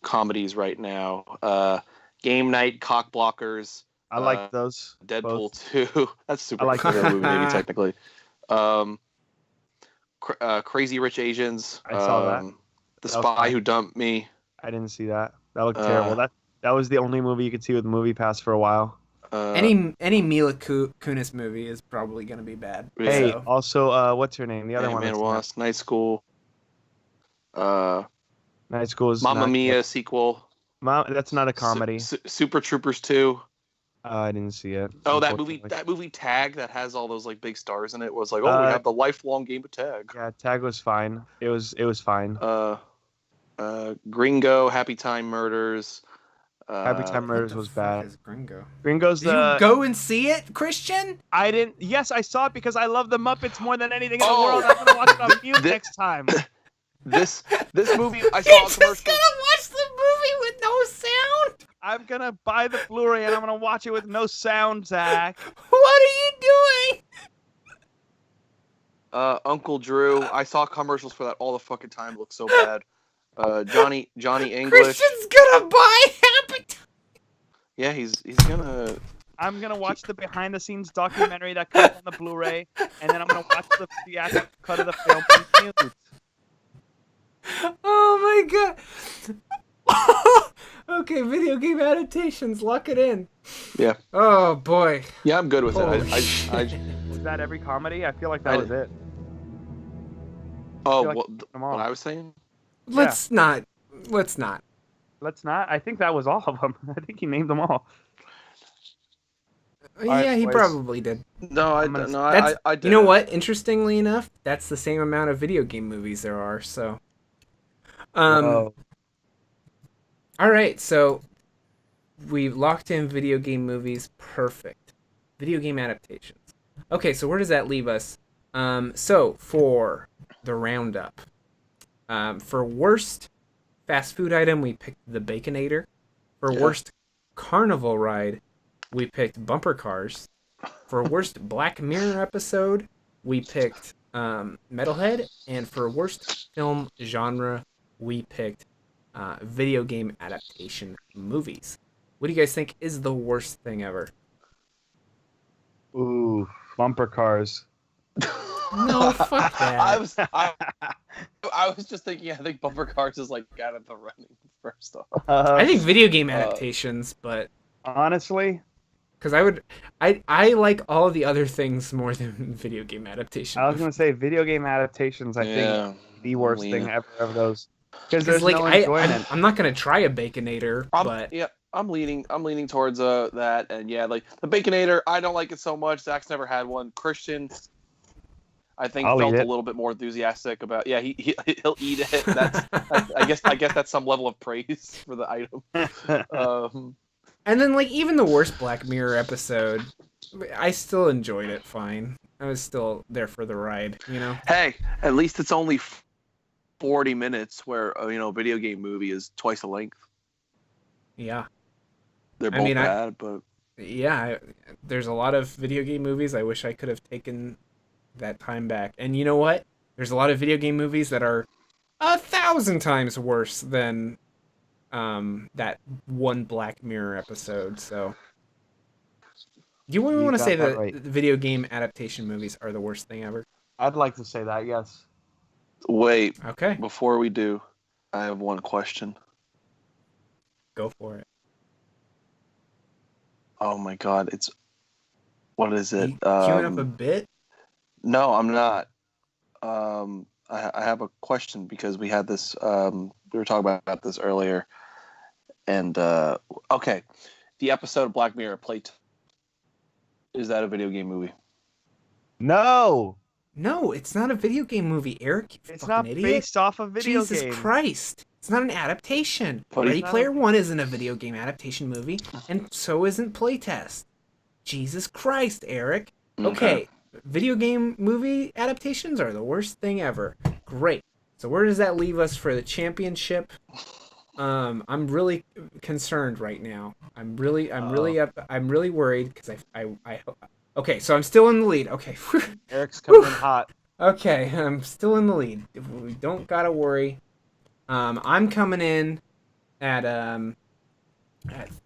Speaker 3: comedies right now. Game Night, Cock Blockers,
Speaker 2: I like those.
Speaker 3: Deadpool
Speaker 2: both.
Speaker 3: 2. That's a super
Speaker 2: I like
Speaker 3: favorite
Speaker 2: that.
Speaker 3: movie, maybe technically. Crazy Rich Asians.
Speaker 2: I saw that.
Speaker 3: The
Speaker 2: That was
Speaker 3: Spy
Speaker 2: fun.
Speaker 3: Who Dumped Me.
Speaker 2: I didn't see that. That looked terrible. That was the only movie you could see with Movie Pass for a while.
Speaker 1: any Mila Kunis movie is probably going to be bad.
Speaker 3: Yeah.
Speaker 2: Hey,
Speaker 1: So.
Speaker 2: also, what's her name? The other one.
Speaker 3: Man
Speaker 2: That's
Speaker 3: Wasp, Night School.
Speaker 2: Night School is
Speaker 3: Mamma
Speaker 2: not
Speaker 3: Mia
Speaker 2: good.
Speaker 3: sequel.
Speaker 2: That's not a comedy.
Speaker 3: Super Troopers 2.
Speaker 2: I didn't see it.
Speaker 3: Oh, that movie
Speaker 2: unfortunately.
Speaker 3: Tag that has all those like big stars in it was like, we
Speaker 2: Uh,
Speaker 3: have the lifelong game of tag.
Speaker 2: Yeah, Tag was fine. It was fine.
Speaker 3: Gringo, Happy Time Murders.
Speaker 2: Happy Time
Speaker 1: What
Speaker 2: Murders
Speaker 1: the
Speaker 2: was
Speaker 1: fuck
Speaker 2: bad.
Speaker 1: is Gringo?
Speaker 2: Gringo's
Speaker 1: Did you go and see it, Christian?
Speaker 2: I didn't. Yes, I saw it because I love the Muppets more than anything in the
Speaker 3: Oh.
Speaker 2: world. I'm gonna watch it on mute next time.
Speaker 3: This movie I
Speaker 1: You're
Speaker 3: saw a
Speaker 1: just
Speaker 3: commercial.
Speaker 1: gonna watch the movie with no sound?
Speaker 2: I'm gonna buy the Blu-ray and I'm gonna watch it with no sound, Zach.
Speaker 1: What are you doing?
Speaker 3: Uncle Drew. I saw commercials for that all the fucking time. It looks so bad. Johnny English.
Speaker 1: Christian's gonna buy Happy Time.
Speaker 3: Yeah, he's gonna.
Speaker 2: I'm gonna watch the behind-the-scenes documentary that comes on the Blu-ray, and then I'm gonna watch the theatrical cut of the film on mute.
Speaker 1: Oh my god. Okay, video game adaptations. Lock it in.
Speaker 3: Yeah.
Speaker 1: Oh boy.
Speaker 3: Yeah, I'm good with
Speaker 1: Holy
Speaker 3: it.
Speaker 2: Was that every comedy? I feel like that was it.
Speaker 3: Oh,
Speaker 2: like
Speaker 3: what I was saying?
Speaker 1: Let's not.
Speaker 2: Let's not. I think that was all of them. I think he named them all.
Speaker 1: Yeah, he
Speaker 2: boys.
Speaker 1: probably did.
Speaker 3: No, I
Speaker 2: I'm gonna-
Speaker 3: don't. No,
Speaker 1: That's
Speaker 3: I did.
Speaker 1: you know what? Interestingly enough, that's the same amount of video game movies there are. So,
Speaker 2: Whoa.
Speaker 1: all right. So we've locked in video game movies. Perfect. Video game adaptations. Okay, so where does that leave us? So for the roundup, for worst fast food item, we picked the Baconator. For
Speaker 3: Yeah.
Speaker 1: worst carnival ride, we picked Bumper Cars. For worst Black Mirror episode, we picked Metalhead. And for worst film genre, we picked video game adaptation movies. What do you guys think is the worst thing ever?
Speaker 2: Ooh, bumper cars.
Speaker 1: No, fuck that.
Speaker 3: I was just thinking. I think Bumper Cars is like out of the running first off.
Speaker 1: I think video game adaptations, but
Speaker 2: honestly,
Speaker 1: because I like all of the other things more than video game adaptation.
Speaker 2: I was gonna say video game adaptations. I
Speaker 3: Yeah,
Speaker 2: think the worst
Speaker 3: I'm
Speaker 2: thing
Speaker 3: leaning.
Speaker 2: ever of those because
Speaker 1: Because
Speaker 2: there's
Speaker 1: like
Speaker 2: no enjoyment.
Speaker 1: I'm not gonna try a Baconator, but
Speaker 3: I'm leaning towards that, and yeah, like the Baconator. I don't like it so much. Zach's never had one. Christian, I think,
Speaker 2: I'll
Speaker 3: felt
Speaker 2: eat
Speaker 3: a
Speaker 2: it.
Speaker 3: little bit more enthusiastic about. Yeah, he'll eat it. That's I guess that's some level of praise for the item.
Speaker 1: And then like even the worst Black Mirror episode, I still enjoyed it fine. I was still there for the ride, you know.
Speaker 3: Hey, at least it's only 40 minutes, where video game movie is twice the length.
Speaker 1: Yeah.
Speaker 3: They're
Speaker 1: I
Speaker 3: both
Speaker 1: mean,
Speaker 3: bad, but
Speaker 1: there's a lot of video game movies I wish I could have taken that time back. And you know what? There's a lot of video game movies that are 1,000 times worse than that one Black Mirror episode. So, do you want to
Speaker 2: got
Speaker 1: say
Speaker 2: that
Speaker 1: that
Speaker 2: right.
Speaker 1: the video game adaptation movies are the worst thing ever?
Speaker 2: I'd like to say that, yes.
Speaker 3: wait.
Speaker 1: Okay,
Speaker 3: Before we do, I have one question.
Speaker 1: go for it.
Speaker 3: Oh my God, what is it?
Speaker 1: You queuing up a bit?
Speaker 3: No, I'm not. I have a question because we had this. We were talking about this earlier, and okay, the episode of Black Mirror Plate. Is that a video game movie?
Speaker 2: No,
Speaker 1: No, it's not a video game movie, Eric. You
Speaker 2: it's
Speaker 1: fucking
Speaker 2: not
Speaker 1: idiot.
Speaker 2: based off a video
Speaker 1: Jesus
Speaker 2: game.
Speaker 1: Christ. It's not an adaptation.
Speaker 3: But
Speaker 1: Ready
Speaker 3: it's not
Speaker 1: Player One isn't a video game adaptation movie, and so isn't Playtest. Jesus Christ, Eric. Okay, video game movie adaptations are the worst thing ever. Great. So where does that leave us for the championship? I'm really concerned right now. I'm really worried because I okay, so I'm still in the lead. Okay.
Speaker 2: Eric's coming in hot.
Speaker 1: Okay, I'm still in the lead. We don't gotta worry. I'm coming in at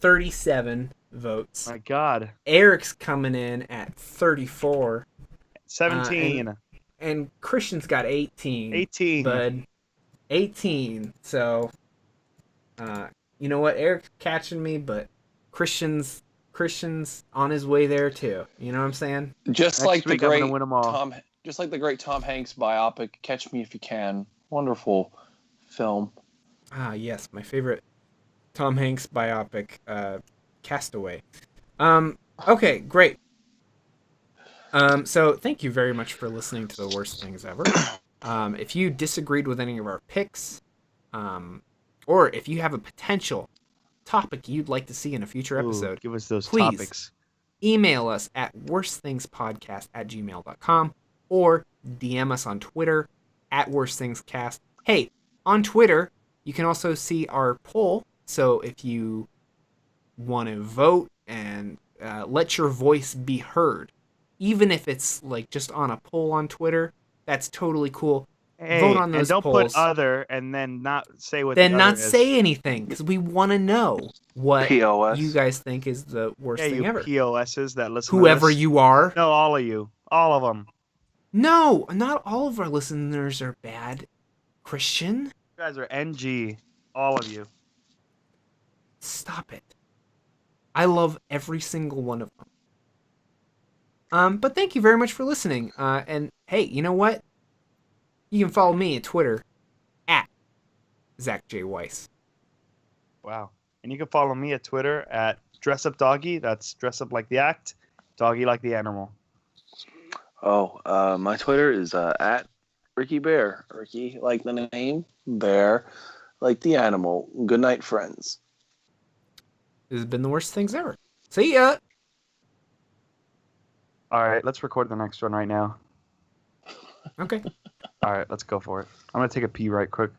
Speaker 1: 37 votes.
Speaker 2: My God,
Speaker 1: Eric's coming in at 34,
Speaker 2: 17,
Speaker 1: and Christian's got 18.
Speaker 2: 18.
Speaker 1: Bud, 18. So, you know what? Eric's catching me, but Christian's on his way there too. You know what I'm saying?
Speaker 3: Just
Speaker 2: Next
Speaker 3: like the
Speaker 2: week I'm
Speaker 3: great
Speaker 2: gonna win 'em all.
Speaker 3: just like the great Tom Hanks biopic, Catch Me If You Can. Wonderful film.
Speaker 1: Ah, yes, my favorite Tom Hanks biopic, Castaway. Okay, great. So thank you very much for listening to the worst things ever. If you disagreed with any of our picks, or if you have a potential topic you'd like to see in a future episode,
Speaker 2: Give us those
Speaker 1: please
Speaker 2: topics.
Speaker 1: email us at worstthingspodcast@gmail.com or DM us on Twitter at worstThingsCast. Hey, on Twitter, you can also see our poll. So if you want to vote and let your voice be heard, even if it's like just on a poll on Twitter, that's totally cool.
Speaker 2: Hey,
Speaker 1: vote on those
Speaker 2: and don't
Speaker 1: polls.
Speaker 2: put other and then not say what
Speaker 1: Then
Speaker 2: the
Speaker 1: not
Speaker 2: other is.
Speaker 1: say anything because we want to know what
Speaker 3: POS.
Speaker 1: you guys think is the worst
Speaker 2: Yeah,
Speaker 1: thing
Speaker 2: you
Speaker 1: ever.
Speaker 2: POSs that listen
Speaker 1: Whoever
Speaker 2: to this.
Speaker 1: you are.
Speaker 2: No, all of you. All of them.
Speaker 1: No, not all of our listeners are bad. Christian,
Speaker 2: You guys are NG. All of you.
Speaker 1: stop it. I love every single one of them. But thank you very much for listening. And hey, you know what? You can follow me at Twitter at Zack J. Weiss.
Speaker 2: Wow. And you can follow me at Twitter at DressUpDoggy. That's dress up like the act. Doggy like the animal.
Speaker 3: Oh, my Twitter is at Ricky Bear. Ricky like the name, Bear like the animal. Good night, friends.
Speaker 1: This has been the worst things ever. See ya.
Speaker 2: All right, let's record the next one right now.
Speaker 1: Okay.
Speaker 2: All right, let's go for it. I'm gonna take a pee right quick.